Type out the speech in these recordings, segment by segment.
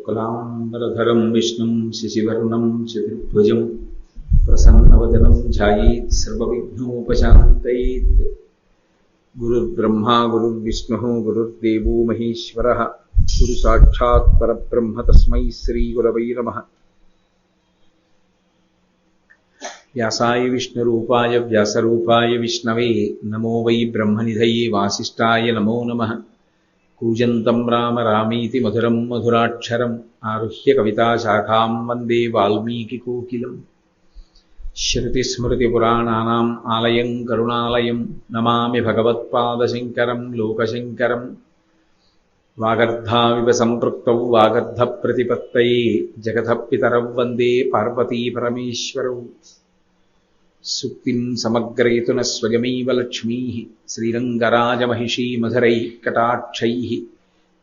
शुक्लाम्बरधरं विष्णुं शशिवर्णं चतुर्भुजं प्रसन्नवदनं ध्यायेत् सर्वविघ्नोपशान्तयेत्। गुरुर्ब्रह्मा गुरुर्विष्णुः गुरुर्देवो महेश्वरः गुरुसाक्षात् परब्रह्म तस्मै श्रीगुरवै नमः। व्यासाय विष्णुरूपाय व्यासरूपाय विष्णवे नमो वै ब्रह्मनिधये वासिष्ठाय नमो नमः। कूजन्तं राम रामीति मधुरं मधुराक्षरम् आरुह्य कविताशाखां वन्दे वाल्मीकिकोकिलम्। श्रुतिस्मृतिपुराणानाम् आलयं करुणालयं नमामि भगवत्पादशङ्करं लोकशङ्करम्। वागर्धाविव सम्पृक्तौ वागर्धप्रतिपत्तये जगतः पितरौ वन्दे पार्वतीपरमेश्वरौ। सुक्तिं समग्रयतु न स्वयमेव लक्ष्मीः श्रीरङ्गराजमहिषी मधुरैः कटाक्षैः।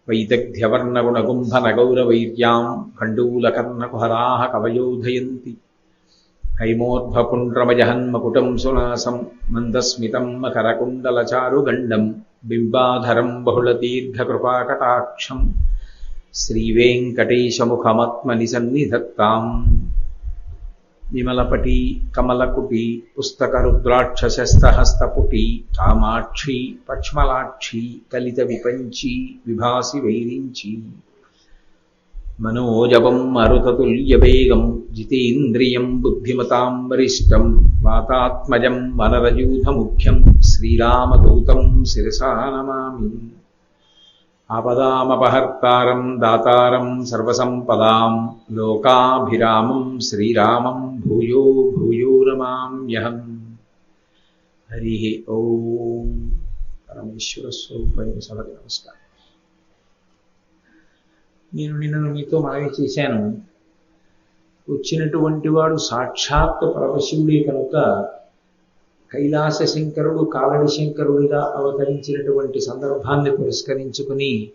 वैदग्ध्यवर्णगुणगुम्भनगौरवैर्यां कण्डूलकर्णकुहराः कवयोधयन्ति। हैमोर्ध्वपुण्ड्रमजहन्मकुटं सुनासं मन्दस्मितं मकरकुण्डलचारुगण्डं बिम्बाधरं बहुलदीर्घकृपाकटाक्षं श्रीवेङ्कटेशमुखमात्मनि सन्निधत्ताम्। विमलपटी कमलकुटी पुस्तकरुद्राक्षशस्तहस्तपुटी कामाक्षी पक्ष्मलाक्षी कलितविपञ्ची विभासि वैरिञ्ची। मनोजवं मरुततुल्यवेगं जितेन्द्रियं बुद्धिमतां वरिष्ठं वातात्मजं वनरयूथमुख्यं श्रीरामदूतं शिरसा नमामि। आपदामपहर्तारं दातारं सर्वसम्पदां लोकाभिरामं श्रीरामं भूयो भूयो नमाम्यहम्। हरिः ओम्। परमेश्वरस्वरूपाय సభకి నమస్కారం. నేను నిన్న మీతో మనవి చేశాను, వచ్చినటువంటి వాడు సాక్షాత్ పరమశివుడే కనుక కైలాస శంకరుడు కాలడి శంకరుడిగా అవతరించినటువంటి సందర్భాన్ని పురస్కరించుకుని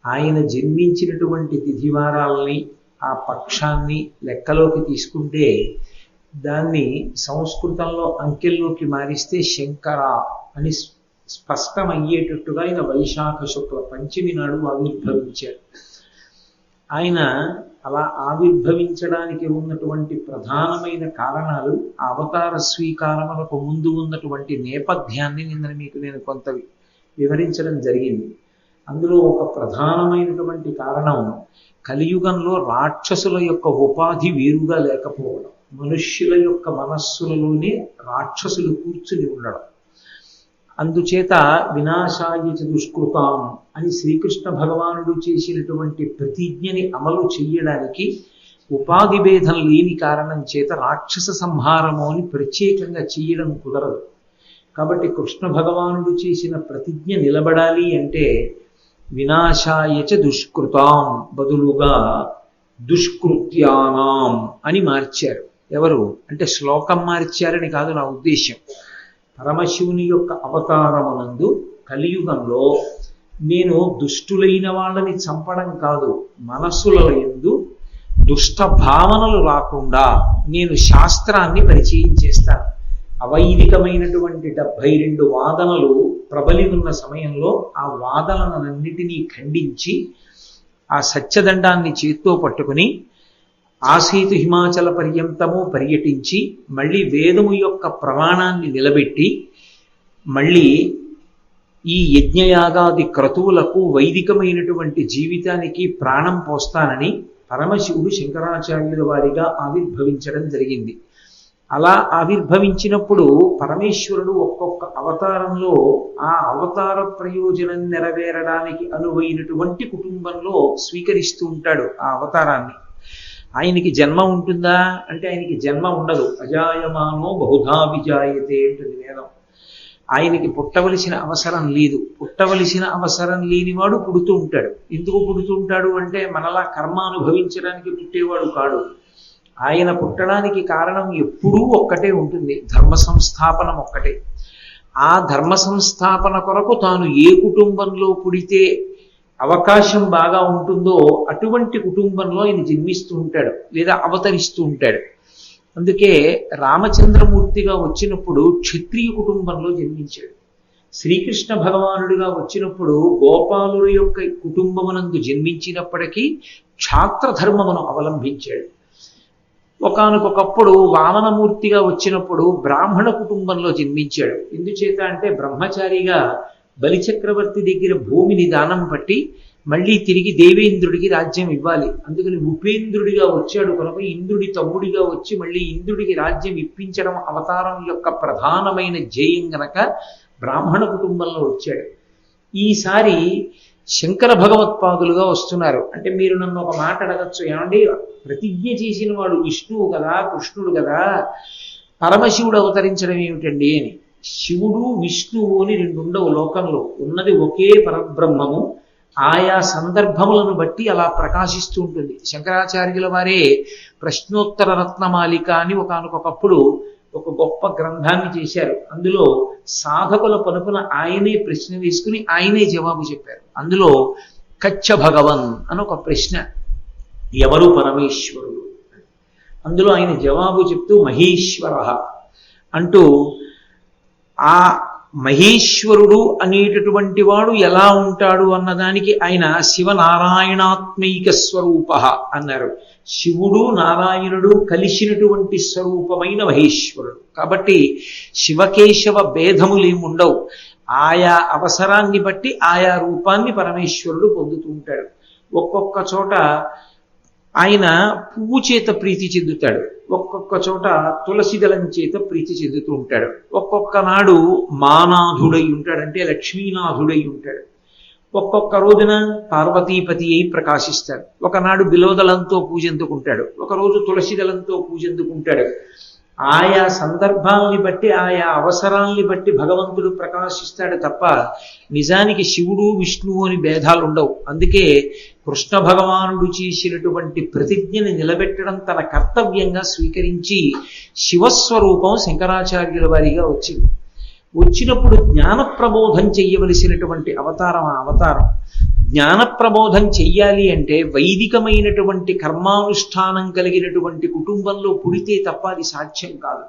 ఆయన జన్మించినటువంటి తిథివారాలని ఆ పక్షాన్ని లెక్కలోకి తీసుకుంటే దాన్ని సంస్కృతంలో అంకెల్లోకి మారిస్తే శంకర అని స్పష్టమయ్యేటట్టుగా ఆయన వైశాఖ శుక్ల పంచమి నాడు ఆవిర్భవించారు. ఆయన అలా ఆవిర్భవించడానికి ఉన్నటువంటి ప్రధానమైన కారణాలు ఆ అవతార స్వీకారములకు ముందు ఉన్నటువంటి నేపథ్యాన్ని నిన్న మీకు నేను కొంత వివరించడం జరిగింది. అందులో ఒక ప్రధానమైనటువంటి కారణం కలియుగంలో రాక్షసుల యొక్క ఉపాధి వేరుగా లేకపోవడం, మనుష్యుల యొక్క మనస్సులలోనే రాక్షసులు కూర్చుని ఉండడం. అందుచేత వినాశాయ చ దుష్కృతాం అని శ్రీకృష్ణ భగవానుడు చేసినటువంటి ప్రతిజ్ఞని అమలు చెయ్యడానికి ఉపాధి భేదం లేని కారణం చేత రాక్షస సంహారము అని ప్రత్యేకంగా చెయ్యడం కుదరదు. కాబట్టి కృష్ణ భగవానుడు చేసిన ప్రతిజ్ఞ నిలబడాలి అంటే వినాశాయ చ దుష్కృతాం బదులుగా దుష్కృత్యానాం అని మార్చారు. ఎవరు అంటే శ్లోకం మార్చారని కాదు నా ఉద్దేశ్యం. పరమశివుని యొక్క అవతారమునందు కలియుగంలో నేను దుష్టులైన వాళ్ళని చంపడం కాదు, మనస్సులలో యందు దుష్ట భావనలు రాకుండా నేను శాస్త్రాన్ని పరిచయం చేస్తాను. అవైదికమైనటువంటి 72 వాదనలు ప్రబలి ఉన్న సమయంలో ఆ వాదనలన్నిటినీ ఖండించి ఆ సత్యదండాన్ని చేత్తో పట్టుకుని ఆసీతు హిమాచల పర్యంతము పర్యటించి మళ్ళీ వేదము యొక్క ప్రమాణాన్ని నిలబెట్టి మళ్ళీ ఈ యజ్ఞయాగాది క్రతువులకు వైదికమైనటువంటి జీవితానికి ప్రాణం పోస్తానని పరమశివుడు శంకరాచార్యుల వారిగా ఆవిర్భవించడం జరిగింది. అలా ఆవిర్భవించినప్పుడు పరమేశ్వరుడు ఒక్కొక్క అవతారంలో ఆ అవతార ప్రయోజనం నెరవేరడానికి అనువైనటువంటి కుటుంబంలో స్వీకరిస్తూ ఉంటాడు ఆ అవతారాన్ని. ఆయనకి జన్మ ఉంటుందా అంటే ఆయనకి జన్మ ఉండదు. అజాయమానో బహుధా విజాయతే అంటుంది వేదం. ఆయనకి పుట్టవలసిన అవసరం లేదు. పుట్టవలసిన అవసరం లేనివాడు పుడుతూ ఉంటాడు. ఎందుకు పుడుతూ ఉంటాడు అంటే మనలా కర్మ అనుభవించడానికి పుట్టేవాడు కాడు. ఆయన పుట్టడానికి కారణం ఎప్పుడూ ఒక్కటే ఉంటుంది, ధర్మ సంస్థాపనం ఒక్కటే. ఆ ధర్మ సంస్థాపన కొరకు తాను ఏ కుటుంబంలో పుడితే అవకాశం బాగా ఉంటుందో అటువంటి కుటుంబంలో ఆయన జన్మిస్తూ ఉంటాడు లేదా అవతరిస్తూ ఉంటాడు. అందుకే రామచంద్రమూర్తిగా వచ్చినప్పుడు క్షత్రియ కుటుంబంలో జన్మించాడు. శ్రీకృష్ణ భగవానుడిగా వచ్చినప్పుడు గోపాలుడి యొక్క కుటుంబమునందు జన్మించినప్పటికీ క్షాత్రధర్మమును అవలంబించాడు. ఒకానొకప్పుడు వామనమూర్తిగా వచ్చినప్పుడు బ్రాహ్మణ కుటుంబంలో జన్మించాడు. ఎందుచేత అంటే బ్రహ్మచారిగా బలిచక్రవర్తి దగ్గర భూమిని దానం పట్టి మళ్ళీ తిరిగి దేవేంద్రుడికి రాజ్యం ఇవ్వాలి. అందుకని ఉపేంద్రుడిగా వచ్చాడు కనుక ఇంద్రుడి తమ్ముడిగా వచ్చి మళ్ళీ ఇంద్రుడికి రాజ్యం ఇప్పించడం అవతారం యొక్క ప్రధానమైన ధ్యేయం గనక బ్రాహ్మణ కుటుంబంలో వచ్చాడు. ఈసారి శంకర భగవత్పాదులుగా వస్తున్నారు. అంటే మీరు నన్ను ఒక మాట అడగచ్చు, ఏమండి ప్రతిజ్ఞ చేసిన వాడు విష్ణువు కదా, కృష్ణుడు కదా, పరమశివుడు అవతరించడం ఏమిటండి అని. శివుడు విష్ణువు అని రెండు ఉండవు లోకంలో, ఉన్నది ఒకే పరబ్రహ్మము. ఆయా సందర్భములను బట్టి అలా ప్రకాశిస్తూ ఉంటుంది. శంకరాచార్యుల వారే ప్రశ్నోత్తర రత్నమాలిక అని ఒకానొకప్పుడు ఒక గొప్ప గ్రంథాన్ని చేశారు. అందులో సాధకుల పనుపున ఆయనే ప్రశ్న వేసుకుని ఆయనే జవాబు చెప్పారు. అందులో కచ్చ భగవన్ అని ఒక ప్రశ్న, ఎవరు పరమేశ్వరుడు? అందులో ఆయన జవాబు చెప్తూ మహేశ్వర అంటూ, ఆ మహేశ్వరుడు అనేటటువంటి వాడు ఎలా ఉంటాడు అన్నదానికి ఆయన శివనారాయణాత్మైక స్వరూప అన్నారు. శివుడు నారాయణుడు కలిసినటువంటి స్వరూపమైన మహేశ్వరుడు. కాబట్టి శివకేశవ భేదములేముండవు. ఆయా అవసరాన్ని బట్టి ఆయా రూపాన్ని పరమేశ్వరుడు పొందుతూ ఉంటాడు. ఒక్కొక్క చోట ఆయన పువ్వు చేత ప్రీతి చెందుతాడు, ఒక్కొక్క చోట తులసి దళం చేత ప్రీతి చెందుతూ ఉంటాడు. ఒక్కొక్క నాడు మానాథుడై ఉంటాడు, అంటే లక్ష్మీనాథుడై ఉంటాడు. ఒక్కొక్క రోజున పార్వతీపతి అయి ప్రకాశిస్తాడు. ఒకనాడు బిలోదళంతో పూజెందుకుంటాడు, ఒకరోజు తులసి దళంతో పూజెందుకుంటాడు. ఆయా సందర్భాల్ని బట్టి ఆయా అవసరాల్ని బట్టి భగవంతుడు ప్రకాశిస్తాడు తప్ప నిజానికి శివుడు విష్ణువు అని భేదాలు ఉండవు. అందుకే కృష్ణ భగవానుడు చేసినటువంటి ప్రతిజ్ఞని నిలబెట్టడం తన కర్తవ్యంగా స్వీకరించి శివస్వరూపం శంకరాచార్యుల వారిగా వచ్చింది. వచ్చినప్పుడు జ్ఞాన ప్రబోధం చెయ్యవలసినటువంటి అవతారం ఆ అవతారం. జ్ఞాన ప్రబోధం చెయ్యాలి అంటే వైదికమైనటువంటి కర్మానుష్ఠానం కలిగినటువంటి కుటుంబంలో పుడితే తప్ప అది సాధ్యం కాదు.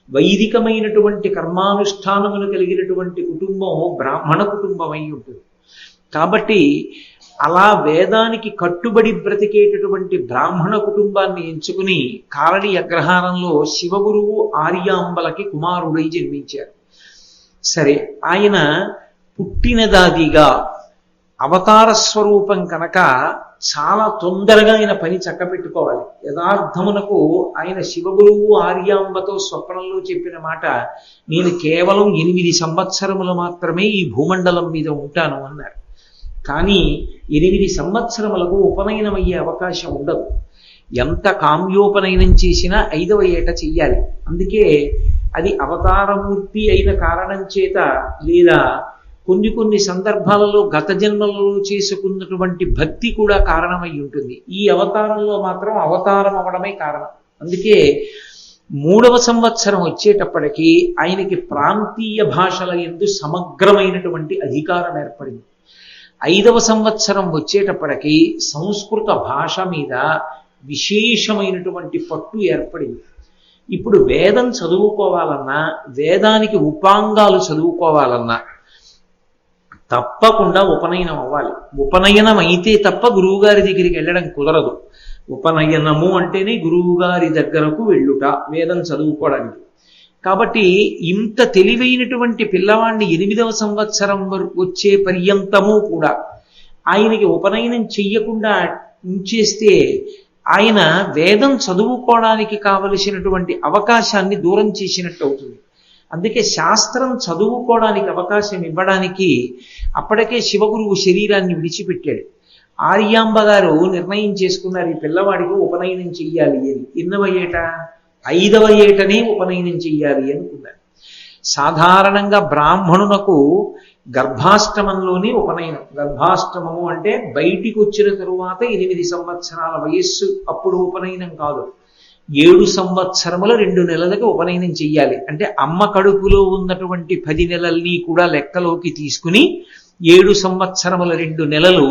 వైదికమైనటువంటి కర్మానుష్ఠానములు కలిగినటువంటి కుటుంబం బ్రాహ్మణ కుటుంబం అయి ఉంటుంది. కాబట్టి అలా వేదానికి కట్టుబడి బ్రతికేటటువంటి బ్రాహ్మణ కుటుంబాన్ని ఎంచుకుని కారడి అగ్రహారంలో శివగురువు ఆర్యాంబలకి కుమారుడై జన్మించారు. సరే, ఆయన పుట్టినదాదిగా అవతార స్వరూపం కనుక చాలా తొందరగా ఆయన పని చక్కబెట్టుకోవాలి. యథార్థమునకు ఆయన శివగురువు ఆర్యాంబతో స్వప్నంలో చెప్పిన మాట, నేను కేవలం 8 సంవత్సరములు మాత్రమే ఈ భూమండలం మీద ఉంటాను అన్నారు. కానీ 8 సంవత్సరములకు ఉపనయనమయ్యే అవకాశం ఉండదు. ఎంత కామ్యోపనయనం చేసినా 5వ ఏట చెయ్యాలి. అందుకే అది అవతారమూర్తి అయిన కారణం చేత, లేదా కొన్ని సందర్భాలలో గత జన్మలలో చేసుకున్నటువంటి భక్తి కూడా కారణమై ఉంటుంది. ఈ అవతారంలో మాత్రం అవతారం అవడమే కారణం. అందుకే 3వ సంవత్సరం వచ్చేటప్పటికీ ఆయనకి ప్రాంతీయ భాషల యందు సమగ్రమైనటువంటి అధికారం ఏర్పడింది. 5వ సంవత్సరం వచ్చేటప్పటికీ సంస్కృత భాష మీద విశేషమైనటువంటి పట్టు ఏర్పడింది. ఇప్పుడు వేదం చదువుకోవాలన్నా, వేదానికి ఉపాంగాలు చదువుకోవాలన్నా తప్పకుండా ఉపనయనం అవ్వాలి. ఉపనయనం అయితే తప్ప గురువుగారి దగ్గరికి వెళ్ళడం కుదరదు. ఉపనయనము అంటేనే గురువుగారి దగ్గరకు వెళ్ళుట వేదం చదువుకోవడానికి. కాబట్టి ఇంత తెలివైనటువంటి పిల్లవాడిని 8వ సంవత్సరం వరకు వచ్చే పర్యంతము కూడా ఆయనకి ఉపనయనం చెయ్యకుండా ఉంచేస్తే ఆయన వేదం చదువుకోవడానికి కావలసినటువంటి అవకాశాన్ని దూరం చేసినట్టు అవుతుంది. అందుకే శాస్త్రం చదువుకోవడానికి అవకాశం ఇవ్వడానికి అప్పటికే శివగురువు శరీరాన్ని విడిచిపెట్టాడు. ఆర్యాంబ గారు నిర్ణయం చేసుకున్నారు, ఈ పిల్లవాడికి ఉపనయనం చెయ్యాలి అని. ఎన్నవ ఏట? 5వ ఏటనే ఉపనయనం చెయ్యాలి అనుకున్నారు. సాధారణంగా బ్రాహ్మణునకు గర్భాష్టమంలోనే ఉపనయనం. గర్భాష్టమము అంటే బయటికి వచ్చిన తరువాత 8 సంవత్సరాల వయస్సు, అప్పుడు ఉపనయనం కాదు. 7 సంవత్సరముల 2 నెలలకు ఉపనయనం చెయ్యాలి. అంటే అమ్మ కడుపులో ఉన్నటువంటి 10 నెలల్ని కూడా లెక్కలోకి తీసుకుని 7 సంవత్సరముల 2 నెలలు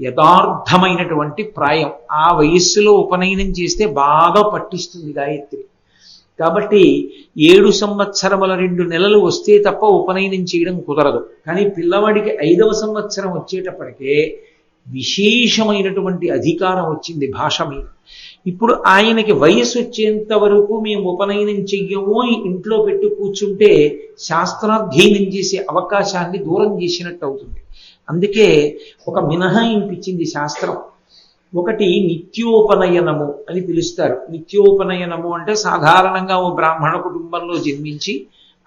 యథార్థమైనటువంటి ప్రాయం. ఆ వయస్సులో ఉపనయనం చేస్తే బాగా పట్టిస్తుంది గాయత్రి. కాబట్టి 7 సంవత్సరముల 2 నెలలు వస్తే తప్ప ఉపనయనం చేయడం కుదరదు. కానీ పిల్లవాడికి 5వ సంవత్సరం వచ్చేటప్పటికే విశేషమైనటువంటి అధికారం వచ్చింది భాష మీద. ఇప్పుడు ఆయనకి వయస్సు వచ్చేంత వరకు మేము ఉపనయనం చెయ్యమో ఇంట్లో పెట్టి కూర్చుంటే శాస్త్రాధ్యయనం చేసే అవకాశాన్ని దూరం చేసినట్టు అవుతుంది. అందుకే ఒక మినహాయింపు ఇచ్చింది శాస్త్రం. ఒకటి నిత్యోపనయనము అని పిలుస్తారు. నిత్యోపనయనము అంటే సాధారణంగా ఓ బ్రాహ్మణ కుటుంబంలో జన్మించి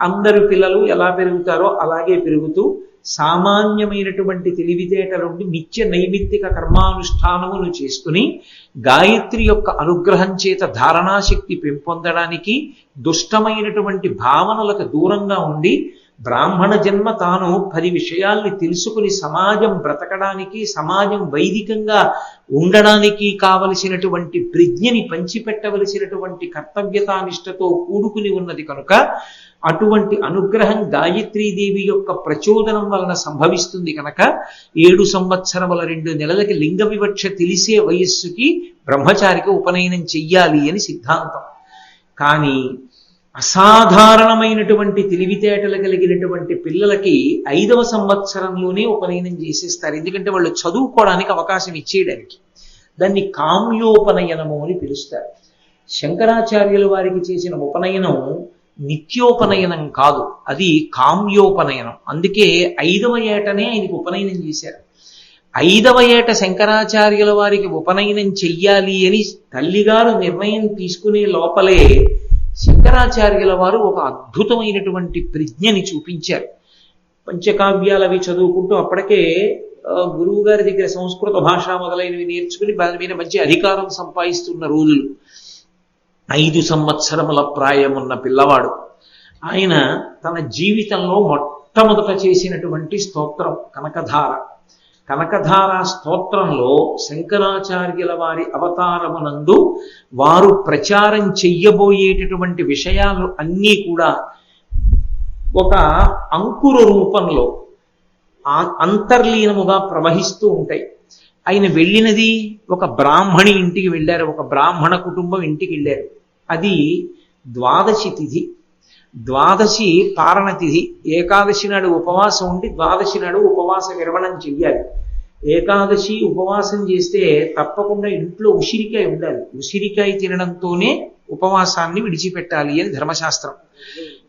అందరు పిల్లలు ఎలా పెరుగుతారో అలాగే పెరుగుతూ సామాన్యమైనటువంటి తెలివితేటలుండి నిత్య నైమిత్తిక కర్మానుష్ఠానమును చేసుకుని గాయత్రి యొక్క అనుగ్రహం చేత ధారణాశక్తి పెంపొందడానికి, దుష్టమైనటువంటి భావనలకు దూరంగా ఉండి బ్రాహ్మణ జన్మ తాను 10 విషయాల్ని తెలుసుకుని సమాజం బ్రతకడానికి, సమాజం వైదికంగా ఉండడానికి కావలసినటువంటి ప్రజ్ఞని పంచిపెట్టవలసినటువంటి కర్తవ్యతానిష్టతో కూడుకుని ఉన్నది కనుక అటువంటి అనుగ్రహం గాయత్రీదేవి యొక్క ప్రచోదనం వలన సంభవిస్తుంది కనుక 7 సంవత్సరముల 2 నెలలకి లింగ వివక్ష తెలిసే వయస్సుకి బ్రహ్మచారికి ఉపనయనం చెయ్యాలి అని సిద్ధాంతం. కానీ అసాధారణమైనటువంటి తెలివితేటలు కలిగినటువంటి పిల్లలకి 5వ సంవత్సరంలోనే ఉపనయనం చేసేస్తారు. ఎందుకంటే వాళ్ళు చదువుకోవడానికి అవకాశం ఇచ్చేయడానికి. దాన్ని కామ్యోపనయనము అని పిలుస్తారు. శంకరాచార్యుల వారికి చేసిన ఉపనయనం నిత్యోపనయనం కాదు, అది కామ్యోపనయనం. అందుకే 5వ ఏటనే ఆయనకి ఉపనయనం చేశారు. 5వ ఏట శంకరాచార్యుల వారికి ఉపనయనం చెయ్యాలి అని తల్లిగారు నిర్ణయం తీసుకునే లోపలే శంకరాచార్యుల వారు ఒక అద్భుతమైనటువంటి ప్రజ్ఞని చూపించారు. పంచకావ్యాలు అవి చదువుకుంటూ అప్పటికే గురువు గారి దగ్గర సంస్కృత భాష మొదలైనవి నేర్చుకుని దాని మీద మంచి అధికారం సంపాదిస్తున్న రోజులు. 5 సంవత్సరముల ప్రాయమున్న పిల్లవాడు. ఆయన తన జీవితంలో మొట్టమొదట చేసినటువంటి స్తోత్రం కనకధార. కనకధార స్తోత్రంలో శంకరాచార్యుల వారి అవతారమునందు వారు ప్రచారం చెయ్యబోయేటటువంటి విషయాలు అన్నీ కూడా ఒక అంకుర రూపంలో అంతర్లీనముగా ప్రవహిస్తూ ఉంటాయి. ఆయన వెళ్ళినది ఒక బ్రాహ్మణి ఇంటికి వెళ్ళారు, ఒక బ్రాహ్మణ కుటుంబం ఇంటికి వెళ్ళారు. అది ద్వాదశి తిథి, ద్వాదశి పారణ తిథి. ఏకాదశి నాడు ఉపవాసం ఉండి ద్వాదశి నాడు ఉపవాస విరమణం చెయ్యాలి. ఏకాదశి ఉపవాసం చేస్తే తప్పకుండా ఇంట్లో ఉసిరికాయ ఉండాలి. ఉసిరికాయ తినడంతోనే ఉపవాసాన్ని విడిచిపెట్టాలి అని ధర్మశాస్త్రం.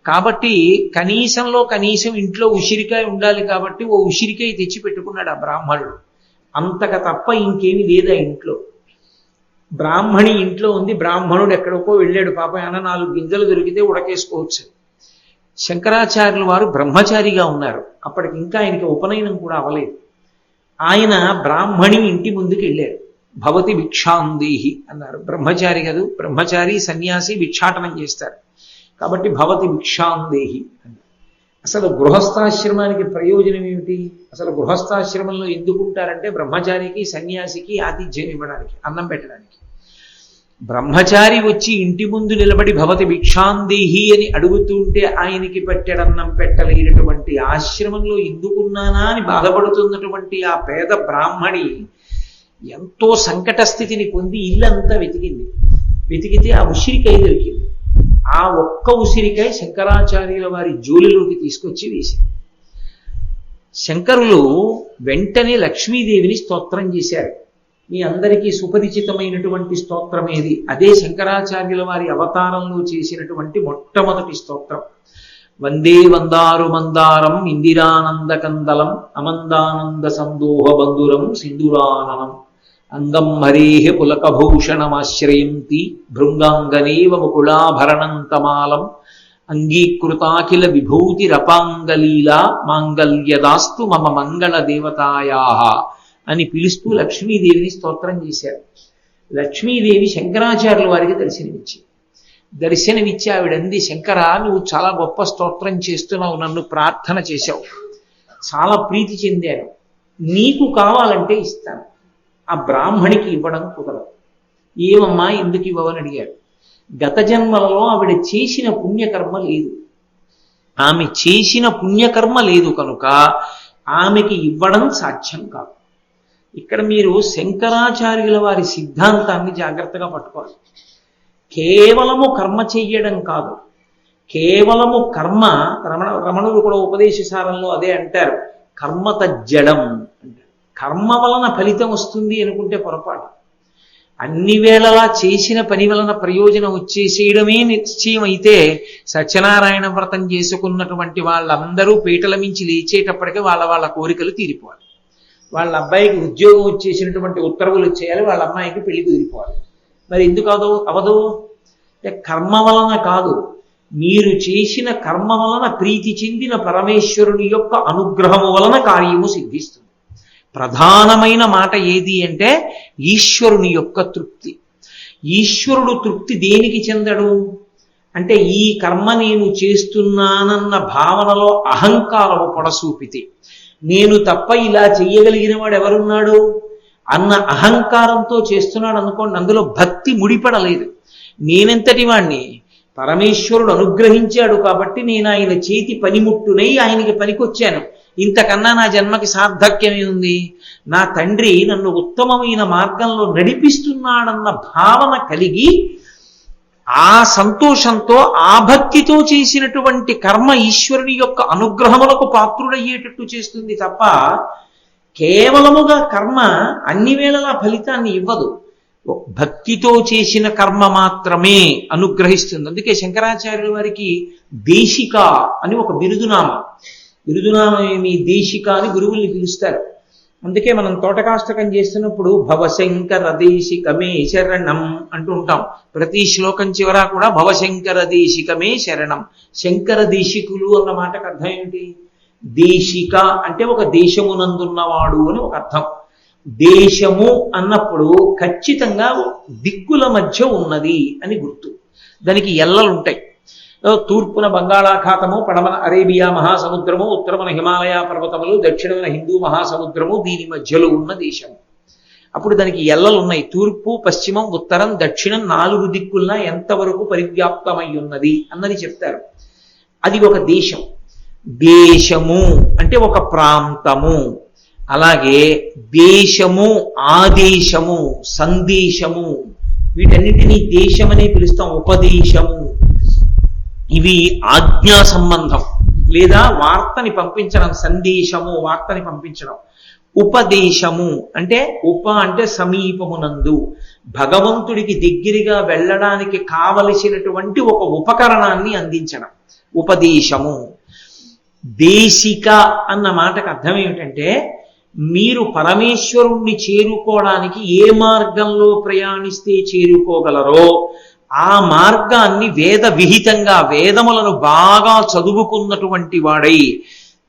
కాబట్టి కనీసంలో కనీసం ఇంట్లో ఉసిరికాయ ఉండాలి కాబట్టి ఓ ఉసిరికాయ తెచ్చి పెట్టుకున్నాడు ఆ బ్రాహ్మణుడు. అంతక తప్ప ఇంకేమీ లేదా ఇంట్లో. బ్రాహ్మణి ఇంట్లో ఉంది, బ్రాహ్మణుడు ఎక్కడికో వెళ్ళాడు, పాపం ఏమైనా 4 గింజలు దొరికితే ఉడకేసుకోవచ్చు. శంకరాచార్యుల వారు బ్రహ్మచారిగా ఉన్నారు. అప్పటికి ఇంకా ఆయనకి ఉపనయనం కూడా అవ్వలేదు. ఆయన బ్రాహ్మణి ఇంటి ముందుకు వెళ్ళారు. భవతి భిక్షాందేహి అన్నారు. బ్రహ్మచారి కాదు, బ్రహ్మచారి సన్యాసి భిక్షాటనం చేస్తారు కాబట్టి భవతి భిక్షాందేహి అన్నారు. అసలు గృహస్థాశ్రమానికి ప్రయోజనం ఏమిటి? అసలు గృహస్థాశ్రమంలో ఎందుకుంటారంటే బ్రహ్మచారికి సన్యాసికి ఆతిథ్యం ఇవ్వడానికి, అన్నం పెట్టడానికి. బ్రహ్మచారి వచ్చి ఇంటి ముందు నిలబడి భవతి భిక్షాందేహి అని అడుగుతుంటే ఆయనకి పెట్టడన్నం పెట్టలేనటువంటి ఆశ్రమంలో ఎందుకున్నానా అని బాధపడుతున్నటువంటి ఆ పేద బ్రాహ్మణి ఎంతో సంకట స్థితిని పొంది ఇల్లంతా వెతికింది. వెతికితే ఆ ఉసిరికాయ దొరికింది. ఆ ఒక్క ఉసిరికాయ శంకరాచార్యుల వారి జోలిలోకి తీసుకొచ్చి వేసింది. శంకరులు వెంటనే లక్ష్మీదేవిని స్తోత్రం చేశారు. మీ అందరికీ సుపరిచితమైనటువంటి స్తోత్రం ఏది? అదే శంకరాచార్యుల వారి అవతారంలో చేసినటువంటి మొట్టమొదటి స్తోత్రం. వందే వందారు మందారం ఇందిరానంద కందలం అమందానంద సందోహ బంధురం సింధురాననం అంగం హరేహ పులకభూషణమాశ్రయంతి భృంగాంగనేవ ముకుళాభరణంతమాలం అంగీకృతాఖిల విభూతిరపాంగలీలా మాంగల్యదాస్తు మమ మంగళ దేవతాయాః అని పిలుస్తూ లక్ష్మీదేవిని స్తోత్రం చేశారు. లక్ష్మీదేవి శంకరాచార్యుల వారికి దర్శనమిచ్చి ఆవిడంది, శంకర నువ్వు చాలా గొప్ప స్తోత్రం చేస్తున్నావు, నన్ను ప్రార్థన చేశావు, చాలా ప్రీతి చెందాను, నీకు కావాలంటే ఇస్తాను, ఆ బ్రాహ్మణికి ఇవ్వడం కుదరదు. ఏమమ్మా ఎందుకు ఇవ్వవని అడిగారు. గత జన్మలలో ఆవిడ చేసిన పుణ్యకర్మ లేదు, ఆమె చేసిన పుణ్యకర్మ లేదు కనుక ఆమెకి ఇవ్వడం సాధ్యం కాదు. ఇక్కడ మీరు శంకరాచార్యుల వారి సిద్ధాంతాన్ని జాగ్రత్తగా పట్టుకోవాలి. కేవలము కర్మ చెయ్యడం కాదు, కేవలము కర్మ. రమణులు కూడా ఉపదేశసారంలో అదే అంటారు, కర్మ తజ్జడం అంటారు. కర్మ వలన ఫలితం వస్తుంది అనుకుంటే పొరపాటు. అన్ని వేళలా చేసిన పని వలన ప్రయోజనం వచ్చేసేయడమే నిశ్చయం అయితే సత్యనారాయణ వ్రతం చేసుకున్నటువంటి వాళ్ళందరూ పీటల మించి లేచేటప్పటికీ వాళ్ళ కోరికలు తీరిపోవాలి. వాళ్ళ అబ్బాయికి ఉద్యోగం వచ్చేసినటువంటి ఉత్తర్వులు వచ్చేయాలి, వాళ్ళ అమ్మాయికి పెళ్లి కుదిరిపోవాలి. మరి ఎందుకు అవదు? కర్మ వలన కాదు, మీరు చేసిన కర్మ వలన ప్రీతి చెందిన పరమేశ్వరుని యొక్క అనుగ్రహము వలన కార్యము సిద్ధిస్తుంది. ప్రధానమైన మాట ఏది అంటే ఈశ్వరుని యొక్క తృప్తి. ఈశ్వరుడు తృప్తి దేనికి చెందడు అంటే ఈ కర్మ నేను చేస్తున్నానన్న భావనలో అహంకారము పొడసూపితే, నేను తప్ప ఇలా చెయ్యగలిగిన వాడు ఎవరున్నాడు అన్న అహంకారంతో చేస్తున్నాడు అనుకోండి, అందులో భక్తి ముడిపడలేదు. నేనెంతటి వాణ్ణి, పరమేశ్వరుడు అనుగ్రహించాడు కాబట్టి నేను ఆయన చేతి పనిముట్టునై ఆయనకి పనికొచ్చాను, ఇంతకన్నా నా జన్మకి సార్థక్యమే ఉంది, నా తండ్రి నన్ను ఉత్తమమైన మార్గంలో నడిపిస్తున్నాడన్న భావన కలిగి ఆ సంతోషంతో ఆ భక్తితో చేసినటువంటి కర్మ ఈశ్వరుని యొక్క అనుగ్రహములకు పాత్రుడయ్యేటట్టు చేస్తుంది తప్ప కేవలముగా కర్మ అన్ని వేళలా ఫలితాన్ని ఇవ్వదు. భక్తితో చేసిన కర్మ మాత్రమే అనుగ్రహిస్తుంది. అందుకే శంకరాచార్యుల వారికి దేశిక అని ఒక బిరుదునామేమి దేశిక అని గురువుల్ని పిలుస్తారు. అందుకే మనం తోటకాష్టకం చేస్తున్నప్పుడు భవశంకర దేశికమే శరణం అంటూ ఉంటాం. ప్రతి శ్లోకం చివర కూడా భవశంకర దేశికమే శరణం. శంకర దేశికులు అన్న మాటకు అర్థం ఏమిటి? దేశిక అంటే ఒక దేశమునందున్నవాడు అని ఒక అర్థం. దేశము అన్నప్పుడు ఖచ్చితంగా దిక్కుల మధ్య ఉన్నది అని గుర్తు. దానికి ఎల్లలుంటాయి. తూర్పున బంగాళాఖాతము, పడమన అరేబియా మహాసముద్రము, ఉత్తరమున హిమాలయ పర్వతములు, దక్షిణమున హిందూ మహాసముద్రము, దీని మధ్యలో ఉన్న దేశము. అప్పుడు దానికి ఎల్లలు ఉన్నాయి. తూర్పు, పశ్చిమం, ఉత్తరం, దక్షిణం 4 దిక్కుల్లా ఎంతవరకు పరివ్యాప్తమై ఉన్నది అన్నది చెప్తారు. అది ఒక దేశం. దేశము అంటే ఒక ప్రాంతము. అలాగే దేశము, ఆదేశము, సందేశము, వీటన్నిటినీ దేశమనే పిలుస్తాం. ఉపదేశము, ఇవి ఆజ్ఞా సంబంధం లేదా వార్తని పంపించడం. సందేశము వార్తని పంపించడం. ఉపదేశము అంటే అంటే సమీపమునందు భగవంతుడికి దగ్గరగా వెళ్ళడానికి కావలసినటువంటి ఒక ఉపకరణాన్ని అందించడం ఉపదేశము. దేశిక అన్న మాటకు అర్థం ఏమిటంటే మీరు పరమేశ్వరుణ్ణి చేరుకోవడానికి ఏ మార్గంలో ప్రయాణిస్తే చేరుకోగలరో ఆ మార్గాన్ని వేద విహితంగా వేదములను బాగా చదువుకున్నటువంటి వాడై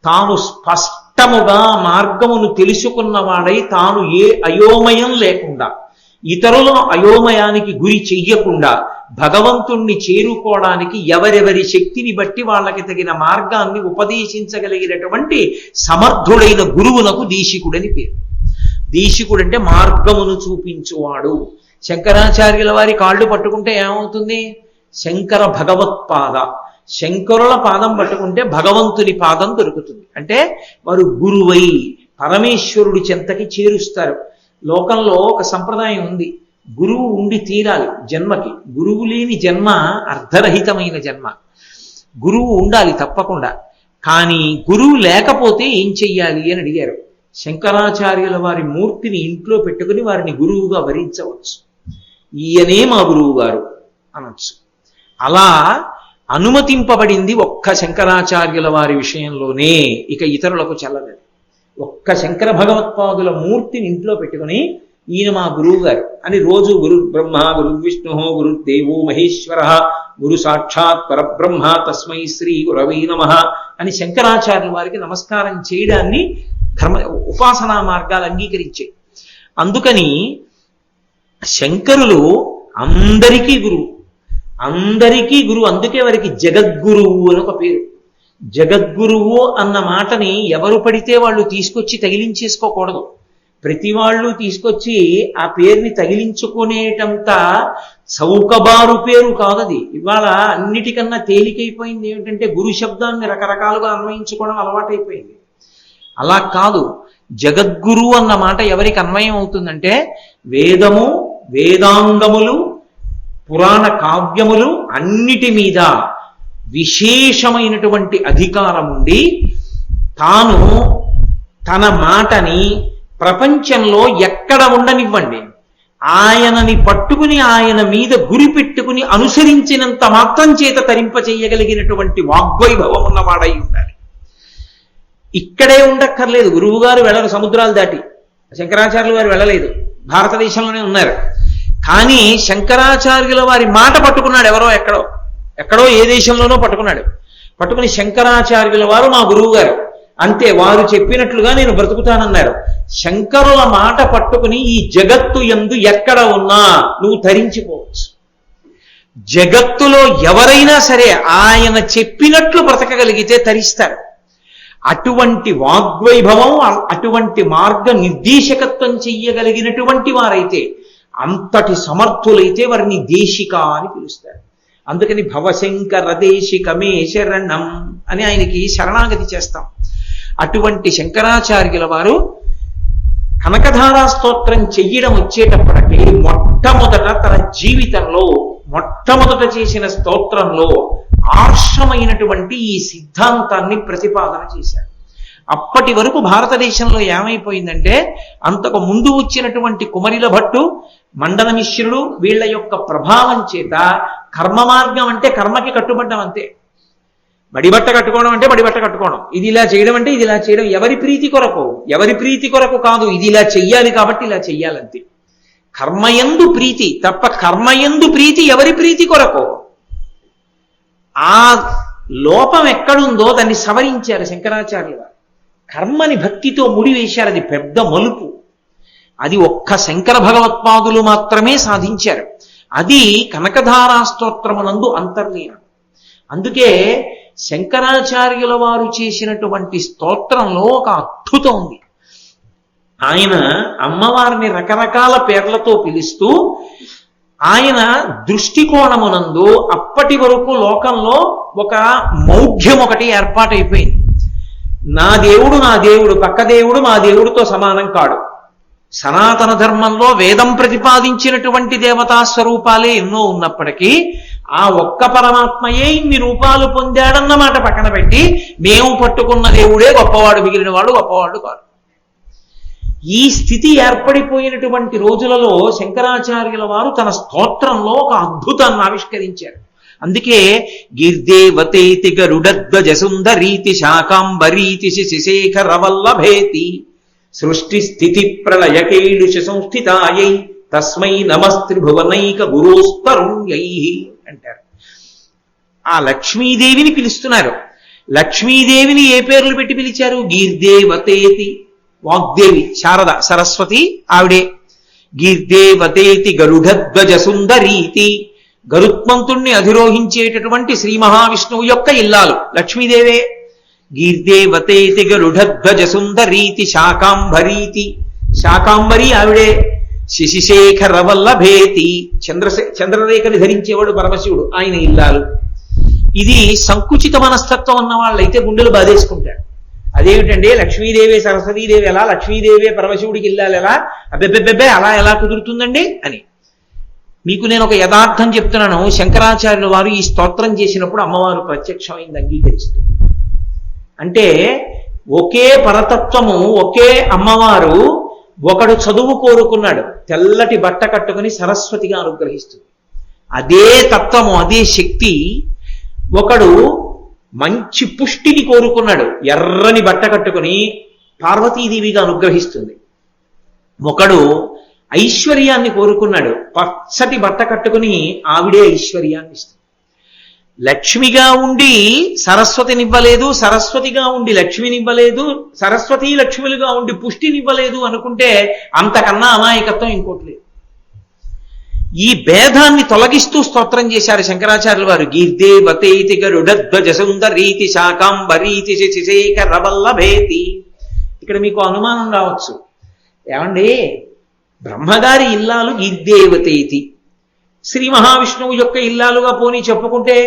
తాను స్పష్టముగా మార్గమును తెలుసుకున్నవాడై తాను ఏ అయోమయం లేకుండా ఇతరుల అయోమయానికి గురి చెయ్యకుండా భగవంతుణ్ణి చేరుకోవడానికి ఎవరెవరి శక్తిని బట్టి వాళ్ళకి తగిన మార్గాన్ని ఉపదేశించగలిగినటువంటి సమర్థుడైన గురువునకు దేశికుడని పేరు. దేశికుడంటే మార్గమును చూపించువాడు. శంకరాచార్యుల వారి కాళ్ళు పట్టుకుంటే ఏమవుతుంది? శంకర భగవత్పాద. శంకరుల పాదం పట్టుకుంటే భగవంతుని పాదం దొరుకుతుంది. అంటే వారు గురువై పరమేశ్వరుడి చెంతకి చేరుస్తారు. లోకంలో ఒక సంప్రదాయం ఉంది, గురువు ఉండి తీరాలి జన్మకి. గురువు లేని జన్మ అర్ధరహితమైన జన్మ. గురువు ఉండాలి తప్పకుండా. కానీ గురువు లేకపోతే ఏం చెయ్యాలి అని అడిగారు. శంకరాచార్యుల వారి మూర్తిని ఇంట్లో పెట్టుకుని వారిని గురువుగా వరించవచ్చు. ఈయనే మా గురువు గారు అనొచ్చు. అలా అనుమతింపబడింది ఒక్క శంకరాచార్యుల వారి విషయంలోనే, ఇక ఇతరులకు చెల్లలేదు. ఒక్క శంకర భగవత్పాదుల మూర్తిని ఇంట్లో పెట్టుకుని ఈయన మా గురువు గారు అని రోజు గురు బ్రహ్మ, గురు విష్ణు, గురుదేవో మహేశ్వర, గురు సాక్షాత్ పరబ్రహ్మ, తస్మై శ్రీ గురవై నమః అని శంకరాచార్యుల వారికి నమస్కారం చేయడాన్ని ఉపాసనా మార్గాలు అంగీకరించాయి. అందుకని శంకరులు అందరికీ గురువు, అందరికీ గురువు. అందుకే వారికి జగద్గురువు అని ఒక పేరు. జగద్గురువు అన్న మాటని ఎవరు పడితే వాళ్ళు తీసుకొచ్చి తగిలించేసుకోకూడదు. ప్రతి వాళ్ళు తీసుకొచ్చి ఆ పేరుని తగిలించుకునేటంత చౌకబారు పేరు కాదది. ఇవాళ అన్నిటికన్నా తేలికైపోయింది ఏమిటంటే గురు శబ్దాన్ని రకరకాలుగా అన్వయించుకోవడం అలవాటైపోయింది. అలా కాదు. జగద్గురు అన్న మాట ఎవరికి అన్వయం అవుతుందంటే వేదము, వేదాంగములు, పురాణ కావ్యములు అన్నిటి మీద విశేషమైనటువంటి అధికారం ఉండి తాను తన మాటని ప్రపంచంలో ఎక్కడ ఉండనివ్వండి, ఆయనని పట్టుకుని ఆయన మీద గురి పెట్టుకుని అనుసరించినంత మాత్రం చేత తరింప చేయగలిగినటువంటి వాగ్వైభవం ఉన్నవాడై ఉండాలి. ఇక్కడే ఉండక్కర్లేదు, గురువుగారు వెళ్ళరు సముద్రాలు దాటి, శంకరాచార్యుల వారు వెళ్ళలేదు, భారతదేశంలోనే ఉన్నారు. కానీ శంకరాచార్యుల వారి మాట పట్టుకున్నాడు ఎవరో, ఎక్కడో ఏ దేశంలోనో పట్టుకుని శంకరాచార్యుల వారు మా గురువు గారు, అంతే, వారు చెప్పినట్లుగా నేను బ్రతుకుతానన్నారు. శంకరుల మాట పట్టుకుని ఈ జగత్తు యందు ఎక్కడ ఉన్నా నువ్వు తరించిపోవచ్చు. జగత్తులో ఎవరైనా సరే ఆయన చెప్పినట్లు బ్రతకగలిగితే తరిస్తారు. అటువంటి వాగ్వైభవం, అటువంటి మార్గ నిర్దేశకత్వం చెయ్యగలిగినటువంటి వారైతే, అంతటి సమర్థులైతే వారిని దేశిక అని పిలుస్తారు. అందుకని భవశంకర దేశికమే శరణం అని ఆయనకి శరణాగతి చేస్తాం. అటువంటి శంకరాచార్యుల వారు కనకధారా స్తోత్రం చెయ్యడం వచ్చేటప్పటికీ మొట్టమొదట తన జీవితంలో మొట్టమొదట చేసిన స్తోత్రంలో ఆర్షమైనటువంటి ఈ సిద్ధాంతాన్ని ప్రతిపాదన చేశారు. అప్పటి వరకు భారతదేశంలో ఏమైపోయిందంటే, అంతకు ముందు వచ్చినటువంటి కుమరిల భట్టు, మండన మిశ్రుడు వీళ్ళ యొక్క ప్రభావం చేత కర్మ మార్గం అంటే కర్మకి కట్టుబడ్డం అంతే. బడిబట్ట కట్టుకోవడం అంటే బడిబట్ట కట్టుకోవడం, ఇది ఇలా చేయడం అంటే ఇది ఇలా చేయడం, ఎవరి ప్రీతి కొరకు కాదు, ఇది ఇలా చెయ్యాలి కాబట్టి ఇలా చెయ్యాలంతే. కర్మయందు ప్రీతి తప్ప, కర్మయందు ప్రీతి ఎవరి ప్రీతి కొరకు. ఆ లోపం ఎక్కడుందో దాన్ని సవరించారు శంకరాచార్యుల వారు. కర్మని భక్తితో ముడివేశారు, అది పెద్ద మలుపు. అది ఒక్క శంకర భగవత్పాదులు మాత్రమే సాధించారు. అది కనకధారా స్తోత్రమునందు అంతర్లీనం. అందుకే శంకరాచార్యుల వారు చేసినటువంటి స్తోత్రంలో ఒక అద్భుతం ఉంది. ఆయన అమ్మవారిని రకరకాల పేర్లతో పిలుస్తూ, ఆయన దృష్టికోణమునందు అప్పటి వరకు లోకంలో ఒక మౌఢ్యం ఒకటి ఏర్పాటైపోయింది. నా దేవుడు పక్క దేవుడు మా దేవుడితో సమానం కాడు. సనాతన ధర్మంలో వేదం ప్రతిపాదించినటువంటి దేవతా స్వరూపాలే ఎన్నో ఉన్నప్పటికీ ఆ ఒక్క పరమాత్మయే ఇన్ని రూపాలు పొందాడన్నమాట పక్కన పెట్టి, మేము పట్టుకున్న దేవుడే గొప్పవాడు, మిగిలిన వాడు గొప్పవాడు కాదు. ఈ స్థితి ఏర్పడిపోయినటువంటి రోజులలో శంకరాచార్యుల వారు తన స్తోత్రంలో ఒక అద్భుతాన్ని ఆవిష్కరించారు. అందుకే గిర్దేవతేతి గరుడధ్వజ సుందరీతి శాకాంబరీతి శశిశేఖర వల్లభేతి సృష్టి స్థితి ప్రళయకేళుష సంస్థితాయై తస్మై నమస్త్రిభువనైక గురోస్తరుణ్యై అంటారు. ఆ లక్ష్మీదేవిని పిలుస్తున్నారు. లక్ష్మీదేవిని ఏ పేర్లు పెట్టి పిలిచారు? గీర్దేవతేతి, వాగ్దేవి, శారద, సరస్వతి ఆవిడే. గీర్దేవతేతి గరుడధ్వజ సుందరీతి, గరుత్మంతుణ్ణి అధిరోహించేటటువంటి శ్రీ మహావిష్ణువు యొక్క ఇల్లాలు లక్ష్మీదేవే. గీర్దేవతేతి గరుడధ్వజ సుందరీతి శాకాంబరీతి, శాకాంబరి ఆవిడే. శశిశేఖర వల్లభేతి, చంద్రరేఖని ధరించేవాడు పరమశివుడు, ఆయన ఇల్లాలు. ఇది సంకుచిత మనస్తత్వం ఉన్న వాళ్ళైతే గుండెలు బాధేసుకుంటారు. అదేమిటండి లక్ష్మీదేవి సరస్వతీదేవి ఎలా, లక్ష్మీదేవి పరమశివుడికి ఇల్లాలు ఎలా, అబ్బెబ్బెబ్బెబ్బే అలా ఎలా కుదురుతుందండి అని. మీకు నేను ఒక యథార్థం చెప్తున్నాను. శంకరాచార్యుల వారు ఈ స్తోత్రం చేసినప్పుడు అమ్మవారు ప్రత్యక్షమైంది అంగీకరిస్తూ. అంటే ఒకే పరతత్వము, ఒకే అమ్మవారు. ఒకడు చదువు కోరుకున్నాడు, తెల్లటి బట్ట కట్టుకుని సరస్వతిగా అనుగ్రహిస్తుంది. అదే తత్వము, అదే శక్తి. ఒకడు మంచి పుష్టిని కోరుకున్నాడు, ఎర్రని బట్ట కట్టుకుని పార్వతీదేవిగా అనుగ్రహిస్తుంది. ఒకడు ఐశ్వర్యాన్ని కోరుకున్నాడు, పచ్చటి బట్ట కట్టుకుని ఆవిడే ఐశ్వర్యాన్ని ఇస్తుంది. లక్ష్మిగా ఉండి సరస్వతినివ్వలేదు, సరస్వతిగా ఉండి లక్ష్మినివ్వలేదు, సరస్వతి లక్ష్ములుగా ఉండి పుష్టినివ్వలేదు అనుకుంటే అంతకన్నా అమాయకత్వం ఇంకోటి లేదు. ఈ భేదాన్ని తొలగిస్తూ స్తోత్రం చేశారు శంకరాచార్యుల వారు. గీర్దేవతేతి గరుడధ్వజ సుందరీతి శాకాంబరీతి శశిశేఖర వల్లభేతి. ఇక్కడ మీకు అనుమానం రావచ్చు, ఏమండి బ్రహ్మగారి ఇల్లాలు గీర్దేవతేతి, శ్రీ మహావిష్ణువు యొక్క ఇల్లాలుగా పోనీ చెప్పుకుంటే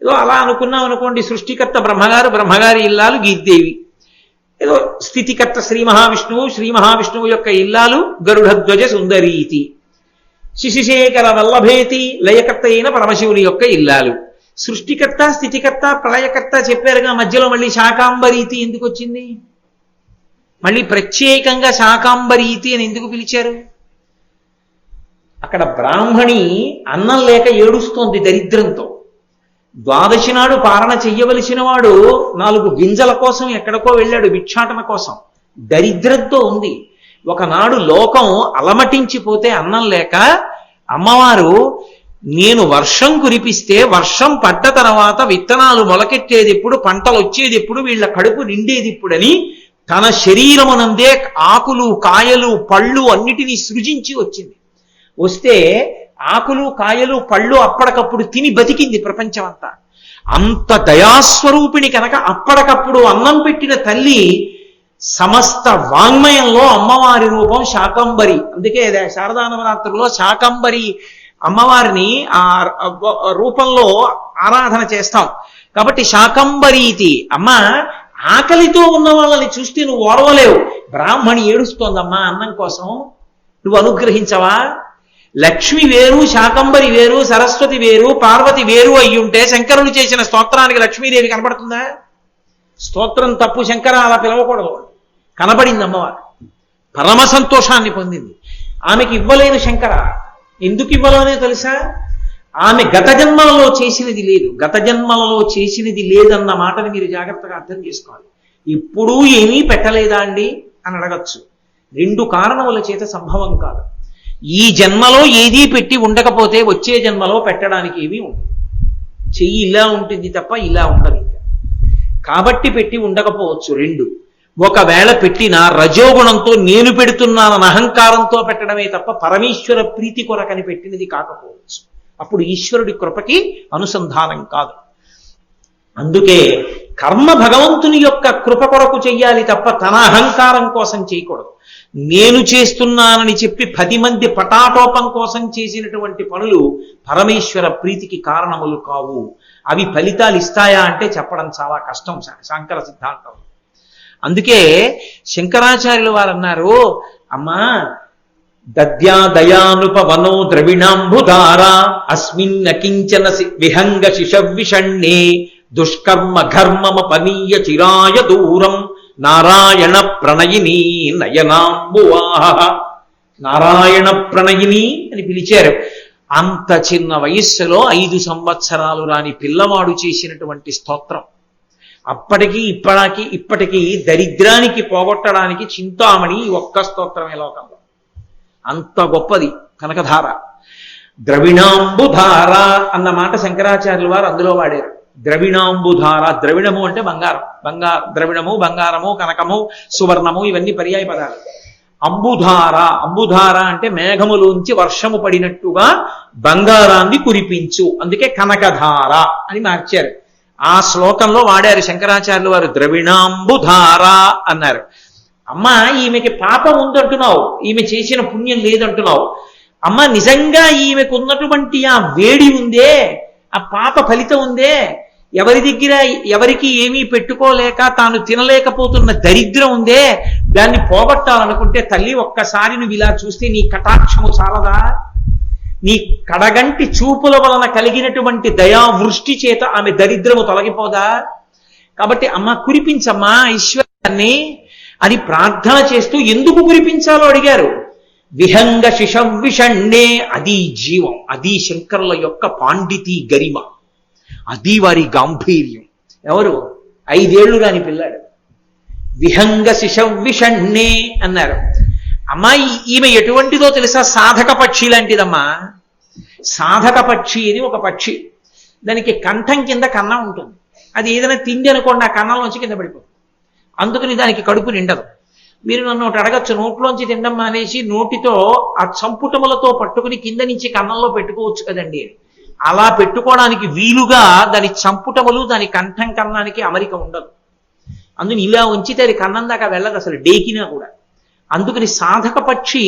ఏదో అలా అనుకున్నాం అనుకోండి. సృష్టికర్త బ్రహ్మగారు, బ్రహ్మగారి ఇల్లాలు గీర్దేవి. ఏదో స్థితికర్త శ్రీ మహావిష్ణువు, శ్రీ మహావిష్ణువు యొక్క ఇల్లాలు గరుడధ్వజ సుందరీతి. శశిశేఖర వల్లభేతి, లయకర్త అయిన పరమశివుని యొక్క ఇల్లాలు. సృష్టికర్త, స్థితికర్త, ప్రళయకర్త చెప్పారుగా, మధ్యలో మళ్ళీ శాకాంబరీతి ఎందుకు వచ్చింది? మళ్ళీ ప్రత్యేకంగా శాకాంబరీతి అని ఎందుకు పిలిచారు? అక్కడ బ్రాహ్మణి అన్నం లేక ఏడుస్తోంది దరిద్రంతో. ద్వాదశి నాడు పారణ చెయ్యవలసిన వాడు 4 గింజల కోసం ఎక్కడికో వెళ్ళాడు, భిక్షాటన కోసం. దరిద్రంతో ఉంది. ఒకనాడు లోకం అలమటించిపోతే అన్నం లేక అమ్మవారు, నేను వర్షం కురిపిస్తే వర్షం పడ్డ తర్వాత విత్తనాలు మొలకెట్టేది ఎప్పుడు, పంటలు వచ్చేది ఎప్పుడు, వీళ్ళ కడుపు నిండేది ఇప్పుడని తన శరీరమునందే ఆకులు కాయలు పళ్ళు అన్నిటినీ సృజించి వచ్చింది. వస్తే ఆకులు కాయలు పళ్ళు అప్పటికప్పుడు తిని బతికింది ప్రపంచం అంతా. అంత దయాస్వరూపిణి కనుక అప్పటికప్పుడు అన్నం పెట్టిన తల్లి సమస్త వాంగ్మయంలో అమ్మవారి రూపం శాకంబరి. అందుకే శారదా నవరాత్రుల్లో శాకంబరి అమ్మవారిని ఆ రూపంలో ఆరాధన చేస్తాం. కాబట్టి శాకంబరీతి. అమ్మ, ఆకలితో ఉన్న వాళ్ళని చూస్తే నువ్వు ఓర్వలేవు. బ్రాహ్మణి ఏడుస్తోందమ్మా అన్నం కోసం, నువ్వు అనుగ్రహించవా? లక్ష్మి వేరు, శాకంబరి వేరు, సరస్వతి వేరు, పార్వతి వేరు అయ్యుంటే శంకరుడు చేసిన స్తోత్రానికి లక్ష్మీదేవి కనబడుతుందా? స్తోత్రం తప్పు, శంకర అలా పిలవకూడదు. కనబడింది అమ్మవారు, పరమ సంతోషాన్ని పొందింది. ఆమెకి ఇవ్వలేదు శంకర. ఎందుకు ఇవ్వలేదో తెలుసా? ఆమె గత జన్మలలో చేసినది లేదు. గత జన్మలలో చేసినది లేదన్న మాటని మీరు జాగ్రత్తగా అర్థం చేసుకోవాలి. ఇప్పుడు ఏమీ పెట్టలేదా అండి అని అడగచ్చు. 2 కారణముల చేత సంభవం కాదు. ఈ జన్మలో ఏదీ పెట్టి ఉండకపోతే వచ్చే జన్మలో పెట్టడానికి ఏమీ ఉండదు. చెయ్యి ఇలా ఉంటుంది తప్ప ఇలా ఉండదు. కాబట్టి పెట్టి ఉండకపోవచ్చు. 2, ఒకవేళ పెట్టినా రజోగుణంతో నేను పెడుతున్నానన్న అహంకారంతో పెట్టడమే తప్ప పరమేశ్వర ప్రీతి కొరకని పెట్టినది కాకపోవచ్చు. అప్పుడు ఈశ్వరుడి కృపకి అనుసంధానం కాదు. అందుకే కర్మ భగవంతుని యొక్క కృప కొరకు చెయ్యాలి తప్ప తన అహంకారం కోసం చేయకూడదు. నేను చేస్తున్నానని చెప్పి 10 మంది పటాటోపం కోసం చేసినటువంటి పనులు పరమేశ్వర ప్రీతికి కారణములు కావు. అవి ఫలితాలు ఇస్తాయా అంటే చెప్పడం చాలా కష్టం శాంకర సిద్ధాంతం. అందుకే శంకరాచార్యులు వారు అన్నారు, అమ్మా దద్యా దయానుపవనో ద్రవిణాంబుధార అస్మిన్ అకించన విహంగ శిశవిషణ్ణే దుష్కర్మ ఘర్మమపనీయ చిరాయ దూరం నారాయణ ప్రణయిని నయనాంబువాహ. నారాయణ ప్రణయిని అని పిలిచారు. అంత చిన్న వయస్సులో 5 సంవత్సరాలు రాని పిల్లవాడు చేసినటువంటి స్తోత్రం. అప్పటికి ఇప్పటికీ దరిద్రానికి పోగొట్టడానికి చింతామణి ఒక్క స్తోత్రమే లోకంలో. అంత గొప్పది కనకధార. ద్రవిణాంబుధార అన్న మాట శంకరాచార్యుల వారు అందులో వాడారు. ద్రవిణాంబుధార, ద్రవిణము అంటే బంగారం, ద్రవిణము బంగారము, కనకము, సువర్ణము, ఇవన్నీ పర్యాయ పదాలు. అంబుధార, అంబుధార అంటే మేఘములోంచి వర్షము పడినట్టుగా బంగారాన్ని కురిపించు, అందుకే కనకధార అని మార్చారు. ఆ శ్లోకంలో వాడారు శంకరాచార్యులు వారు. ద్రవిణాంబుధార అన్నారు. అమ్మా, ఈమెకి పాపం ఉందంటున్నావు, ఈమె చేసిన పుణ్యం లేదంటున్నావు. అమ్మ, నిజంగా ఈమెకు ఉన్నటువంటి ఆ వేడి ఉందే, ఆ పాప ఫలితం ఉందే, ఎవరి దగ్గర ఎవరికి ఏమీ పెట్టుకోలేక తాను తినలేకపోతున్న దరిద్రం ఉందే, దాన్ని పోగొట్టాలనుకుంటే తల్లి ఒక్కసారి నువ్వు ఇలా చూస్తే నీ కటాక్షము చాలదా? నీ కడగంటి చూపుల వలన కలిగినటువంటి దయావృష్టి చేత ఆమె దరిద్రము తొలగిపోదా? కాబట్టి అమ్మ కురిపించమ్మా ఐశ్వర్యాన్ని అని ప్రార్థన చేస్తూ ఎందుకు కురిపించాలో అడిగారు. విహంగ శిశవిషణ్ణే, అది జీవం, అది శంకరుల యొక్క పాండితీ గరిమ, అది వారి గాంభీర్యం. ఎవరు? 5 ఏళ్ళు రాని పిల్లాడు. విహంగ శిశవిషణ్ణే అన్నారు. అమ్మాయి ఈమె ఎటువంటిదో తెలుసా? సాధక పక్షి లాంటిదమ్మా. సాధక పక్షి అని ఒక పక్షి, దానికి కంఠం కింద కన్నం ఉంటుంది. అది ఏదైనా తిండి అనుకోండి, ఆ కన్నంలోంచి కింద పడిపోతుంది. అందుకని దానికి కడుపు నిండదు. మీరు నన్ను ఒకటి అడగచ్చు, నోట్లోంచి తినడం మానేసి నోటితో ఆ చంపుటములతో పట్టుకుని కింద నుంచి కన్నంలో పెట్టుకోవచ్చు కదండి అని. అలా పెట్టుకోవడానికి వీలుగా దాని చంపుటములు దాని కంఠం కన్నానికి అమరిక ఉండదు. అందుని ఇలా ఉంచితే అది కన్నం దాకా వెళ్ళదు అసలు, డేకినా కూడా. అందుకని సాధక పక్షి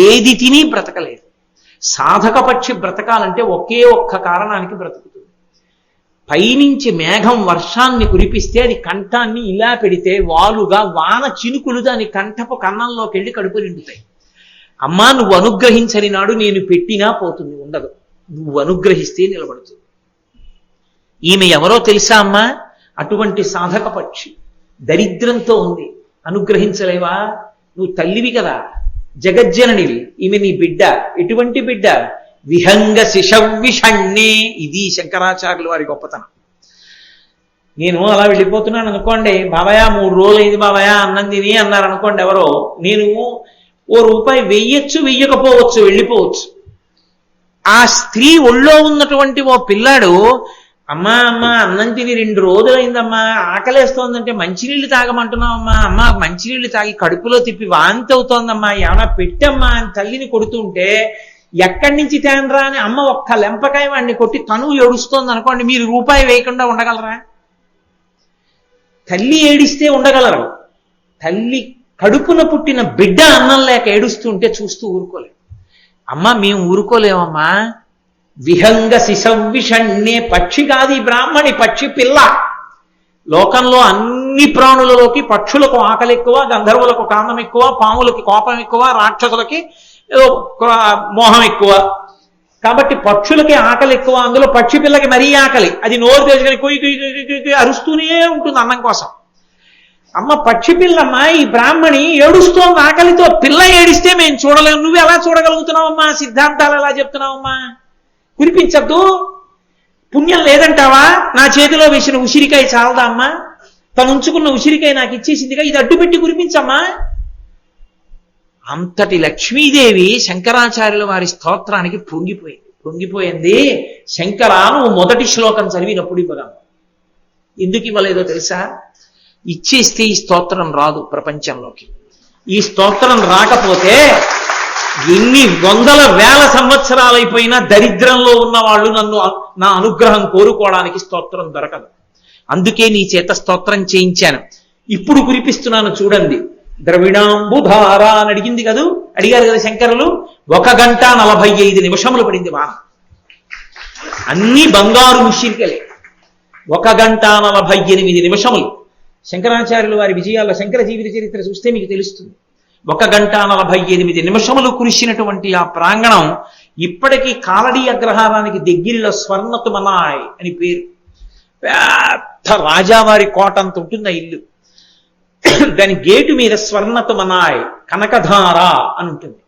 ఏది తిని బ్రతకలేదు. సాధక పక్షి బ్రతకాలంటే ఒకే ఒక్క కారణానికి బ్రతుకుతుంది. పైనుంచి మేఘం వర్షాన్ని కురిపిస్తే అది కంఠాన్ని ఇలా పెడితే వాలుగా వాన చినుకులు దాని కంఠపు కన్నంలోకి వెళ్ళి కడుపు నిండుతాయి. అమ్మా, నువ్వు అనుగ్రహించని నాడు నేను పెట్టినా పోతుంది, ఉండదు. నువ్వు అనుగ్రహిస్తే నిలబడుతుంది. ఈమె ఎవరో తెలుసా అమ్మా? అటువంటి సాధక పక్షి దరిద్రంతో ఉంది. అనుగ్రహించలేవా? నువ్వు తల్లివి కదా, జగజ్జననివి, ఈమె నీ బిడ్డ. ఎటువంటి బిడ్డ? విహంగ శిశవ్విషణ్ణే. ఇది శంకరాచార్యుల వారి గొప్పతనం. నేను అలా వెళ్ళిపోతున్నాను అనుకోండి, బాబాయ్ 3 రోజులు అయింది బాబాయ్ అన్నం తిని అన్నారు అనుకోండి ఎవరో, నేను ₹1 వెయ్యొచ్చు, వెయ్యకపోవచ్చు, వెళ్ళిపోవచ్చు. ఆ స్త్రీ ఒళ్ళో ఉన్నటువంటి ఓ పిల్లాడు, అమ్మా అన్నం తిని 2 రోజులైందమ్మా, ఆకలేస్తోందంటే మంచినీళ్ళు తాగమంటున్నావమ్మా, అమ్మ మంచినీళ్ళు తాగి కడుపులో తిప్పి వాంతి అవుతోందమ్మా, ఏమన్నా పెట్టమ్మా అని తల్లిని కొడుతుంటే ఎక్కడి నుంచి తేనరా అని అమ్మ ఒక్క లెంపకాయ వాడిని కొట్టి తను ఏడుస్తోంది అనుకోండి, మీరు ₹1 వేయకుండా ఉండగలరా? తల్లి ఏడిస్తే ఉండగలరు, తల్లి కడుపున పుట్టిన బిడ్డ అన్నం లేక ఏడుస్తుంటే చూస్తూ ఊరుకోలేము. అమ్మ మేము ఊరుకోలేమమ్మా. విహంగ శిశవ్విషణ్ణే. పక్షి కాదు ఈ బ్రాహ్మణి, పక్షి పిల్ల. లోకంలో అన్ని ప్రాణులలోకి పక్షులకు ఆకలి ఎక్కువ, గంధర్వులకు కామం ఎక్కువ, పాములకి కోపం ఎక్కువ, రాక్షసులకి ఏదో మోహం ఎక్కువ. కాబట్టి పక్షులకి ఆకలి ఎక్కువ, అందులో పక్షి పిల్లకి మరీ ఆకలి. అది నోరు తెరుచుకొని కొయ్యి అరుస్తూనే ఉంటుంది అన్నం కోసం. అమ్మ పక్షి పిల్లమ్మ, ఈ బ్రాహ్మణి ఏడుస్తోంది ఆకలితో. పిల్ల ఏడిస్తే మేము చూడలేము, నువ్వు ఎలా చూడగలుగుతున్నావమ్మా? సిద్ధాంతాలు ఎలా చెప్తున్నావమ్మా? కురిపించద్దు, పుణ్యం లేదంటావా? నా చేతిలో వేసిన ఉసిరికాయ చాలదా అమ్మా? తను ఉంచుకున్న ఉసిరికాయ నాకు ఇచ్చేసిందిగా, ఇది అడ్డుపెట్టి కురిపించమ్మా. అంతటి లక్ష్మీదేవి శంకరాచార్యుల వారి స్తోత్రానికి పొంగిపోయింది. శంకరా, నువ్వు మొదటి శ్లోకం చదివినప్పుడు ఇవ్వగలవు. ఎందుకు ఇవ్వలేదో తెలుసా? ఇచ్చేస్తే ఈ స్తోత్రం రాదు ప్రపంచంలోకి. ఈ స్తోత్రం రాకపోతే ఎన్ని వందల వేల సంవత్సరాలైపోయినా దరిద్రంలో ఉన్న వాళ్ళు నా అనుగ్రహం కోరుకోవడానికి స్తోత్రం దొరకదు. అందుకే నీ చేత స్తోత్రం చేయించాను. ఇప్పుడు కురిపిస్తున్నాను చూడండి. ద్రవిడాంబుధార అని అడిగారు కదా శంకరులు. 1 గంట 45 నిమిషములు పడింది వాన. అన్ని బంగారు ముషిరికలే. 1 గంట 48 నిమిషములు. శంకరాచార్యులు వారి విజయాల్లో శంకర జీవిత చరిత్ర చూస్తే మీకు తెలుస్తుంది. 1 గంట 48 నిమిషములు కురిసినటువంటి ఆ ప్రాంగణం ఇప్పటికీ కాలడీ అగ్రహారానికి దగ్గరలో స్వర్ణతుమనాయ్ అని పేరు. పెద్ద రాజావారి కోట అంత ఉంటుంది ఆ ఇల్లు. దాని గేటు మీద స్వర్ణతుమనాయ్ కనకధార అని ఉంటుంది.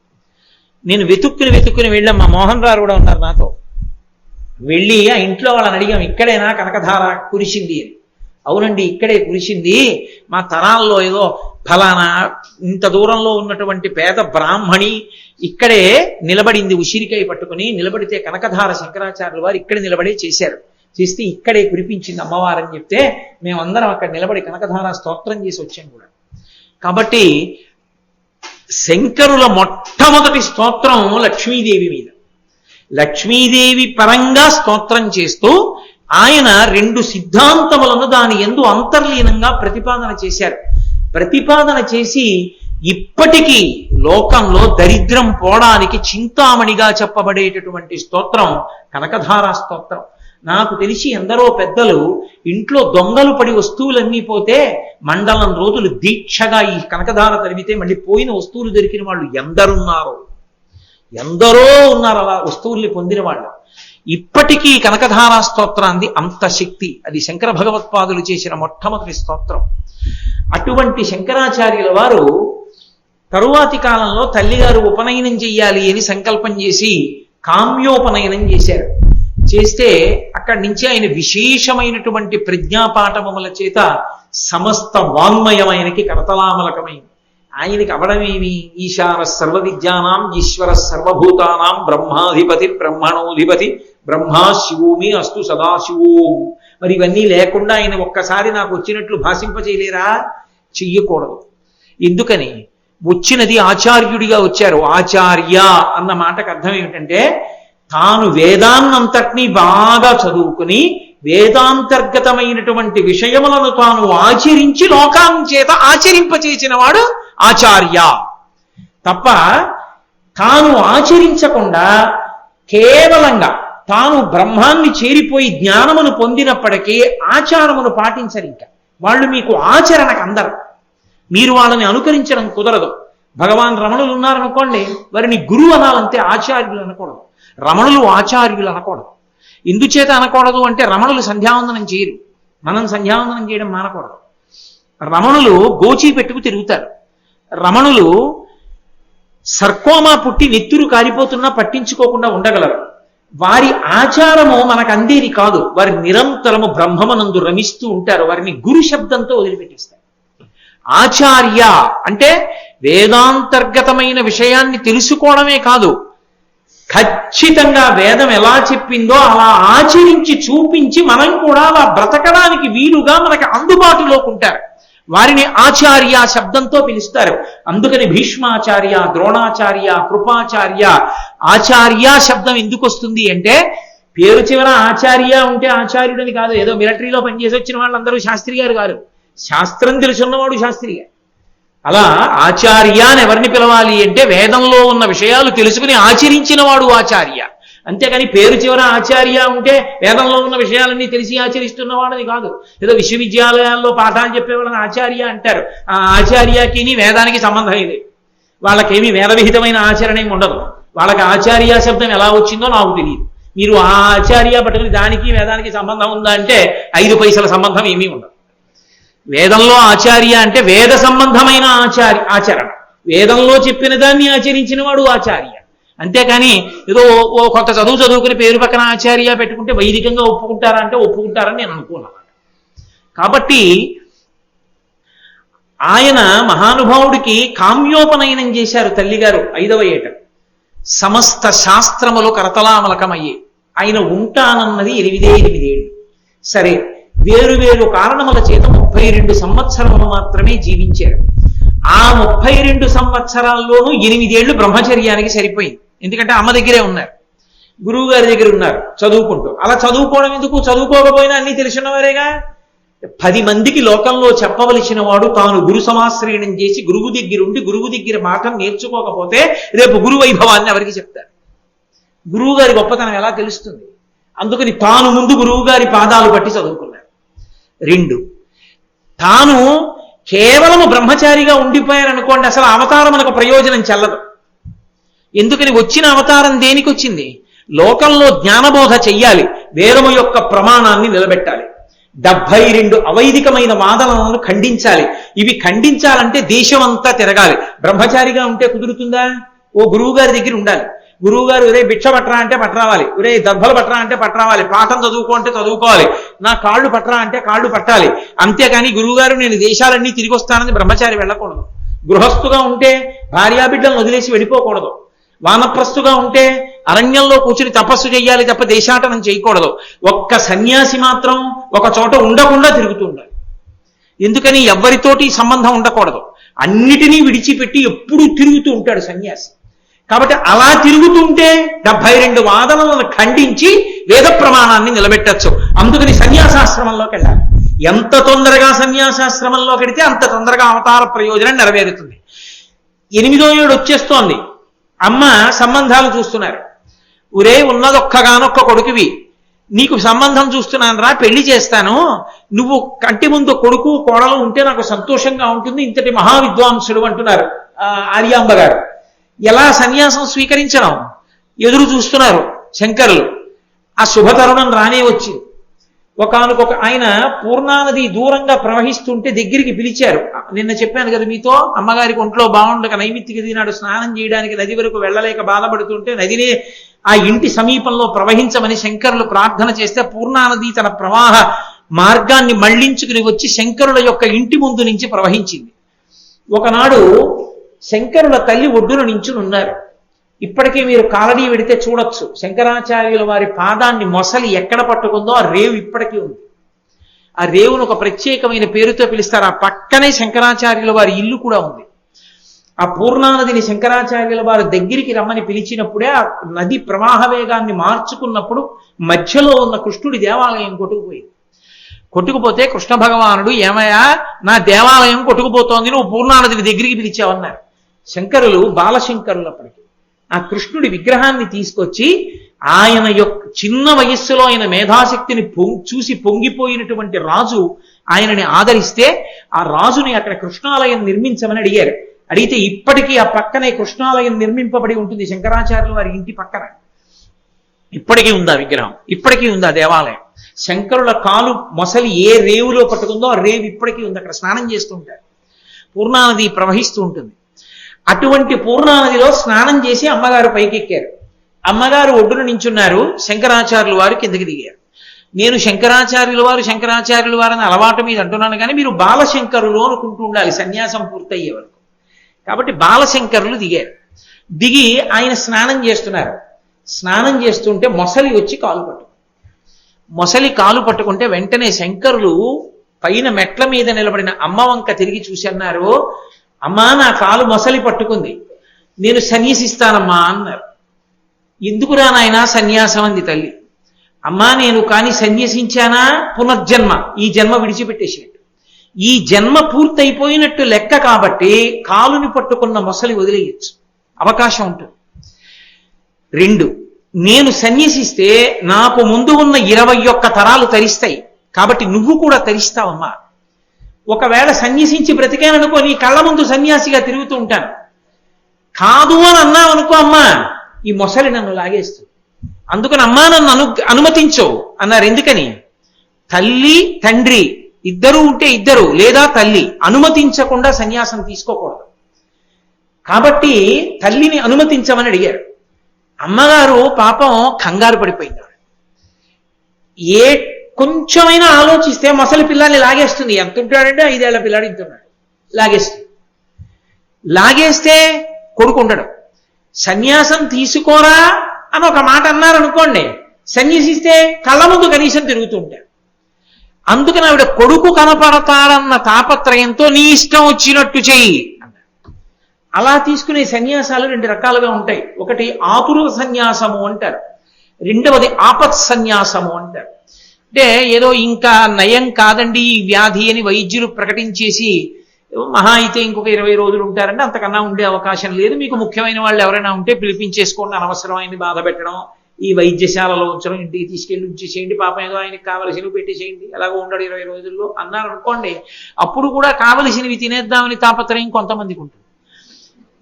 నేను వెతుక్కుని వెళ్ళాం. మా మోహన్ రావు కూడా ఉన్నారు నాతో. వెళ్ళి ఆ ఇంట్లో వాళ్ళని అడిగాం, ఇక్కడేనా కనకధార కురిసింది అని. అవునండి ఇక్కడే కురిసింది, మా తరాల్లో ఏదో ఫలానా ఇంత దూరంలో ఉన్నటువంటి పేద బ్రాహ్మణి ఇక్కడే నిలబడింది, ఉసిరికాయ పట్టుకుని నిలబడితే కనకధార శంకరాచార్యుల వారు ఇక్కడ నిలబడే చేశారు. చేస్తే ఇక్కడే కురిపించింది అమ్మవారని చెప్తే మేమందరం అక్కడ నిలబడి కనకధార స్తోత్రం చేసి వచ్చాం కూడా. కాబట్టి శంకరుల మొట్టమొదటి స్తోత్రం లక్ష్మీదేవి మీద. లక్ష్మీదేవి పరంగా స్తోత్రం చేస్తూ ఆయన 2 సిద్ధాంతములను దాని యందు అంతర్లీనంగా ప్రతిపాదన చేశారు. ప్రతిపాదన చేసి ఇప్పటికీ లోకంలో దరిద్రం పోవడానికి చింతామణిగా చెప్పబడేటటువంటి స్తోత్రం కనకధార స్తోత్రం. నాకు తెలిసి ఎందరో పెద్దలు ఇంట్లో దొంగలు పడి వస్తువులన్నీ పోతే మండలం రోజులు దీక్షగా ఈ కనకధార తరిమితే మళ్ళీ పోయిన వస్తువులు దొరికిన వాళ్ళు ఎందరో ఉన్నారు అలా వస్తువుల్ని పొందిన వాళ్ళు. ఇప్పటికీ కనకధారా స్తోత్రాన్ని అంత శక్తి. అది శంకర భగవత్పాదులు చేసిన మొట్టమొదటి స్తోత్రం. అటువంటి శంకరాచార్యుల వారు తరువాతి కాలంలో తల్లిగారు ఉపనయనం చెయ్యాలి అని సంకల్పం చేసి కామ్యోపనయనం చేశారు. చేస్తే అక్కడి నుంచి ఆయన విశేషమైనటువంటి ప్రజ్ఞాపాఠముల చేత సమస్త వాంగ్మయమైనకి కరతలామలకమైంది. ఆయనకి అవడమేమి? ఈశాన సర్వ విద్యానాం ఈశ్వర సర్వభూతానాం బ్రహ్మాధిపతి బ్రహ్మణోధిపతి బ్రహ్మా శివోమి అస్తు సదాశివోం. మరి ఇవన్నీ లేకుండా ఆయన ఒక్కసారి నాకు వచ్చినట్లు భాషింపచేయలేరా? చెయ్యకూడదు. ఎందుకని? వచ్చినది ఆచార్యుడిగా వచ్చారు. ఆచార్య అన్న మాటకు అర్థం ఏమిటంటే తాను వేదాన్నంతటినీ బాగా చదువుకుని వేదాంతర్గతమైనటువంటి విషయములను తాను ఆచరించి లోకాన్ని చేత ఆచరింపచేసిన వాడు ఆచార్య. తప్ప తాను ఆచరించకుండా కేవలంగా తాను బ్రహ్మాన్ని చేరిపోయి జ్ఞానమును పొందినప్పటికీ ఆచారమును పాటించరు. ఇంకా వాళ్ళు మీకు ఆచరణకు అందరు, మీరు వాళ్ళని అనుకరించడం కుదరదు. భగవాన్ రమణులు ఉన్నారనుకోండి, వారిని గురువు అనాలంటే ఆచార్యులు అనకూడదు. రమణులు ఆచార్యులు అనకూడదు. ఎందుచేత అనకూడదు అంటే రమణులు సంధ్యావందనం చేయరు, మనం సంధ్యావందనం చేయడం మానకూడదు. రమణులు గోచి పెట్టుకు తిరుగుతారు. రమణులు సర్కోమా పుట్టి నెత్తురు కారిపోతున్నా పట్టించుకోకుండా ఉండగలరు. వారి ఆచారము మనకు అందేది కాదు. వారి నిరంతరము బ్రహ్మమనందు రమిస్తూ ఉంటారు. వారిని గురు శబ్దంతో వదిలిపెట్టేస్తారు. ఆచార్య అంటే వేదాంతర్గతమైన విషయాన్ని తెలుసుకోవడమే కాదు, ఖచ్చితంగా వేదం ఎలా చెప్పిందో అలా ఆచరించి చూపించి మనం కూడా అలా బ్రతకడానికి వీలుగా మనకి అందుబాటులోకి ఉంటారు. వారిని ఆచార్య శబ్దంతో పిలుస్తారు. అందుకని భీష్మాచార్య, ద్రోణాచార్య, కృపాచార్య, ఆచార్య శబ్దం ఎందుకు వస్తుంది అంటే పేరు చివర ఆచార్య ఉంటే ఆచార్యుడని కాదు. ఏదో మిలిటరీలో పనిచేసి వచ్చిన వాళ్ళందరూ శాస్త్రి గారు కాదు. శాస్త్రం తెలుసున్నవాడు శాస్త్రి గారు. అలా ఆచార్య అని ఎవరిని పిలవాలి అంటే వేదంలో ఉన్న విషయాలు తెలుసుకుని ఆచరించిన వాడు ఆచార్య. అంతేకాని పేరు చివర ఆచార్య ఉంటే వేదంలో ఉన్న విషయాలన్నీ తెలిసి ఆచరిస్తున్నవాడని కాదు. ఏదో విశ్వవిద్యాలయాల్లో పాఠాలు చెప్పేవాళ్ళని ఆచార్య అంటారు. ఆ ఆచార్యకి వేదానికి సంబంధం ఇది. వాళ్ళకేమీ వేదవిహితమైన ఆచరణ ఏమి ఉండదు. వాళ్ళకి ఆచార్య శబ్దం ఎలా వచ్చిందో నాకు తెలియదు. మీరు ఆ ఆచార్య పట్టుకుని దానికి వేదానికి సంబంధం ఉందా అంటే 5 పైసల సంబంధం ఏమీ ఉండదు. వేదంలో ఆచార్య అంటే వేద సంబంధమైన ఆచరణ, వేదంలో చెప్పిన దాన్ని ఆచరించిన వాడు ఆచార్య. అంతేకాని ఏదో ఓ కొత్త చదువుకుని పేరు పక్కన ఆచార్య పెట్టుకుంటే వైదికంగా ఒప్పుకుంటారా అంటే ఒప్పుకుంటారని నేను అనుకున్నాను. కాబట్టి ఆయన మహానుభావుడికి కామ్యోపనయనం చేశారు తల్లిగారు 5వ ఏట. సమస్త శాస్త్రములు కరతలామలకమయ్యే. ఆయన ఉంటానన్నది 8 ఏళ్ళు. సరే, వేరు కారణముల చేత 32 సంవత్సరములు మాత్రమే జీవించారు. ఆ 32 సంవత్సరాల్లోనూ 8 ఏళ్ళు బ్రహ్మచర్యానికి సరిపోయింది. ఎందుకంటే అమ్మ దగ్గరే ఉన్నారు, గురువు గారి దగ్గర ఉన్నారు చదువుకుంటూ. అలా చదువుకోవడం ఎందుకు? చదువుకోకపోయినా అన్ని తెలిసినవారేగా. 10 మందికి లోకంలో చెప్పవలసిన వాడు తాను గురు సమాశ్రయణం చేసి గురువు దగ్గరుండి గురువు దగ్గర మాటను నేర్చుకోకపోతే రేపు గురు వైభవాన్ని ఎవరికి చెప్తారు? గురువు గారి గొప్పతనం ఎలా తెలుస్తుంది? అందుకని తాను ముందు గురువు గారి పాదాలు పట్టి చదువుకున్నారు. 2, తాను కేవలము బ్రహ్మచారిగా ఉండిపోయారనుకోండి, అసలు అవతారం మనకు ప్రయోజనం చెల్లదు. ఎందుకని వచ్చిన అవతారం దేనికి వచ్చింది? లోకంలో జ్ఞానబోధ చెయ్యాలి, వేదము యొక్క ప్రమాణాన్ని నిలబెట్టాలి, 72 అవైదికమైన వాదనలను ఖండించాలి. ఇవి ఖండించాలంటే దేశమంతా తిరగాలి. బ్రహ్మచారిగా ఉంటే కుదురుతుందా? ఓ గురువు గారి దగ్గర ఉండాలి. గురువు గారు ఒరే భిక్ష పట్రా అంటే పట్టరావాలి, ఒరే దర్భలు పట్రా అంటే పట్టరావాలి, పాఠం చదువుకో అంటే చదువుకోవాలి, నా కాళ్ళు పట్రా అంటే కాళ్ళు పట్టాలి. అంతేకాని గురువుగారు నేను దేశాలన్నీ తిరిగి వస్తానని బ్రహ్మచారి వెళ్ళకూడదు. గృహస్థుగా ఉంటే భార్యాబిడ్డలను వదిలేసి వెళ్ళిపోకూడదు. వానప్రస్థుగా ఉంటే అరణ్యంలో కూర్చుని తపస్సు చెయ్యాలి తప్ప దేశాటనం చేయకూడదు. ఒక్క సన్యాసి మాత్రం ఒక చోట ఉండకుండా తిరుగుతూ ఉండాలి. ఎందుకని? ఎవ్వరితోటి సంబంధం ఉండకూడదు. అన్నిటినీ విడిచిపెట్టి ఎప్పుడూ తిరుగుతూ ఉంటాడు సన్యాసి. కాబట్టి అలా తిరుగుతుంటే 72 వాదనలను ఖండించి వేద ప్రమాణాన్ని నిలబెట్టచ్చు. అందుకని సన్యాసాశ్రమంలోకి వెళ్ళాలి. ఎంత తొందరగా సన్యాసాశ్రమంలోకి వెడితే అంత తొందరగా అవతార ప్రయోజనం నెరవేరుతుంది. 8వ ఏడు వచ్చేస్తోంది. అమ్మ సంబంధాలు చూస్తున్నారు. ఒరే ఉన్నదొక్కగానొక్క కొడుకువి, నీకు సంబంధం చూస్తున్నాను రా, పెళ్లి చేస్తాను, నువ్వు కంటి ముందు కొడుకు కోడలు ఉంటే నాకు సంతోషంగా ఉంటుంది, ఇంతటి మహావిద్వాంసుడు అంటున్నారు ఆర్యాంబ గారు. ఎలా సన్యాసం స్వీకరించడం ఎదురు చూస్తున్నారు శంకరులు. ఆ శుభతరుణం రానే వచ్చింది. ఒకానొక ఆయన పూర్ణానది దూరంగా ప్రవహిస్తుంటే దగ్గరికి పిలిచారు. నిన్న చెప్పాను కదా మీతో, అమ్మగారికి ఒంట్లో బాగుండక నైమిత్తిక దినాడు స్నానం చేయడానికి నది వరకు వెళ్ళలేక బాధపడుతుంటే నదినే ఆ ఇంటి సమీపంలో ప్రవహించమని శంకరులు ప్రార్థన చేస్తే పూర్ణానది తన ప్రవాహ మార్గాన్ని మళ్లించుకుని వచ్చి శంకరుల యొక్క ఇంటి ముందు నుంచి ప్రవహించింది. ఒకనాడు శంకరుల తల్లి ఒడ్డున నించుని ఉన్నారు. ఇప్పటికీ మీరు కాలడీ వెడితే చూడొచ్చు, శంకరాచార్యుల వారి పాదాన్ని మొసలి ఎక్కడ పట్టుకుందో ఆ రేవు ఇప్పటికీ ఉంది. ఆ రేవును ఒక ప్రత్యేకమైన పేరుతో పిలుస్తారు. ఆ పక్కనే శంకరాచార్యుల వారి ఇల్లు కూడా ఉంది. ఆ పూర్ణానదిని శంకరాచార్యుల వారి దగ్గరికి రమ్మని పిలిచినప్పుడే ఆ నది ప్రవాహ వేగాన్ని మార్చుకున్నప్పుడు మధ్యలో ఉన్న కృష్ణుడి దేవాలయం కొట్టుకుపోయింది. కొట్టుకుపోతే కృష్ణ భగవానుడు, ఏమయ్యా నా దేవాలయం కొట్టుకుపోతోంది, నువ్వు పూర్ణానదిని దగ్గరికి పిలిచావన్నారు. శంకరులు బాలశంకరులు అప్పటికి ఆ కృష్ణుడి విగ్రహాన్ని తీసుకొచ్చి ఆయన యొక్క చిన్న వయస్సులో ఆయన మేధాశక్తిని చూసి పొంగిపోయినటువంటి రాజు ఆయనని ఆదరిస్తే ఆ రాజుని అక్కడ కృష్ణాలయం నిర్మించమని అడిగారు. అడిగితే ఇప్పటికీ ఆ పక్కనే కృష్ణాలయం నిర్మింపబడి ఉంటుంది శంకరాచార్యుల వారి ఇంటి పక్కన. ఇప్పటికీ ఉంది ఆ విగ్రహం, ఇప్పటికీ ఉంది ఆ దేవాలయం. శంకరుల కాలు మొసలి ఏ రేవులో పట్టుకుందో ఆ రేవు ఇప్పటికీ ఉంది, అక్కడ స్నానం చేస్తూ ఉంటారు. పూర్ణానది ప్రవహిస్తూ ఉంటుంది. అటువంటి పూర్ణానదిలో స్నానం చేసి అమ్మగారు పైకెక్కారు. అమ్మగారు ఒడ్డున నించున్నారు, శంకరాచార్యుల వారు కిందకి దిగారు. నేను శంకరాచార్యుల వారు అని అలవాటు మీద అంటున్నాను, కానీ మీరు బాలశంకరులు అనుకుంటూ ఉండాలి సన్యాసం పూర్తయ్యే వరకు. కాబట్టి బాలశంకరులు దిగారు. దిగి ఆయన స్నానం చేస్తున్నారు. స్నానం చేస్తుంటే మొసలి వచ్చి మొసలి కాలు పట్టుకుంటే వెంటనే శంకరులు పైన మెట్ల మీద నిలబడిన అమ్మ వంక తిరిగి చూసి అన్నారు, అమ్మా నా కాలు మొసలి పట్టుకుంది, నేను సన్యసిస్తానమ్మా అన్నారు. ఎందుకురా నాయనా సన్యాసం అంది తల్లి. అమ్మా నేను కానీ సన్యసించానా పునర్జన్మ, ఈ జన్మ విడిచిపెట్టేసినట్టు, ఈ జన్మ పూర్తయిపోయినట్టు లెక్క, కాబట్టి కాలుని పట్టుకున్న మొసలి వదిలేయచ్చు, అవకాశం ఉంటుంది. 2, నేను సన్యసిస్తే నాకు ముందు ఉన్న 21 తరాలు తరిస్తాయి, కాబట్టి నువ్వు కూడా తరిస్తావమ్మా. ఒకవేళ సన్యసించి బ్రతికాననుకో నీ కళ్ళ ముందు సన్యాసిగా తిరుగుతూ ఉంటాను. కాదు అని అన్నావనుకో అమ్మా ఈ మొసలి నన్ను లాగేస్తుంది, అందుకని అమ్మా నన్ను అనుమతించు అన్నారు. ఎందుకని? తల్లి తండ్రి ఇద్దరు ఉంటే ఇద్దరు, లేదా తల్లి అనుమతించకుండా సన్యాసం తీసుకోకూడదు. కాబట్టి తల్లిని అనుమతించమని అడిగారు. అమ్మగారు పాపం కంగారు పడిపోయింది. ఏ కొంచెమైనా ఆలోచిస్తే మొసలి పిల్లాన్ని లాగేస్తుంది. ఎంత ఉంటాడంటే 5 ఏళ్ల పిల్లాడు ఇంతున్నాడు, లాగేస్తుంది. లాగేస్తే కొడుకు ఉండడు. సన్యాసం తీసుకోరా అని ఒక మాట అన్నారనుకోండి, సన్యాసిస్తే కళ్ళ ముందు కనీసం తిరుగుతుంటాడు. అందుకని ఆవిడ కొడుకు కనపడతాడన్న తాపత్రయంతో నీ ఇష్టం వచ్చినట్టు చెయ్యి అన్నారు. అలా తీసుకునే సన్యాసాలు 2 రకాలుగా ఉంటాయి. ఒకటి ఆతుర సన్యాసము అంటారు, రెండవది ఆపత్ సన్యాసము అంటారు. అంటే ఏదో ఇంకా నయం కాదండి ఈ వ్యాధి అని వైద్యులు ప్రకటించేసి మహా అయితే ఇంకొక 20 రోజులు ఉంటారంటే అంతకన్నా ఉండే అవకాశం లేదు, మీకు ముఖ్యమైన వాళ్ళు ఎవరైనా ఉంటే పిలిపించేసుకోండి, అనవసరమైన బాధ పెట్టడం, ఈ వైద్యశాలలో ఉంచడం, ఇంటికి తీసుకెళ్ళి ఉంచేసేయండి, పాపం ఏదో ఆయనకి కావలసినవి పెట్టేసేయండి, ఎలాగో ఉండడు 20 రోజుల్లో అన్నారు అనుకోండి. అప్పుడు కూడా కావలసినవి తినేద్దామని తాపత్రయం కొంతమందికి ఉంటుంది.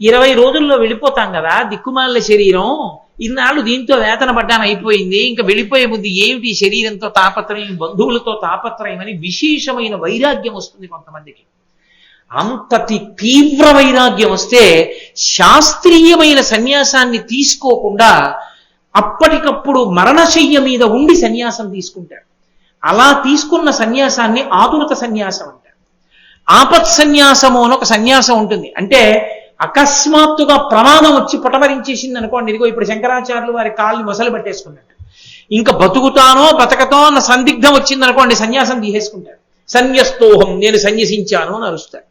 20 రోజుల్లో వెళ్ళిపోతాం కదా, దిక్కుమాల శరీరం, ఇన్నాళ్ళు దీంతో వేతన పడ్డాను అయిపోయింది, ఇంకా వెళ్ళిపోయే బుద్ధి ఏమిటి, శరీరంతో తాపత్రయం, బంధువులతో తాపత్రయం అని విశేషమైన వైరాగ్యం వస్తుంది కొంతమందికి. అంతటి తీవ్ర వైరాగ్యం వస్తే శాస్త్రీయమైన సన్యాసాన్ని తీసుకోకుండా అప్పటికప్పుడు మరణశయ్య మీద ఉండి సన్యాసం తీసుకుంటాడు. అలా తీసుకున్న సన్యాసాన్ని ఆతురత సన్యాసం అంటారు. ఆపత్ సన్యాసము అని ఒక సన్యాసం ఉంటుంది. అంటే అకస్మాత్తుగా ప్రమాదం వచ్చి పటమరించేసింది అనుకోండి, ఇదిగో ఇప్పుడు శంకరాచార్యులు వారి కాళ్ళని మొసలు పట్టేసుకున్నట్టు, ఇంకా బతుకుతానో బతకతో అన్న సందిగ్ధం వచ్చింది అనుకోండి, సన్యాసం తీసేసుకుంటారు. సన్యస్తోహం, నేను సన్యసించాను అని అరుస్తారు.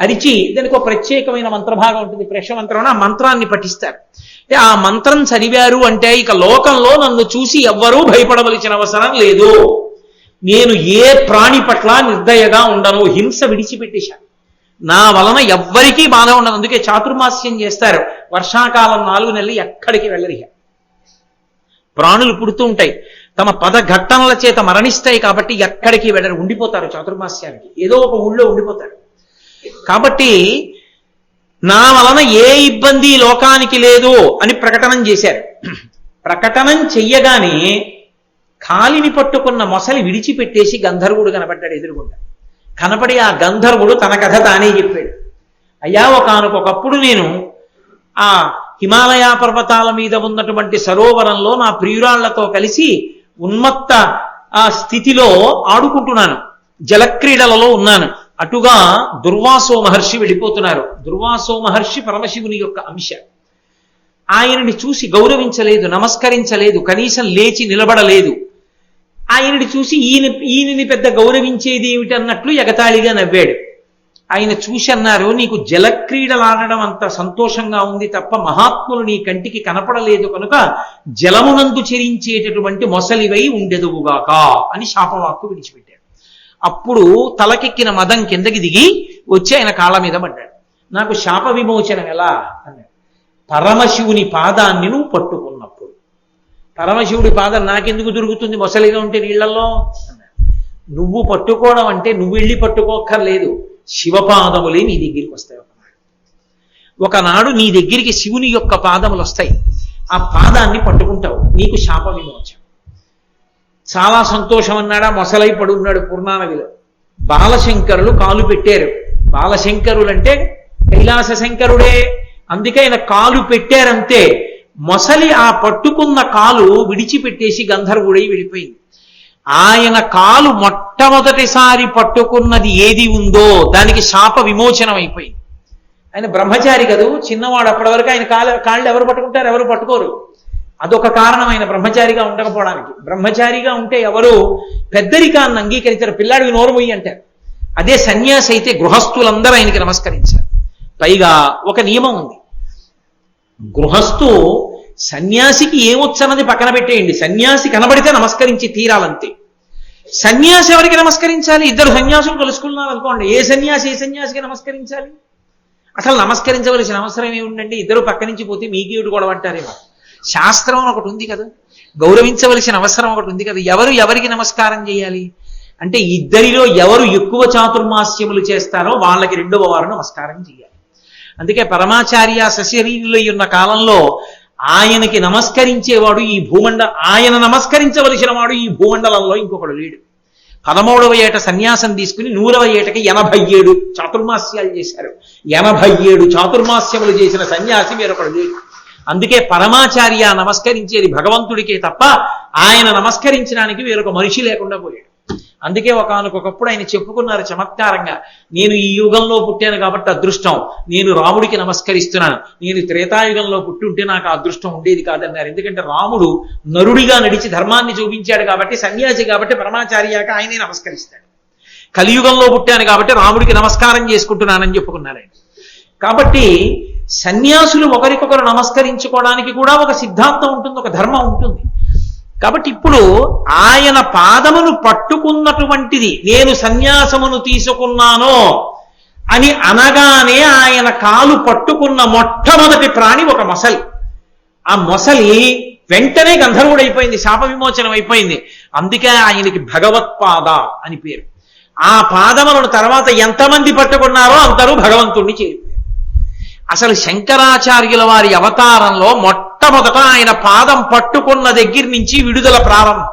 అరిచి దానికి ఒక ప్రత్యేకమైన మంత్రభాగం ఉంటుంది, ప్రేక్షమంత్రం, ఆ మంత్రాన్ని పఠిస్తారు. అంటే ఆ మంత్రం చదివారు అంటే ఇక లోకంలో నన్ను చూసి ఎవ్వరూ భయపడవలసిన అవసరం లేదు, నేను ఏ ప్రాణి పట్ల నిర్దయగా ఉండను, హింస విడిచిపెట్టేశాను, నా వలన ఎవ్వరికీ బాధ ఉండదు. అందుకే చాతుర్మాస్యం చేస్తారు, వర్షాకాలం 4 నెలలు ఎక్కడికి వెళ్ళరు. ప్రాణులు పుడుతూ ఉంటాయి, తమ పదఘట్టనల చేత మరణిస్తాయి, కాబట్టి ఎక్కడికి వెళ్ళరు, ఉండిపోతారు చాతుర్మాస్యానికి, ఏదో ఒక ఊళ్ళో ఉండిపోతారు. కాబట్టి నా వలన ఏ ఇబ్బంది లోకానికి లేదు అని ప్రకటనం చేశారు. ప్రకటనం చెయ్యగానే కాలిని పట్టుకున్న మొసలి విడిచిపెట్టేసి గంధర్వుడు కనపడ్డాడు ఎదురుగుండా. కనపడి ఆ గంధర్వుడు తన కథ తానే చెప్పాడు. అయ్యా ఒకానొకప్పుడు నేను ఆ హిమాలయ పర్వతాల మీద ఉన్నటువంటి సరోవరంలో నా ప్రియురాళ్లతో కలిసి ఉన్మత్త ఆ స్థితిలో ఆడుకుంటున్నాను, జలక్రీడలలో ఉన్నాను. అటుగా దుర్వాసో మహర్షి వెళ్ళిపోతున్నారు. దుర్వాసో మహర్షి పరమశివుని యొక్క అంశ. ఆయనని చూసి గౌరవించలేదు, నమస్కరించలేదు, కనీసం లేచి నిలబడలేదు. ఆయనని చూసి ఈయనని పెద్ద గౌరవించేది ఏమిటి అన్నట్లు ఎగతాళిగా నవ్వాడు. ఆయన చూసి అన్నారు, నీకు జలక్రీడలాడడం అంత సంతోషంగా ఉంది తప్ప మహాత్ములు నీ కంటికి కనపడలేదు కనుక జలమునందు చెరించేటటువంటి మొసలివై ఉండెదువుగాక అని శాపవాక్కు విడిచిపెట్టాడు. అప్పుడు తలకెక్కిన మదం కిందకి దిగి వచ్చి ఆయన కాళ్ళ మీద పడ్డాడు. నాకు శాప విమోచనం ఎలా అన్నాడు. పరమశివుని పాదాన్ని నువ్వు పట్టుకున్నప్పుడు. పరమశివుడి పాదం నాకెందుకు దొరుకుతుంది మొసలిగా ఉంటే నీళ్లలో అన్నాడు. నువ్వు పట్టుకోవడం అంటే నువ్వు వెళ్ళి పట్టుకోక్కర్లేదు, శివపాదములే నీ దగ్గరికి వస్తాయి. ఒకనాడు నీ దగ్గరికి శివుని యొక్క పాదములు వస్తాయి, ఆ పాదాన్ని పట్టుకుంటావు, నీకు శాప విమోచనం. చాలా సంతోషం అన్నాడా, మొసలై పడున్నాడు పూర్ణానదిలో. బాలశంకరులు కాలు పెట్టారు. బాలశంకరులు అంటే కైలాస శంకరుడే, అందుకే ఆయన కాలు పెట్టారంతే మొసలి ఆ పట్టుకున్న కాలు విడిచిపెట్టేసి గంధర్వుడై వెళ్ళిపోయింది. ఆయన కాలు మొట్టమొదటిసారి పట్టుకున్నది ఏది ఉందో దానికి శాప విమోచనం అయిపోయింది. ఆయన బ్రహ్మచారి కదూ, చిన్నవాడు, అప్పటి వరకు ఆయన కాళ్ళు ఎవరు పట్టుకుంటారు, ఎవరు పట్టుకోరు. అదొక కారణం ఆయన బ్రహ్మచారిగా ఉండకపోవడానికి. బ్రహ్మచారిగా ఉంటే ఎవరు పెద్దరికాన్ని అంగీకరించారు, పిల్లాడికి నోరు మొయ్యి అంటారు. అదే సన్యాసి అయితే గృహస్థులందరూ ఆయనకి నమస్కరించారు. పైగా ఒక నియమం ఉంది, గృహస్థు సన్యాసికి ఏమొచ్చన్నది పక్కన పెట్టేయండి, సన్యాసి కనబడితే నమస్కరించి తీరాలంతే. సన్యాసి ఎవరికి నమస్కరించాలి? ఇద్దరు సన్యాసులు కలుసుకున్నారు అనుకోండి, ఏ సన్యాసికి నమస్కరించాలి? అసలు నమస్కరించవలసిన అవసరం ఏముందండి? ఇద్దరు పక్క నుంచి పోతే మీకేడు గొడవ అంటారేమో. శాస్త్రం ఒకటి ఉంది కదా, గౌరవించవలసిన అవసరం ఒకటి ఉంది కదా. ఎవరికి నమస్కారం చేయాలి అంటే ఇద్దరిలో ఎవరు ఎక్కువ చాతుర్మాస్యములు చేస్తారో వాళ్ళకి రెండవ వారు నమస్కారం చేయాలి. అందుకే పరమాచార్య సశరీరులై ఉన్న కాలంలో ఆయనకి నమస్కరించేవాడు ఆయన నమస్కరించవలసిన వాడు ఈ భూమండలంలో ఇంకొకడు లేడు. 13వ ఏట సన్యాసం తీసుకుని 100వ ఏటకి 87 చాతుర్మాస్యాలు చేశారు. 87 చాతుర్మాస్యములు చేసిన సన్యాసి వేరొకడు లేడు. అందుకే పరమాచార్య నమస్కరించేది భగవంతుడికే తప్ప ఆయన నమస్కరించడానికి వేరొక మనిషి లేకుండా పోయాడు. అందుకే ఒకానొకప్పుడు ఆయన చెప్పుకున్నారు చమత్కారంగా, నేను ఈ యుగంలో పుట్టాను కాబట్టి అదృష్టం, నేను రాముడికి నమస్కరిస్తున్నాను, నేను త్రేతాయుగంలో పుట్టుంటే నాకు అదృష్టం ఉండేది కాదన్నారు. ఎందుకంటే రాముడు నరుడిగా నడిచి ధర్మాన్ని చూపించాడు కాబట్టి, సన్యాసి కాబట్టి పరమాచార్యాక ఆయనే నమస్కరిస్తాడు. కలియుగంలో పుట్టాను కాబట్టి రాముడికి నమస్కారం చేసుకుంటున్నానని చెప్పుకున్నారు ఆయన. కాబట్టి సన్యాసులు ఒకరికొకరు నమస్కరించుకోవడానికి కూడా ఒక సిద్ధాంతం ఉంటుంది, ఒక ధర్మం ఉంటుంది. కాబట్టి ఇప్పుడు ఆయన పాదమును పట్టుకున్నటువంటిది, నేను సన్యాసమును తీసుకున్నాను అని అనగానే ఆయన కాలు పట్టుకున్న మొట్టమొదటి ప్రాణి ఒక మొసలి. ఆ మొసలి వెంటనే గంధర్వుడైపోయింది, శాప విమోచనం అయిపోయింది. అందుకే ఆయనకి భగవత్పాద అని పేరు. ఆ పాదములను తర్వాత ఎంతమంది పట్టుకున్నారో అందరూ భగవంతుణ్ణి చేరిపోయారు. అసలు శంకరాచార్యుల వారి అవతారంలో మొట్టమొదట ఆయన పాదం పట్టుకున్న దగ్గర నుంచి విడుదల ప్రారంభం.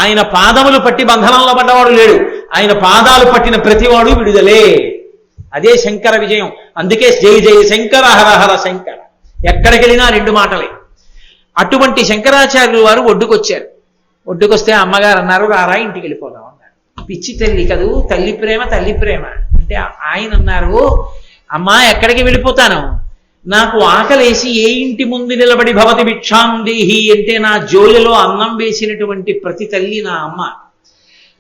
ఆయన పాదములు పట్టి బంధనంలో పడ్డవాడు లేడు, ఆయన పాదాలు పట్టిన ప్రతివాడు విడుదలే. అదే శంకర విజయం. అందుకే జై జయ శంకర హర హర శంకర, ఎక్కడికి వెళ్ళినా రెండు మాటలే. అటువంటి శంకరాచార్యులు వారు ఒడ్డుకొచ్చారు. ఒడ్డుకొస్తే అమ్మగారు అన్నారు, రారా ఇంటికి వెళ్ళిపోదాం అన్నారు. పిచ్చి తల్లి కదూ, తల్లి ప్రేమ అంటే ఆయన అన్నారు, అమ్మా ఎక్కడికి వెళ్ళిపోతాను, నాకు ఆకలేసి ఏ ఇంటి ముందు నిలబడి భవతి భిక్షాందేహి అంటే నా జోలిలో అన్నం వేసినటువంటి ప్రతి తల్లి నా అమ్మ.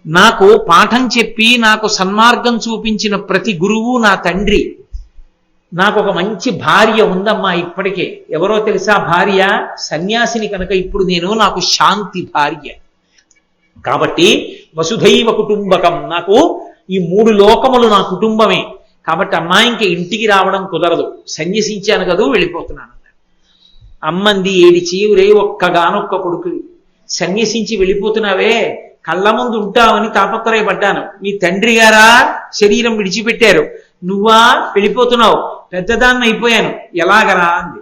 నాకు పాఠం చెప్పి నాకు సన్మార్గం చూపించిన ప్రతి గురువు నా తండ్రి. నాకు ఒక మంచి భార్య ఉందమ్మా ఇప్పటికే. ఎవరో తెలుసా భార్య? సన్యాసిని కనుక ఇప్పుడు నాకు శాంతి భార్య. కాబట్టి వసుధైవ కుటుంబకం, నాకు ఈ 3 లోకములు నా కుటుంబమే. కాబట్టి అమ్మాయికి ఇంటికి రావడం కుదరదు, సన్యసించాను కదూ వెళ్ళిపోతున్నాను. అమ్మంది ఏడిచి, రే ఒక్కగానొక్క కొడుకు సన్యసించి వెళ్ళిపోతున్నావే, కళ్ళ ముందు ఉంటావని తాపత్రయపడ్డాను. మీ తండ్రి గారా శరీరం విడిచిపెట్టారు, నువ్వా వెళ్ళిపోతున్నావు, పెద్దదాన్ని అయిపోయాను, ఎలాగరా అంది.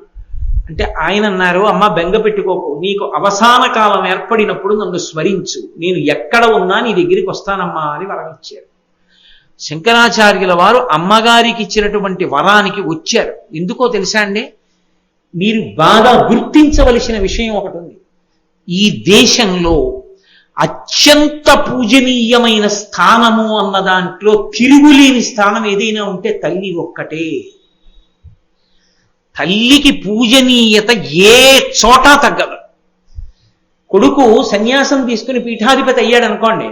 అంటే ఆయన అన్నారు, అమ్మ బెంగ పెట్టుకోకు, నీకు అవసాన కాలం ఏర్పడినప్పుడు నన్ను స్మరించు, నేను ఎక్కడ ఉన్నా నీ దగ్గరికి వస్తానమ్మా అని వరం ఇచ్చారు. శంకరాచార్యుల వారు అమ్మగారికి ఇచ్చినటువంటి వరానికి వచ్చారు. ఎందుకో తెలుసా అండి? మీరు బాగా గుర్తించవలసిన విషయం ఒకటి ఉంది. ఈ దేశంలో అత్యంత పూజనీయమైన స్థానము అన్న దాంట్లో తిరుగులేని స్థానం ఏదైనా ఉంటే తల్లి ఒక్కటే. తల్లికి పూజనీయత ఏ చోట తగ్గదు. కొడుకు సన్యాసం తీసుకుని పీఠాధిపతి అయ్యాడు అనుకోండి,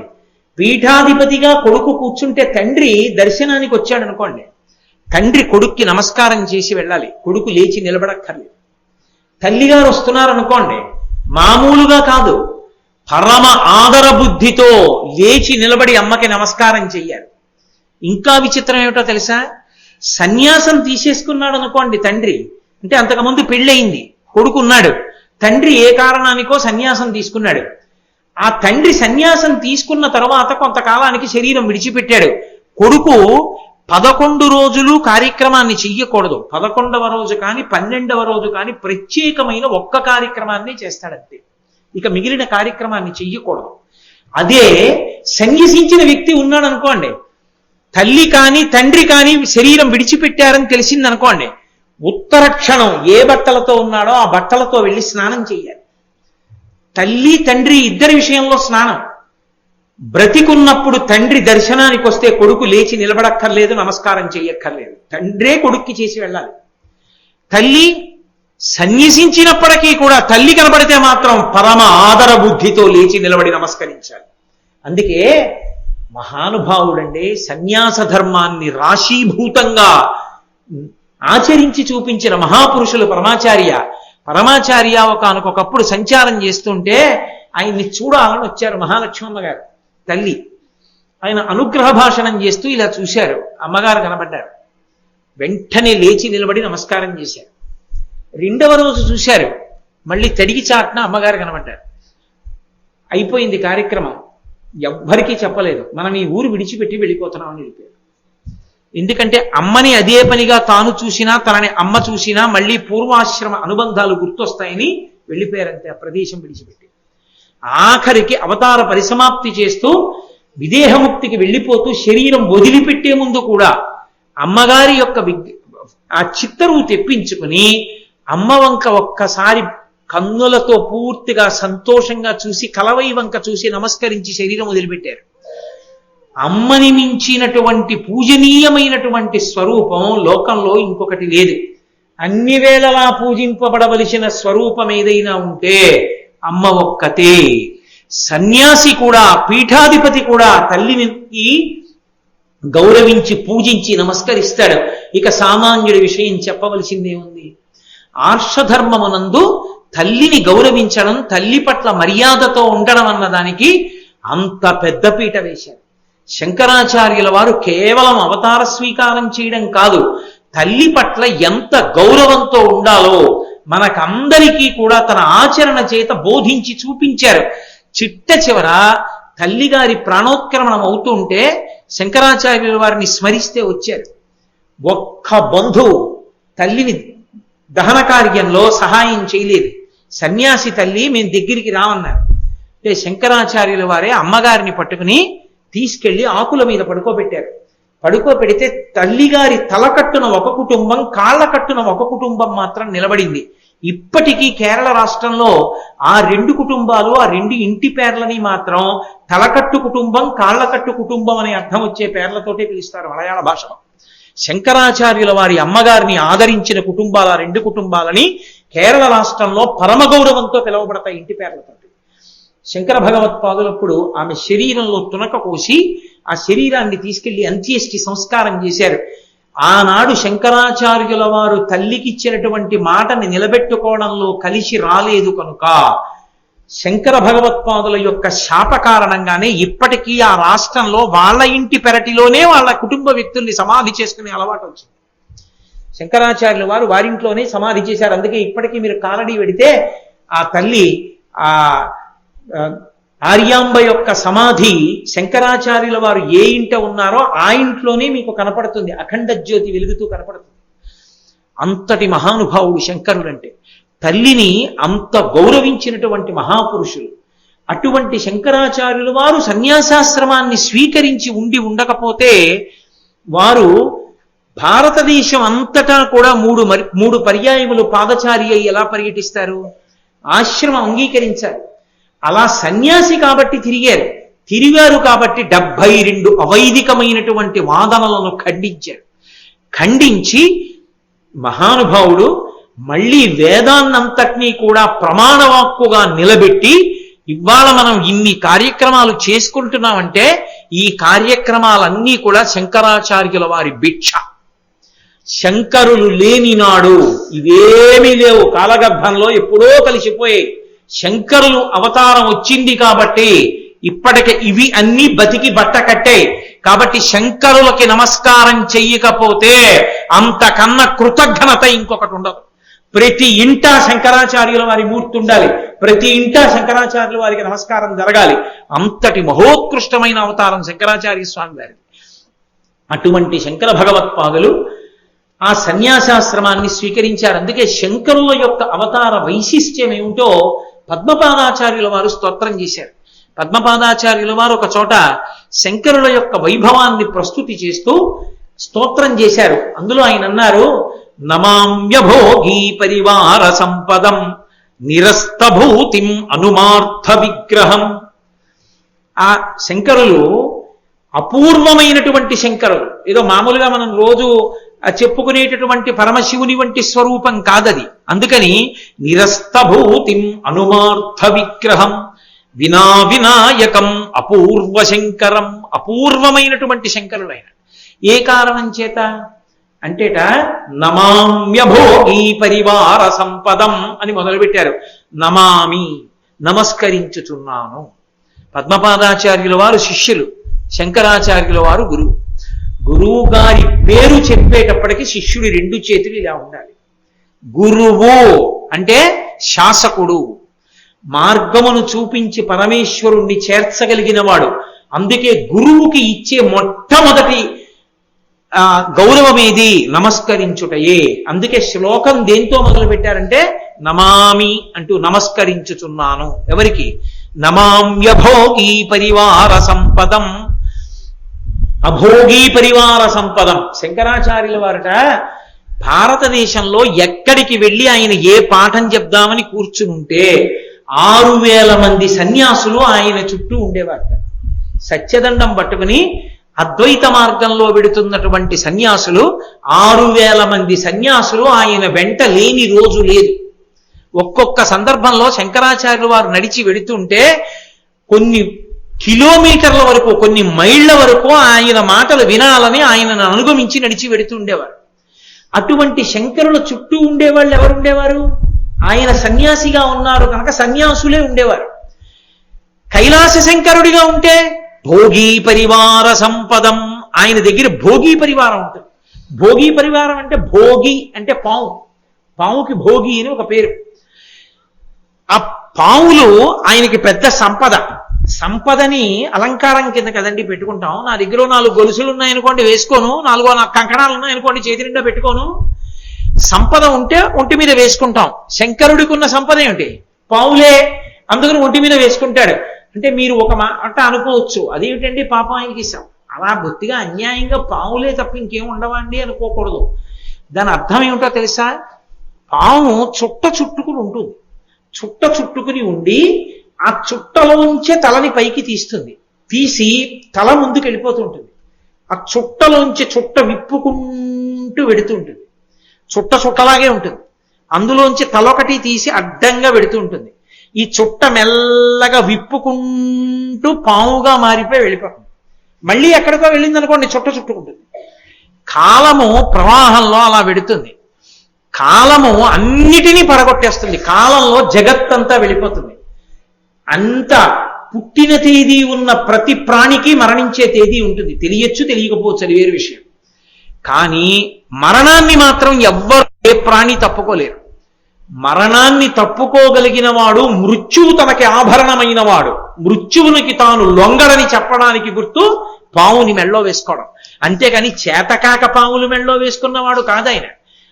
పీఠాధిపతిగా కొడుకు కూర్చుంటే తండ్రి దర్శనానికి వచ్చాడు అనుకోండి, తండ్రి కొడుక్కి నమస్కారం చేసి వెళ్ళాలి, కొడుకు లేచి నిలబడక్కర్లేదు. తల్లిగారు వస్తున్నారనుకోండి, మామూలుగా కాదు, పరమ ఆదర బుద్ధితో లేచి నిలబడి అమ్మకి నమస్కారం చెయ్యాలి. ఇంకా విచిత్రం ఏమిటో తెలుసా? సన్యాసం తీసేసుకున్నాడు అనుకోండి తండ్రి, అంటే అంతకుముందు పెళ్ళయింది, కొడుకున్నాడు, తండ్రి ఏ కారణానికో సన్యాసం తీసుకున్నాడు. ఆ తండ్రి సన్యాసం తీసుకున్న తర్వాత కొంతకాలానికి శరీరం విడిచిపెట్టాడు. కొడుకు 11 రోజులు కార్యక్రమాన్ని చెయ్యకూడదు, 11వ రోజు కానీ 12వ రోజు కానీ ప్రత్యేకమైన ఒక్క కార్యక్రమాన్ని చేస్తాడంతే. ఇక మిగిలిన కార్యక్రమాన్ని చెయ్యకూడదు. అదే సన్యసించిన వ్యక్తి ఉన్నాడు అనుకోండి, తల్లి కానీ తండ్రి కానీ శరీరం విడిచిపెట్టారని తెలిసిందనుకోండి, ఉత్తర క్షణం ఏ బట్టలతో ఉన్నాడో ఆ బట్టలతో వెళ్ళి స్నానం చేయాలి. తల్లి తండ్రి ఇద్దరి విషయంలో స్నానం. బ్రతికున్నప్పుడు తండ్రి దర్శనానికి వస్తే కొడుకు లేచి నిలబడక్కర్లేదు, నమస్కారం చెయ్యక్కర్లేదు, తండ్రే కొడుక్కి చేసి వెళ్ళాలి. తల్లి సన్యసించినప్పటికీ కూడా తల్లి కనబడితే మాత్రం పరమ ఆదర బుద్ధితో లేచి నిలబడి నమస్కరించాలి. అందుకే మహానుభావుడండి సన్యాస ధర్మాన్ని రాశీభూతంగా ఆచరించి చూపించిన మహాపురుషులు పరమాచార్య ఒకనకొకప్పుడు సంచారం చేస్తుంటే ఆయన్ని చూడాలని వచ్చారు మహాలక్ష్మమ్మ గారు తల్లి. ఆయన అనుగ్రహ భాషణం చేస్తూ ఇలా చూశారు, అమ్మగారు కనబడ్డారు. వెంటనే లేచి నిలబడి నమస్కారం చేశారు. రెండవ రోజు చూశారు, మళ్ళీ తడిగి చాటున అమ్మగారు కనబడ్డారు. అయిపోయింది కార్యక్రమం. ఎవ్వరికీ చెప్పలేదు, మనం ఈ ఊరు విడిచిపెట్టి వెళ్ళిపోతున్నామని వెళ్ళిపోయారు. ఎందుకంటే అమ్మని అదే పనిగా తాను చూసినా, తనని అమ్మ చూసినా మళ్ళీ పూర్వాశ్రమ అనుబంధాలు గుర్తొస్తాయని వెళ్ళిపోయారంతే ఆ ప్రదేశం విడిచిపెట్టి. ఆఖరికి అవతార పరిసమాప్తి చేస్తూ విదేహముక్తికి వెళ్ళిపోతూ శరీరం వదిలిపెట్టే ముందు కూడా అమ్మగారి యొక్క ఆ చిత్తరువు తెప్పించుకుని అమ్మ వంక ఒక్కసారి కన్నులతో పూర్తిగా సంతోషంగా చూసి, కలవై వంక చూసి నమస్కరించి శరీరం వదిలిపెట్టారు. అమ్మని మించినటువంటి పూజనీయమైనటువంటి స్వరూపం లోకంలో ఇంకొకటి లేదు. అన్ని వేళలా పూజింపబడవలసిన స్వరూపం ఏదైనా ఉంటే అమ్మ ఒక్కతే. సన్యాసి కూడా, పీఠాధిపతి కూడా తల్లిని గౌరవించి పూజించి నమస్కరిస్తాడు. ఇక సామాన్యుడి విషయం చెప్పవలసిందే ఉంది. ఆర్షధర్మమునందు తల్లిని గౌరవించడం, తల్లి పట్ల మర్యాదతో ఉండడం అన్నదానికి అంత పెద్ద పీట వేశారు. శంకరాచార్యుల వారు కేవలం అవతార స్వీకారం చేయడం కాదు, తల్లి పట్ల ఎంత గౌరవంతో ఉండాలో మనకందరికీ కూడా తన ఆచరణ చేత బోధించి చూపించారు. చిట్ట చివర తల్లిగారి ప్రాణోత్క్రమణం అవుతుంటే శంకరాచార్యుల వారిని స్మరిస్తే వచ్చారు. ఒక్క బంధువు తల్లిని దహన కార్యంలో సహాయం చేయలేదు. సన్యాసి తల్లి మేము దగ్గరికి రామన్నారు. అంటే శంకరాచార్యుల వారే అమ్మగారిని పట్టుకుని తీసుకెళ్లి ఆకుల మీద పడుకోబెట్టారు. పడుకోబెడితే తల్లిగారి తలకట్టున ఒక కుటుంబం, కాళ్ల కట్టున ఒక కుటుంబం మాత్రం నిలబడింది. ఇప్పటికీ కేరళ రాష్ట్రంలో ఆ రెండు కుటుంబాలు, ఆ రెండు ఇంటి పేర్లని మాత్రం తలకట్టు కుటుంబం, కాళ్లకట్టు కుటుంబం అనే అర్థం వచ్చే పేర్లతోటే పిలుస్తారు మలయాళ భాషలో. శంకరాచార్యుల వారి అమ్మగారిని ఆదరించిన కుటుంబాల రెండు కుటుంబాలని కేరళ రాష్ట్రంలో పరమగౌరవంతో పిలువబడతాయి ఇంటి పేర్లతో. శంకర భగవత్పాదులప్పుడు ఆమె శరీరంలో తునక కోసి ఆ శరీరాన్ని తీసుకెళ్లి అంత్యేష్టి సంస్కారం చేశారు. ఆనాడు శంకరాచార్యుల వారు తల్లికిచ్చినటువంటి మాటని నిలబెట్టుకోవడంలో కలిసి రాలేదు కనుక శంకర భగవత్పాదుల యొక్క శాప కారణంగానే ఇప్పటికీ ఆ రాష్ట్రంలో వాళ్ళ ఇంటి పెరటిలోనే వాళ్ళ కుటుంబ వ్యక్తుల్ని సమాధి చేసుకునే అలవాటు వచ్చింది. శంకరాచార్యుల వారు వారింట్లోనే సమాధి చేశారు. అందుకే ఇప్పటికీ మీరు కాలడి వెడితే ఆ తల్లి ఆ ఆర్యాంబ యొక్క సమాధి శంకరాచార్యుల వారు ఏ ఇంట ఉన్నారో ఆ ఇంట్లోనే మీకు కనపడుతుంది, అఖండ జ్యోతి వెలుగుతూ కనపడుతుంది. అంతటి మహానుభావుడు శంకరుడంటే. తల్లిని అంత గౌరవించినటువంటి మహాపురుషులు. అటువంటి శంకరాచార్యుల వారు సన్యాసాశ్రమాన్ని స్వీకరించి ఉండకపోతే వారు భారతదేశం అంతటా కూడా మూడు పర్యాయములు పాదచారి అయి ఎలా పర్యటిస్తారు? ఆశ్రమం అంగీకరించారు. అలా సన్యాసి కాబట్టి తిరిగారు కాబట్టి 72 అవైదికమైనటువంటి వాదనలను ఖండించి మహానుభావుడు మళ్ళీ వేదాన్నంతటినీ కూడా ప్రమాణవాక్కుగా నిలబెట్టి, ఇవాళ మనం ఇన్ని కార్యక్రమాలు చేసుకుంటున్నామంటే ఈ కార్యక్రమాలన్నీ కూడా శంకరాచార్యుల వారి భిక్ష. శంకరులు లేని నాడు ఇవేమీ లేవు, కాలగర్భంలో ఎప్పుడో కలిసిపోయాయి. శంకరులు అవతారం వచ్చింది కాబట్టి ఇప్పటికే ఇవి అన్ని బతికి బట్ట కట్టే. కాబట్టి శంకరులకి నమస్కారం చెయ్యకపోతే అంతకన్నా కృతజ్ఞత ఇంకొకటి ఉండదు. ప్రతి ఇంటా శంకరాచార్యుల వారి మూర్తి ఉండాలి, ప్రతి ఇంటా శంకరాచార్యుల వారికి నమస్కారం జరగాలి. అంతటి మహోత్కృష్టమైన అవతారం శంకరాచార్య స్వామి వారి. అటువంటి శంకర భగవత్పాదులు ఆ సన్యాసాశ్రమాన్ని స్వీకరించారు. అందుకే శంకరుల యొక్క అవతార వైశిష్ట్యం ఏమిటో పద్మపాదాచార్యుల వారు స్తోత్రం చేశారు. పద్మపాదాచార్యుల వారు ఒక చోట శంకరుల యొక్క వైభవాన్ని ప్రస్తుతి చేస్తూ స్తోత్రం చేశారు. అందులో ఆయన అన్నారు, నమామ్యభోగీ పరివార సంపదం నిరస్తభూతిం అనుమార్థ విగ్రహం. ఆ శంకరులు అపూర్వమైనటువంటి శంకరులు. ఏదో మామూలుగా మనం రోజు చెప్పుకునేటటువంటి పరమశివుని వంటి స్వరూపం కాదది. అందుకని నిరస్తభూతిం అనుమార్థ విగ్రహం వినా వినాయకం అపూర్వ శంకరం. అపూర్వమైనటువంటి శంకరులైన ఏ కారణం చేత అంటేట నమామ్యభోగీ పరివార సంపదం అని మొదలుపెట్టారు. నమామి, నమస్కరించుచున్నాను. పద్మపాదాచార్యుల వారు శిష్యులు, శంకరాచార్యుల వారు గురువు. గురువు గారి పేరు చెప్పేటప్పటికి శిష్యుడి రెండు చేతులు ఇలా ఉండాలి. గురువు అంటే శాసకుడు, మార్గమును చూపించి పరమేశ్వరుణ్ణి చేర్చగలిగిన వాడు. అందుకే గురువుకి ఇచ్చే మొట్టమొదటి గౌరవమేది నమస్కరించుటయే. అందుకే శ్లోకం దేంతో మొదలు పెట్టారంటే నమామి అంటూ నమస్కరించుచున్నాను. ఎవరికి? నమామ్యభోగీ పరివార సంపదం. అభోగీ పరివార సంపదం. శంకరాచార్యుల వారట భారతదేశంలో ఎక్కడికి వెళ్ళి ఆయన ఏ పాఠం చెప్దామని కూర్చునుంటే 6,000 మంది సన్యాసులు ఆయన చుట్టూ ఉండేవారట. సత్యదండం పట్టుకుని అద్వైత మార్గంలో వెడుతున్నటువంటి సన్యాసులు 6,000 మంది సన్యాసులు ఆయన వెంట లేని రోజు లేదు. ఒక్కొక్క సందర్భంలో శంకరాచార్యుల వారు నడిచి వెడుతుంటే కొన్ని కిలోమీటర్ల వరకు, కొన్ని మైళ్ళ వరకు ఆయన మాటలు వినాలని ఆయనను అనుగమించి నడిచి వెడుతుండేవారు. అటువంటి శంకరుల చుట్టూ ఉండేవాళ్ళు ఎవరుండేవారు? ఆయన సన్యాసిగా ఉన్నారు కనుక సన్యాసులే ఉండేవారు. కైలాస శంకరుడిగా ఉంటే భోగీ పరివార సంపదం. ఆయన దగ్గర భోగీ పరివారం ఉంటుంది. భోగీ పరివారం అంటే భోగి అంటే పాము. పాముకి భోగి అని ఒక పేరు. ఆ పాములు ఆయనకి పెద్ద సంపద. సంపదని అలంకారం కింద కదండి పెట్టుకుంటాం. నా దగ్గర 4 గొలుసులు ఉన్నాయనుకోండి వేసుకోను, 4 కంకణాలు ఉన్నాయనుకోండి చేతి నిండా పెట్టుకోను. సంపద ఉంటే ఒంటి మీద వేసుకుంటాం. శంకరుడికి ఉన్న సంపద ఏమిటి? పావులే. అందుకని ఒంటి మీద వేసుకుంటాడు. అంటే మీరు ఒక మాట అనుకోవచ్చు, అదేమిటండి పాపం ఆయనకి అలా బొత్తిగా అన్యాయంగా పావులే తప్ప ఇంకేం ఉండవండి అనుకోకూడదు. దాని అర్థం ఏమిటో తెలుసా? పాము చుట్ట చుట్టుకుని ఉంటుంది. చుట్ట చుట్టుకుని ఉండి ఆ చుట్టలోంచే తలని పైకి తీస్తుంది. తీసి తల ముందుకు వెళ్ళిపోతుంటుంది. ఆ చుట్టలోంచి చుట్ట విప్పుకుంటూ వెడుతుంటుంది. చుట్ట చుట్టలాగే ఉంటుంది. అందులోంచి తలొకటి తీసి అడ్డంగా వెడుతూ ఉంటుంది. ఈ చుట్ట మెల్లగా విప్పుకుంటూ పాముగా మారిపోయి వెళ్ళిపోతుంది. మళ్ళీ ఎక్కడికో వెళ్ళింది అనుకోండి, చుట్ట చుట్టుకుంటుంది. కాలము ప్రవాహంలో అలా వెడుతుంది. కాలము అన్నిటినీ పడగొట్టేస్తుంది. కాలంలో జగత్తంతా వెళ్ళిపోతుంది. అంత పుట్టిన తేదీ ఉన్న ప్రతి ప్రాణికి మరణించే తేదీ ఉంటుంది. తెలియచ్చు, తెలియకపోవచ్చు, అది వేరు విషయం. కానీ మరణాన్ని మాత్రం ఎవ్వరు, ఏ ప్రాణి తప్పుకోలేరు. మరణాన్ని తప్పుకోగలిగిన వాడు మృత్యువు తనకి ఆభరణమైన వాడు. మృత్యువునికి తాను లొంగడని చెప్పడానికి గుర్తు పావుని మెళ్ళో వేసుకోవడం. అంతేకాని చేతకాక పావులు మెళ్ళో వేసుకున్నవాడు కాదాయన.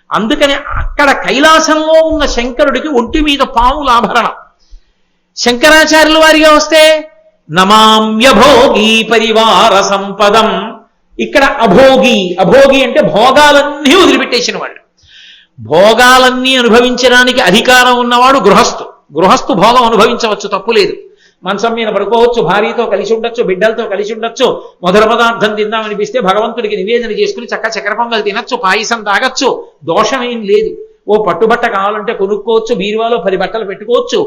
అందుకని అక్కడ కైలాసంలో ఉన్న శంకరుడికి ఒంటి మీద పావుల ఆభరణం. శంకరాచార్యుల వారిగా వస్తే నమామ్యభోగీ పరివార సంపదం. ఇక్కడ అభోగి. అభోగి అంటే భోగాలన్నీ వదిలిపెట్టేసిన వాళ్ళు. భోగాలన్నీ అనుభవించడానికి అధికారం ఉన్నవాడు గృహస్థు. గృహస్థు భోగం అనుభవించవచ్చు, తప్పు లేదు. మంచం మీద పడుకోవచ్చు, భార్యతో కలిసి ఉండొచ్చు, బిడ్డలతో కలిసి ఉండొచ్చు, మధుర పదార్థం తిందామనిపిస్తే భగవంతుడికి నివేదన చేసుకుని చక్కెర పొంగల్ తినచ్చు, పాయసం తాగచ్చు, దోషమేం లేదు. ఓ పట్టుబట్ట కావాలంటే కొనుక్కోవచ్చు, బీరువాలో 10 బట్టలు పెట్టుకోవచ్చు,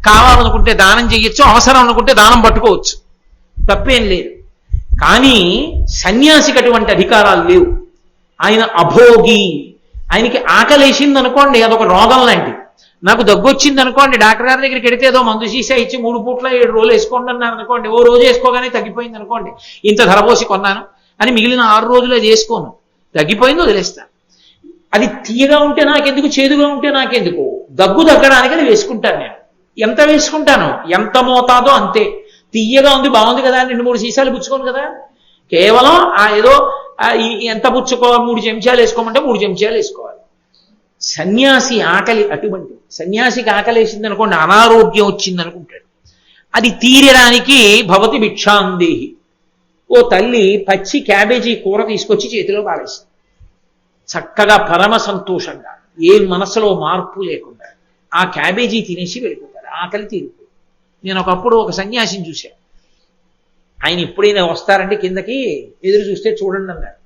కావాలనుకుంటే దానం చెయ్యొచ్చు, అవసరం అనుకుంటే దానం పట్టుకోవచ్చు, తప్పేం లేదు. కానీ సన్యాసికి అటువంటి అధికారాలు లేవు. ఆయన అభోగి. ఆయనకి ఆకలేసింది అనుకోండి, అదొక రోగం లాంటిది. నాకు దగ్గు వచ్చింది అనుకోండి, డాక్టర్ గారి దగ్గరికి వెడితే ఏదో మందు సీసా ఇచ్చి 3 పూట్ల 7 రోజులు వేసుకోండి అన్నారు అనుకోండి. ఓ రోజు వేసుకోగానే తగ్గిపోయింది అనుకోండి, ఇంత ధర పోసి కొన్నాను అని మిగిలిన 6 రోజులు అది వేసుకోను, తగ్గిపోయిందో వదిలేస్తాను. అది తీయగా ఉంటే నాకెందుకు, చేదుగా ఉంటే నాకెందుకు, దగ్గు తగ్గడానికి అది వేసుకుంటాను. నేను ఎంత వేసుకుంటాను, ఎంత మోతాదో అంతే. తీయగా ఉంది, బాగుంది కదా అని 2-3 సీసాలు పుచ్చుకోను కదా. కేవలం ఏదో ఎంత పుచ్చుకోవాలి, 3 చెంచాలు వేసుకోమంటే 3 చెంచాలు వేసుకోవాలి. సన్యాసి ఆకలి అటువంటి. సన్యాసికి ఆకలేసింది అనుకోండి, అనారోగ్యం వచ్చింది అనుకుంటాడు. అది తీరడానికి భవతి భిక్షాందేహి, ఓ తల్లి పచ్చి క్యాబేజీ కూర తీసుకొచ్చి చేతిలో పారేస్తుంది. చక్కగా పరమ సంతోషంగా, ఏ మనసులో మార్పు లేకుండా ఆ క్యాబేజీ తినేసి వెళ్ళిపోతారు. ఆకలి తీరిపోయి. నేను ఒకప్పుడు ఒక సన్యాసిని చూశాను. ఆయన ఎప్పుడైనా వస్తారంటే కిందకి ఎదురు చూస్తే చూడండి అన్నారు.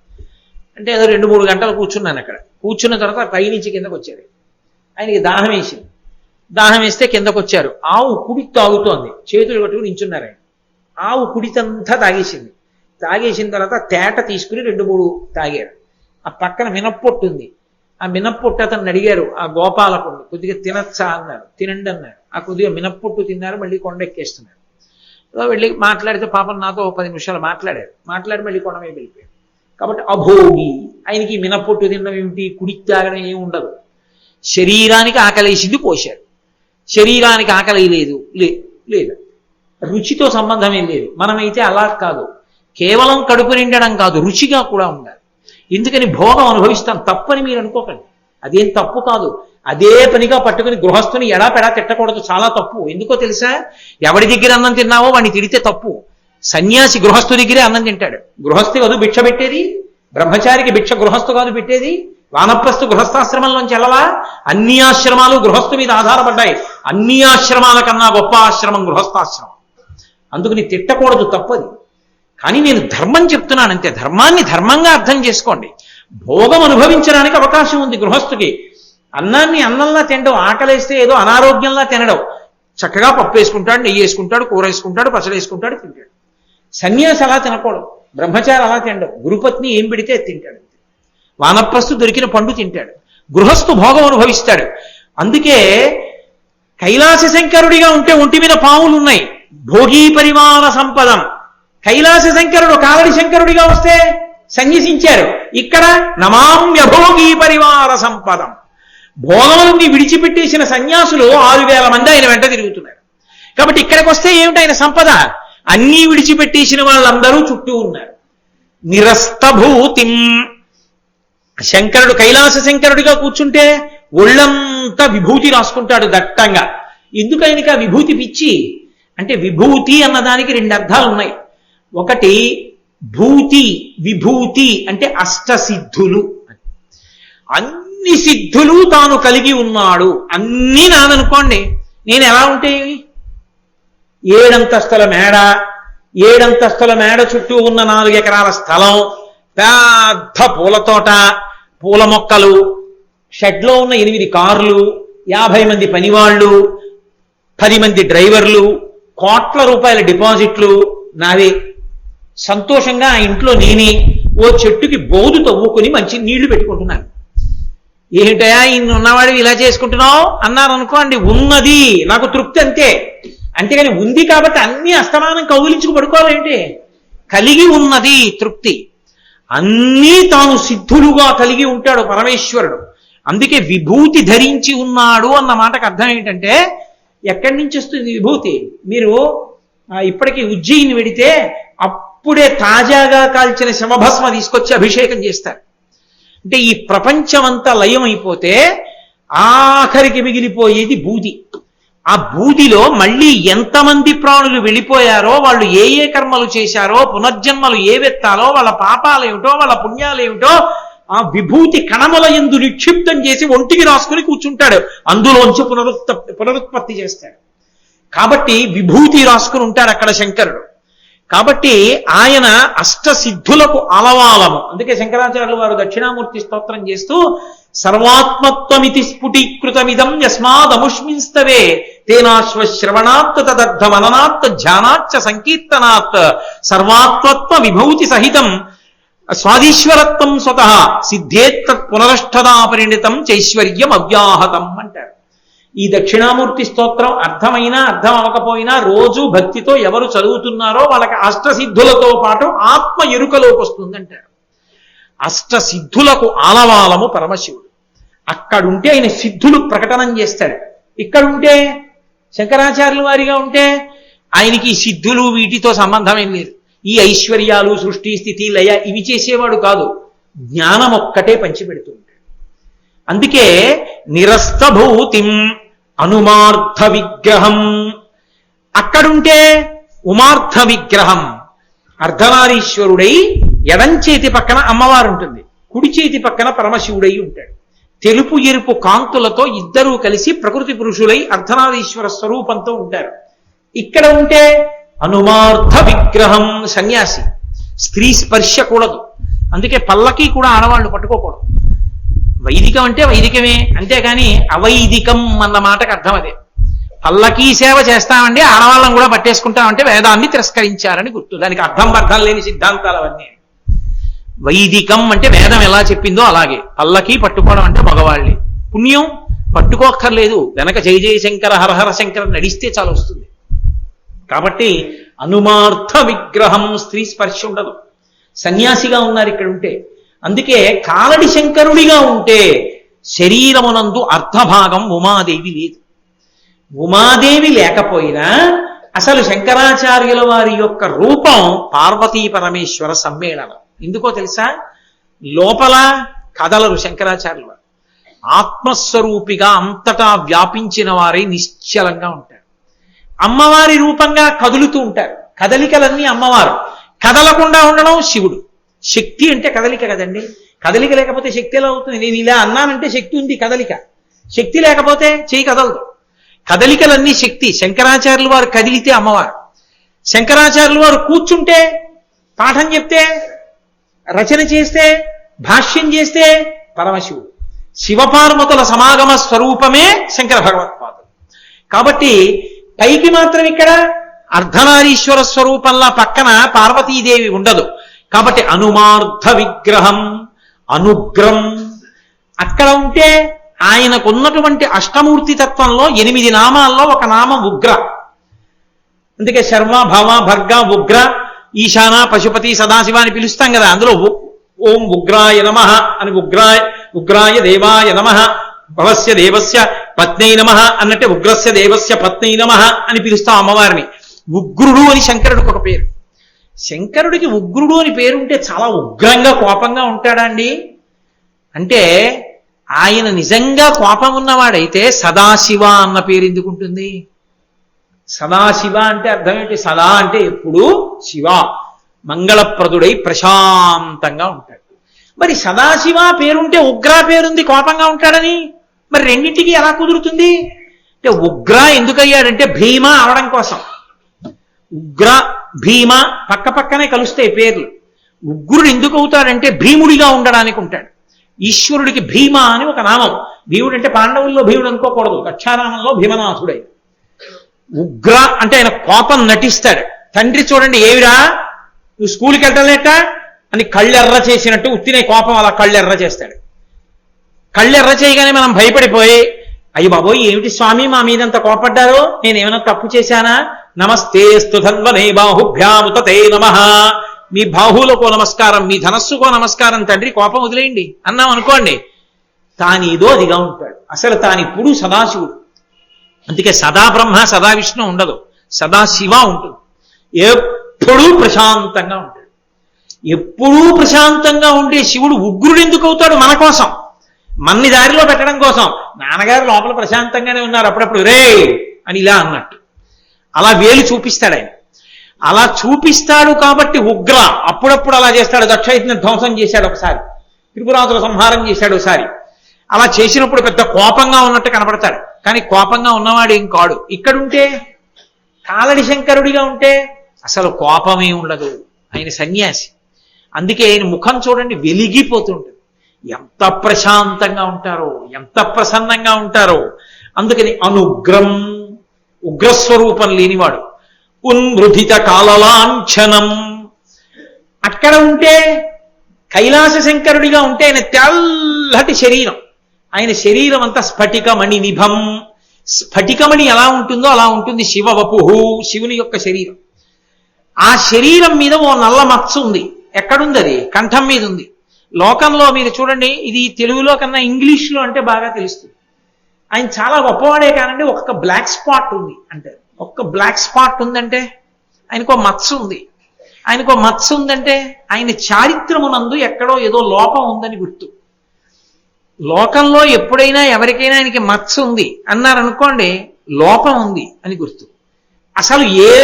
అంటే ఏదో 2-3 గంటలు కూర్చున్నాను అక్కడ. కూర్చున్న తర్వాత పైనుంచి కిందకు వచ్చారు. ఆయనకి దాహం వేసింది. దాహం వేస్తే కిందకు వచ్చారు. ఆవు కుడి తాగుతోంది, చేతులు కట్టుకుని నించున్నారు ఆయన. ఆవు కుడితంతా తాగేసింది. తాగేసిన తర్వాత తేట తీసుకుని 2-3 తాగారు. ఆ పక్కన మినప్పొట్టు ఉంది. ఆ మినప్పొట్టు అతను అడిగారు ఆ గోపాలకుడు, కొద్దిగా తినచ్చా అన్నారు. తినండి అన్నారు. ఆ కొద్దిగా మినప్పొట్టు తిన్నారు. మళ్ళీ కొండ ఎక్కేస్తున్నారు. వెళ్ళి మాట్లాడితే పాపం నాతో 10 నిమిషాలు మాట్లాడారు. మాట్లాడి మళ్ళీ కొండ మీద వెళ్ళిపోయారు. కాబట్టి అభోగి. ఆయనకి మినప్పొట్టు తినడం ఏమిటి, కుడి తాగడం ఏమి ఉండదు. శరీరానికి ఆకలేసింది పోశారు. శరీరానికి ఆకలి లేదు లేదు, రుచితో సంబంధం ఏం లేదు. మనమైతే అలా కాదు, కేవలం కడుపు నిండడం కాదు, రుచిగా కూడా ఉండాలి. ఎందుకని భోగం అనుభవిస్తాం, తప్పని మీరు అనుకోకండి. అదేం తప్పు కాదు. అదే పనిగా పట్టుకుని గృహస్థుని ఎడాపెడా తిట్టకూడదు, చాలా తప్పు. ఎందుకో తెలుసా? ఎవరి దగ్గర అన్నం తిన్నావో వాడిని తిడితే తప్పు. సన్యాసి గృహస్థు దగ్గరే అన్నం తింటాడు. గృహస్థి కాదు భిక్ష పెట్టేది, బ్రహ్మచారికి భిక్ష గృహస్థు కాదు పెట్టేది. వానప్రస్థు గృహస్థాశ్రమంలోంచి వెళ్ళవా? అన్ని ఆశ్రమాలు గృహస్థు మీద ఆధారపడ్డాయి. అన్ని ఆశ్రమాల కన్నా గొప్ప ఆశ్రమం గృహస్థాశ్రమం. అందుకని తిట్టకూడదు, తప్పది. కానీ నేను ధర్మం చెప్తున్నానంతే. ధర్మాన్ని ధర్మంగా అర్థం చేసుకోండి. భోగం అనుభవించడానికి అవకాశం ఉంది గృహస్థుకి. అన్నాన్ని అన్నంలా తినడం, ఆకలేస్తే ఏదో అనారోగ్యంలా తినడం. చక్కగా పప్పు వేసుకుంటాడు, నెయ్యి వేసుకుంటాడు, కూర వేసుకుంటాడు, పచ్చడి వేసుకుంటాడు, తింటాడు. సన్యాసి అలా తినకూడదు. బ్రహ్మచారి అలా తినడం. గురుపత్ని ఏం పెడితే తింటాడు. వానప్రస్థు దొరికిన పండు తింటాడు. గృహస్థు భోగం అనుభవిస్తాడు. అందుకే కైలాస శంకరుడిగా ఉంటే ఒంటి మీద పాములు ఉన్నాయి. భోగీ పరివార సంపదం. కైలాస శంకరుడు కాలడి శంకరుడిగా వస్తే సన్యసించారు. ఇక్కడ నమామ్యభోగీ పరివార సంపదం. భోగములన్నీ విడిచిపెట్టేసిన సన్యాసులు 6,000 మంది ఆయన వెంట తిరుగుతున్నారు. కాబట్టి ఇక్కడికి వస్తే ఏమిటి ఆయన సంపద? అన్నీ విడిచిపెట్టేసిన వాళ్ళందరూ చుట్టూ ఉన్నారు. నిరస్తభూతిం. శంకరుడు కైలాస శంకరుడిగా కూర్చుంటే ఒళ్ళంతా విభూతి రాసుకుంటాడు దట్టంగా. ఎందుకు ఆయనకి ఆ విభూతి పిచ్చి అంటే, విభూతి అన్నదానికి 2 అర్థాలు ఉన్నాయి. ఒకటి భూతి, విభూతి అంటే అష్టసిద్ధులు. అన్ని సిద్ధులు తాను కలిగి ఉన్నాడు. అన్నీ నాదనుకోండి. నేను ఎలా ఉంటే 7 అంతస్తుల మేడ, 7 అంతస్తుల మేడ చుట్టూ ఉన్న 4 ఎకరాల స్థలం, పెద్ద పూల తోట, పూల మొక్కలు, షెడ్లో ఉన్న 8 కార్లు, 50 మంది పనివాళ్ళు, 10 మంది డ్రైవర్లు, కోట్ల రూపాయల డిపాజిట్లు నావే. సంతోషంగా ఆ ఇంట్లో నేనే ఓ చెట్టుకి బోధు తవ్వుకుని మంచి నీళ్లు పెట్టుకుంటున్నాను. ఏమిటయా ఇన్ని ఉన్నవాడివి ఇలా చేసుకుంటున్నావు అన్నారు అనుకోండి. ఉన్నది నాకు తృప్తి, అంతే. అంతేగాని ఉంది కాబట్టి అన్ని అస్తమానం కౌగిలించుకు పడుకోవాలేంటి? కలిగి ఉన్నది తృప్తి. అన్నీ తాను సిద్ధులుగా కలిగి ఉంటాడు పరమేశ్వరుడు. అందుకే విభూతి ధరించి ఉన్నాడు అన్న మాటకు అర్థం ఏంటంటే, ఎక్కడి నుంచి వస్తుంది విభూతి? మీరు ఇప్పటికీ ఉజ్జయిని వెడితే అప్పుడే తాజాగా కాల్చిన శమభస్మ తీసుకొచ్చి అభిషేకం చేస్తారు. అంటే ఈ ప్రపంచమంతా లయం అయిపోతే ఆఖరికి మిగిలిపోయేది బూది. ఆ బూదిలో మళ్ళీ ఎంతమంది ప్రాణులు వెళ్ళిపోయారో, వాళ్ళు ఏ ఏ కర్మలు చేశారో, పునర్జన్మలు ఏవెత్తాలో, వాళ్ళ పాపాలేమిటో, వాళ్ళ పుణ్యాలేమిటో ఆ విభూతి కణముల యందు నిక్షిప్తం చేసి ఒంటికి రాసుకుని కూర్చుంటాడు. అందులోంచి పునరుత్పత్తి చేస్తాడు. కాబట్టి విభూతి రాసుకుని ఉంటాడు అక్కడ శంకరుడు. కాబట్టి ఆయన అష్టసిద్ధులకు అలవాలము. అందుకే శంకరాచార్యులు వారు దక్షిణామూర్తి స్తోత్రం చేస్తూ సర్వాత్మత్వమితి స్ఫుటీకృతమిదం యస్మాదముష్మింస్తవే తేనాశ్వశ్రవణాత్ తదర్థ మననాత్ ధ్యానాచ్చ సంకీర్తనాత్ సర్వాత్మత్వ విభూతి సహితం స్వాదీశ్వరత్వం స్వతః సిద్ధేత్ పునరష్టదా పరిణితం చైశ్వర్యం అవ్యాహతం అంటారు. ఈ దక్షిణామూర్తి స్తోత్రం అర్థమైనా అర్థం అవ్వకపోయినా రోజు భక్తితో ఎవరు చదువుతున్నారో వాళ్ళకి అష్టసిద్ధులతో పాటు ఆత్మ ఎరుకలోకి వస్తుందంటారు. అష్టసిద్ధులకు ఆలవాలము పరమశివుడు. అక్కడుంటే ఆయన సిద్ధులు ప్రకటనం చేస్తాడు. ఇక్కడుంటే శంకరాచార్యుల వారిగా ఉంటే ఆయనకి ఈ సిద్ధులు వీటితో సంబంధం ఏం లేదు. ఈ ఐశ్వర్యాలు, సృష్టి, స్థితి, లయ ఇవి చేసేవాడు కాదు. జ్ఞానం ఒక్కటే పంచిపెడుతూ ఉంటాడు. అందుకే నిరస్తభూతిం అనుమార్థ విగ్రహం. అక్కడుంటే ఉమార్థ విగ్రహం, అర్ధనారీశ్వరుడై ఎడంచేతి పక్కన అమ్మవారు ఉంటుంది, కుడి చేతి పక్కన పరమశివుడై ఉంటాడు. తెలుపు ఎరుపు కాంతులతో ఇద్దరూ కలిసి ప్రకృతి పురుషులై అర్ధనారీశ్వర స్వరూపంతో ఉంటారు. ఇక్కడ ఉంటే అనుమార్థ విగ్రహం, సన్యాసి. స్త్రీ స్పర్శ కూడదు, అందుకే పల్లకి కూడా ఆడవాళ్ళు పట్టుకోకూడదు. వైదికం అంటే వైదికమే, అంతేకాని అవైదికం అన్న మాటకు అర్థం అదే. పల్లకీ సేవ చేస్తామండి, ఆడవాళ్ళం కూడా పట్టేసుకుంటామంటే వేదాన్ని తిరస్కరించారని గుర్తు. దానికి అర్థం లేని సిద్ధాంతాలు అవన్నీ. వైదికం అంటే వేదం ఎలా చెప్పిందో అలాగే. పల్లకీ పట్టుకోవడం అంటే మగవాళ్ళే. పుణ్యం పట్టుకోక్కర్లేదు, వెనక జయ జయశంకర హరహర శంకర నడిస్తే చాలా వస్తుంది. కాబట్టి అనుమార్థ విగ్రహం, స్త్రీ స్పర్శ ఉండదు. సన్యాసిగా ఉన్నారు ఇక్కడ ఉంటే. అందుకే కాలడి శంకరుడిగా ఉంటే శరీరమునందు అర్ధభాగం ఉమాదేవి లేదు. ఉమాదేవి లేకపోయినా అసలు శంకరాచార్యుల వారి యొక్క రూపం పార్వతీ పరమేశ్వర సమ్మేళనం. ఎందుకో తెలుసా? లోపల కదలరు శంకరాచార్యుల వారు. ఆత్మస్వరూపిగా అంతటా వ్యాపించిన వారే నిశ్చలంగా ఉంటారు. అమ్మవారి రూపంగా కదులుతూ ఉంటారు. కదలికలన్నీ అమ్మవారు. కదలకుండా ఉండడం శివుడు. శక్తి అంటే కదలిక కదండి. కదలిక లేకపోతే శక్తి ఎలా అవుతుంది? నేను ఇలా అన్నానంటే శక్తి ఉంది, కదలిక. శక్తి లేకపోతే చెయ్యి కదలదు. కదలికలన్నీ శక్తి. శంకరాచార్యుల వారు కదిలితే అమ్మవారు. శంకరాచార్యుల వారు కూర్చుంటే, పాఠం చెప్తే, రచన చేస్తే, భాష్యం చేస్తే పరమశివుడు. శివపార్వతుల సమాగమ స్వరూపమే శంకర భగవత్పాదులు. కాబట్టి పైకి మాత్రం ఇక్కడ అర్ధనారీశ్వర స్వరూపంలా పక్కన పార్వతీదేవి ఉండదు. కాబట్టి అనుమార్థ విగ్రహం, అనుగ్రం. అక్కడ ఉంటే ఆయనకున్నటువంటి అష్టమూర్తి తత్వంలో 8 నామాల్లో ఒక నామం ఉగ్ర. అందుకే శర్మ, భవ, భర్గ, ఉగ్ర, ఈశాన, పశుపతి, సదాశివ అని పిలుస్తాం కదా. అందులో ఓం ఉగ్రాయ నమః అని ఉగ్రాయ దేవాయ నమః, భవస్య దేవస్య పత్నై నమః అన్నట్టే ఉగ్రస్య దేవస్య పత్నై నమః అని పిలుస్తాం అమ్మవారిని. ఉగ్రుడు అని శంకరుడికి ఒక పేరు. శంకరుడికి ఉగ్రుడు అని పేరుంటే చాలా ఉగ్రంగా కోపంగా ఉంటాడా అండి? అంటే ఆయన నిజంగా కోపం ఉన్నవాడైతే సదాశివ అన్న పేరు ఎందుకు ఉంటుంది? సదాశివ అంటే అర్థం ఏంటి? సదా అంటే ఎప్పుడు, శివ మంగళప్రదుడై ప్రశాంతంగా ఉంటాడు. మరి సదాశివ పేరుంటే ఉగ్ర పేరుంది కోపంగా ఉంటాడని, మరి రెండింటికి ఎలా కుదురుతుంది? అంటే ఉగ్ర ఎందుకయ్యాడంటే భీమ అవడం కోసం. ఉగ్ర భీమ పక్క పక్కనే కలుస్తాయి పేర్లు. ఉగ్రుడు ఎందుకు అవుతాడంటే భీముడిగా ఉండడానికి ఉంటాడు. ఈశ్వరుడికి భీమ అని ఒక నామం. భీముడు అంటే పాండవుల్లో భీముడు అనుకోకూడదు, రక్షారామంలో భీమనాథుడై. ఉగ్ర అంటే ఆయన కోపం నటిస్తాడు. తండ్రి చూడండి, ఏవిరా నువ్వు స్కూల్కి వెళ్ళలేట అని కళ్ళెర్ర చేసినట్టు ఉత్తినే కోపం అలా కళ్ళెర్ర చేస్తాడు. కళ్ళెర్ర చేయగానే మనం భయపడిపోయి, అయ్యి బాబోయ్ ఏమిటి స్వామి మా మీదంత కోపడ్డారో, నేనేమైనా తప్పు చేశానా? నమస్తే స్తుధన్వనే బాహుభ్యాముతే నమః. మీ బాహువులకో నమస్కారం, మీ ధనస్సుకో నమస్కారం తండ్రి, కోపం వదిలేయండి అన్నాం అనుకోండి, తానేదో అదిగా ఉంటాడు. అసలు తానిప్పుడు సదాశివుడు. అందుకే సదా బ్రహ్మ సదా విష్ణు ఉండదు, సదా శివ ఉంటుంది. ఎప్పుడూ ప్రశాంతంగా ఉంటాడు. ఎప్పుడూ ప్రశాంతంగా ఉండే శివుడు ఉగ్రుడు ఎందుకు అవుతాడు? మన కోసం, మన్ని దారిలో పెట్టడం కోసం. నాన్నగారు లోపల ప్రశాంతంగానే ఉన్నారు, అప్పుడప్పుడు రే అని ఇలా అన్నట్టు అలా వేలు చూపిస్తాడు ఆయన. అలా చూపిస్తాడు కాబట్టి ఉగ్ర. అప్పుడప్పుడు అలా చేస్తాడు. దక్షయజ్ఞ ధ్వంసం చేశాడు ఒకసారి, త్రిపురాసుల సంహారం చేశాడు ఒకసారి. అలా చేసినప్పుడు పెద్ద కోపంగా ఉన్నట్టు కనపడతాడు, కానీ కోపంగా ఉన్నవాడు ఏం కాడు. ఇక్కడుంటే కాలడి శంకరుడిగా ఉంటే అసలు కోపమే ఉండదు. ఆయన సన్యాసి. అందుకే ఆయన ముఖం చూడండి వెలిగిపోతుంటుంది. ఎంత ప్రశాంతంగా ఉంటారో, ఎంత ప్రసన్నంగా ఉంటారో. అందుకని అనుగ్రం, ఉగ్రస్వరూపం లేనివాడు. ఉన్మృధిత కాలలాంఛనం. అక్కడ ఉంటే కైలాస శంకరుడిగా ఉంటే ఆయన తెల్లటి శరీరం. ఆయన శరీరం అంతా స్ఫటికమణి నిభం. స్ఫటికమణి ఎలా ఉంటుందో అలా ఉంటుంది శివవపుహు, శివుని యొక్క శరీరం. ఆ శరీరం మీద ఓ నల్ల మచ్చ ఉంది. ఎక్కడుంది అది? కంఠం మీద ఉంది. లోకంలో మీరు చూడండి, ఇది తెలుగులో కన్నా ఇంగ్లీష్లో అంటే బాగా తెలుస్తుంది. ఆయన చాలా గొప్పవాడే కానండి, ఒక్క బ్లాక్ స్పాట్ ఉంది అంటే, ఒక్క బ్లాక్ స్పాట్ ఉందంటే ఆయనకో మచ్చ ఉంది. ఆయనకో మచ్చ ఉందంటే ఆయన చారిత్రమునందు ఎక్కడో ఏదో లోపం ఉందని గుర్తు. లోకంలో ఎప్పుడైనా ఎవరికైనా ఆయనకి మత్స ఉంది అన్నారనుకోండి, లోపం ఉంది అని గుర్తు. అసలు ఏ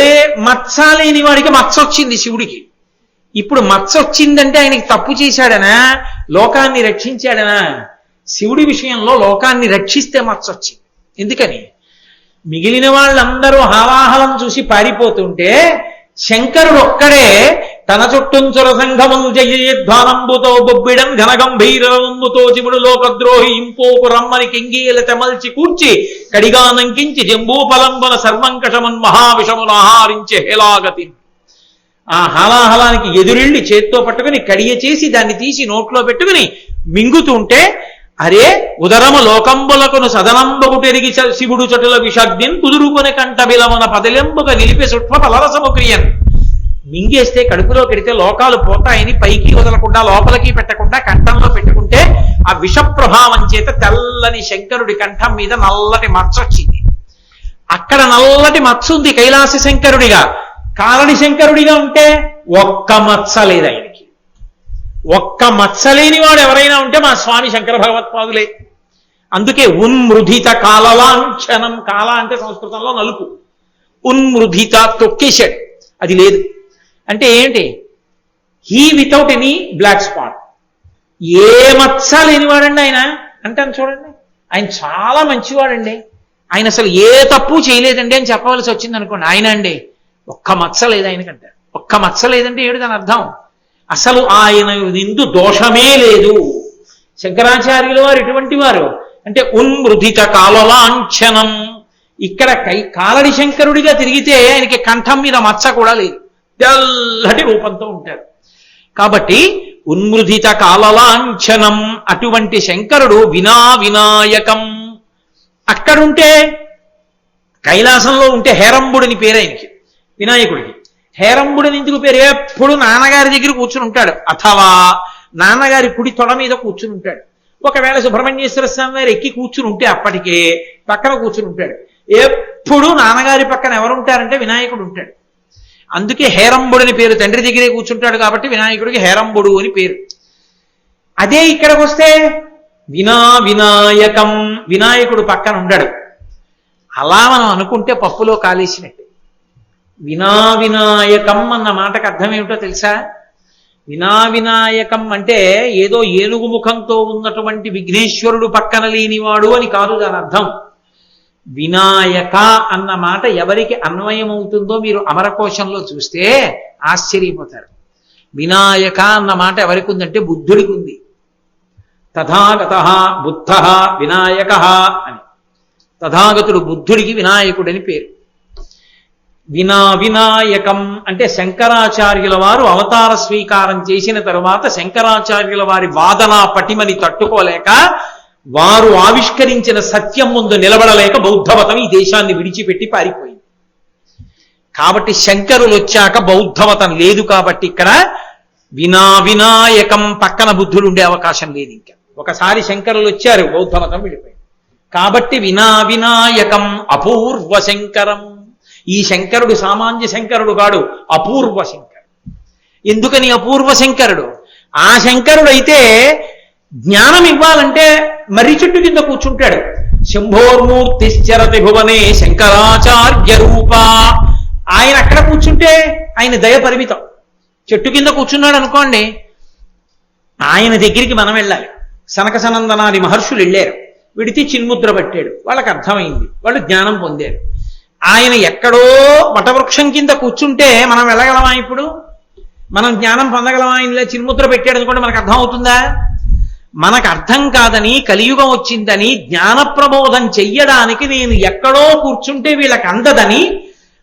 మత్స లేని వాడికి మత్స వచ్చింది శివుడికి. ఇప్పుడు మత్స వచ్చిందంటే ఆయనకి తప్పు చేశాడనా, లోకాన్ని రక్షించాడనా? శివుడి విషయంలో లోకాన్ని రక్షిస్తే మత్స వచ్చింది. ఎందుకని? మిగిలిన వాళ్ళందరూ హాలాహలం చూసి పారిపోతుంటే శంకరుడు ఒక్కడే తన చుట్టుంచుర సంఘములు జయధ్వానంబుతో బొబ్బిడం ఘనగంభీరంబుతో చిముడు లోకద్రోహి ఇంపోకు రమ్మని కెంగీల తెమల్చి కూర్చి కడిగానంకించి జంబూఫలంబన సర్వంకషమన్ మహావిషమును ఆహారించే హేలాగతి. ఆ హాలాహలానికి ఎదురెళ్ళి చేత్తో పట్టుకుని కడియ చేసి దాన్ని తీసి నోట్లో పెట్టుకుని మింగుతుంటే, అరే ఉదరము లోకంబులకును సదనంబగుటెరిగి శివుడు చటుల విషాగ్నిన్ కుదురుకుని కంట బిలమన పదలెంబుగా నిలిపే సుట్ల పలరసము క్రియన్. మింగేస్తే కడుపులో పెడితే లోకాలు పోతాయని పైకి వదలకుండా లోపలికి పెట్టకుండా కంఠంలో పెట్టుకుంటే ఆ విష ప్రభావం చేత తెల్లని శంకరుడి కంఠం మీద నల్లటి మచ్చ వచ్చింది. అక్కడ నల్లటి మచ్చ ఉంది కైలాస శంకరుడిగా. కారణి శంకరుడిగా ఉంటే ఒక్క మచ్చ లేదు ఆయనకి. ఒక్క మత్సలేని వాడు ఎవరైనా ఉంటే మా స్వామి శంకర భగవత్పాదులే. అందుకే ఉన్మృధిత కాలలాంఛనం. కాల అంటే సంస్కృతంలో నలుపు. ఉన్మృధిత తొక్కేశాడు, అది లేదు. అంటే ఏంటి? He without any black spot. ఏ మత్స లేనివాడండి ఆయన అంటాను చూడండి. ఆయన చాలా మంచివాడండి, ఆయన అసలు ఏ తప్పు చేయలేదండి అని చెప్పవలసి వచ్చింది అనుకోండి. ఆయన అండి ఒక్క మత్స లేదు ఆయనకంటే. ఒక్క మత్స లేదంటే ఏడు దాని అర్థం? అసలు ఆయన నిందు దోషమే లేదు. శంకరాచార్యుల వారు ఎటువంటి వారు అంటే ఉన్మృధిత కాలలాంఛనం. ఇక్కడ కాలడి శంకరుడిగా తిరిగితే ఆయనకి కంఠం మీద మచ్చ కూడా లేదు, తెల్లటి రూపంతో ఉంటారు. కాబట్టి ఉన్మృధిత కాలలాంఛనం అటువంటి శంకరుడు వినాయకం. అక్కడుంటే కైలాసంలో ఉంటే హేరంబుడిని పేరు ఆయనకి, వినాయకుడికి. హేరంబుడిని ఎందుకు పేరు? ఎప్పుడు నాన్నగారి దగ్గర కూర్చుని ఉంటాడు, అథవా నాన్నగారి కుడి తొడ మీద కూర్చుని ఉంటాడు. ఒకవేళ సుబ్రహ్మణ్యేశ్వర స్వామి వారు ఎక్కి కూర్చుని ఉంటే అప్పటికే పక్కన కూర్చుని ఉంటాడు. ఎప్పుడు నాన్నగారి పక్కన ఎవరుంటారంటే వినాయకుడు ఉంటాడు. అందుకే హేరంబుడిని పేరు. తండ్రి దగ్గరే కూర్చుంటాడు కాబట్టి వినాయకుడికి హేరంబుడు అని పేరు. అదే ఇక్కడికి వస్తే వినాయకం, వినాయకుడు పక్కన ఉండడు. అలా మనం అనుకుంటే పప్పులో కాలేసినట్టు. వినాయకం అన్న మాటకు అర్థం ఏమిటో తెలుసా? వినాయకం అంటే ఏదో ఏనుగు ముఖంతో ఉన్నటువంటి విఘ్నేశ్వరుడు పక్కన లేనివాడు అని కాదు దాని అర్థం. వినాయక అన్న మాట ఎవరికి అన్వయం అవుతుందో మీరు అమరకోశంలో చూస్తే ఆశ్చర్యపోతారు. వినాయక అన్న మాట ఎవరికి ఉందంటే బుద్ధుడికి ఉంది. తథాగత బుద్ధ వినాయక అని. తథాగతుడు బుద్ధుడికి వినాయకుడని పేరు. వినాయకం అంటే శంకరాచార్యుల వారు అవతార స్వీకారం చేసిన తరువాత శంకరాచార్యుల వారి వాదనా పటిమని తట్టుకోలేక వారు ఆవిష్కరించిన సత్యం ముందు నిలబడలేక బౌద్ధమతం ఈ దేశాన్ని విడిచిపెట్టి పారిపోయింది. కాబట్టి శంకరులు వచ్చాక బౌద్ధమతం లేదు. కాబట్టి ఇక్కడ వినాయకం పక్కన బుద్ధుడు ఉండే అవకాశం లేదు. ఇంకా ఒకసారి శంకరులు వచ్చారు, బౌద్ధమతం విడిపోయింది. కాబట్టి వినాయకం అపూర్వ శంకరం. ఈ శంకరుడు సామాన్య శంకరుడు కాడు, అపూర్వ శంకరుడు. ఎందుకని అపూర్వ శంకరుడు? ఆ శంకరుడు అయితే జ్ఞానం ఇవ్వాలంటే మర్రి చెట్టు కింద కూర్చుంటాడు. శంభోర్మూర్తిశ్చరతి భువనే శంకరాచార్య రూప. ఆయన అక్కడ కూర్చుంటే ఆయన దయ పరిమితం. చెట్టు కింద కూర్చున్నాడు అనుకోండి, ఆయన దగ్గరికి మనం వెళ్ళాలి. సనక సనందనాది మహర్షులు వెళ్ళారు, విడితే చిన్ముద్ర పట్టాడు, వాళ్ళకి అర్థమైంది, వాళ్ళు జ్ఞానం పొందారు. ఆయన ఎక్కడో వటవృక్షం కింద కూర్చుంటే మనం వెళ్ళగలమా? ఇప్పుడు మనం జ్ఞానం పొందగలమా? ఇలా చిన్ముద్ర పెట్టాడు అనుకోండి, మనకు అర్థం అవుతుందా? మనకు అర్థం కాదని, కలియుగం వచ్చిందని జ్ఞాన ప్రబోధం చెయ్యడానికి నేను ఎక్కడో కూర్చుంటే వీళ్ళకి అందదని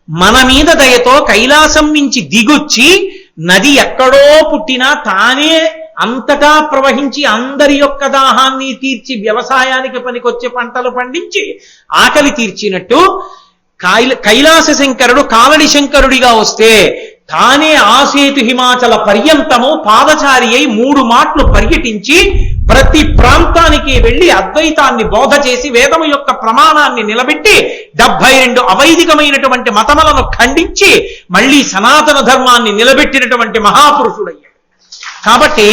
మన మీద దయతో కైలాసం నుంచి దిగొచ్చి నది ఎక్కడో పుట్టినా తానే అంతటా ప్రవహించి అందరి యొక్క దాహాన్ని తీర్చి వ్యవసాయానికి పనికొచ్చే పంటలు పండించి ఆకలి తీర్చినట్టు కైలాస శంకరుడు కాలడి శంకరుడిగా వస్తే తానే ఆసేతు హిమాచల పర్యంతము పాదచారి అయి 3 మాటలు పర్యటించి ప్రతి ప్రాంతానికి వెళ్ళి అద్వైతాన్ని బోధ చేసి వేదము యొక్క ప్రమాణాన్ని నిలబెట్టి 72 అవైదికమైనటువంటి మతములను ఖండించి మళ్ళీ సనాతన ధర్మాన్ని నిలబెట్టినటువంటి మహాపురుషుడయ్యాడు. కాబట్టి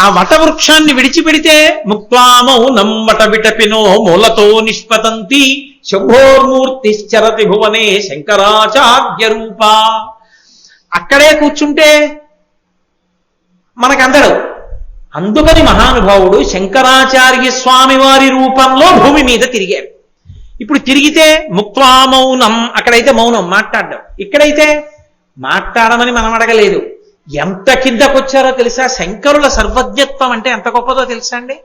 ఆ వటవృక్షాన్ని విడిచిపెడితే ముక్తామౌనం వట విటపినో మూలతో నిష్పతంతి శంభోర్మూర్తిశ్చరతి భువనే శంకరాచార్య రూప. అక్కడే కూర్చుంటే మనకందడు. అందుకని మహానుభావుడు శంకరాచార్య స్వామి వారి రూపంలో భూమి మీద తిరిగారు. ఇప్పుడు తిరిగితే ముక్త్వా మౌనం, అక్కడైతే మౌనం మాట్లాడడం, ఇక్కడైతే మాట్లాడమని మనం అడగలేదు. ఎంత కిందకొచ్చారో తెలుసా? శంకరుల సర్వజ్ఞత్వం అంటే ఎంత గొప్పదో తెలుసా అండి?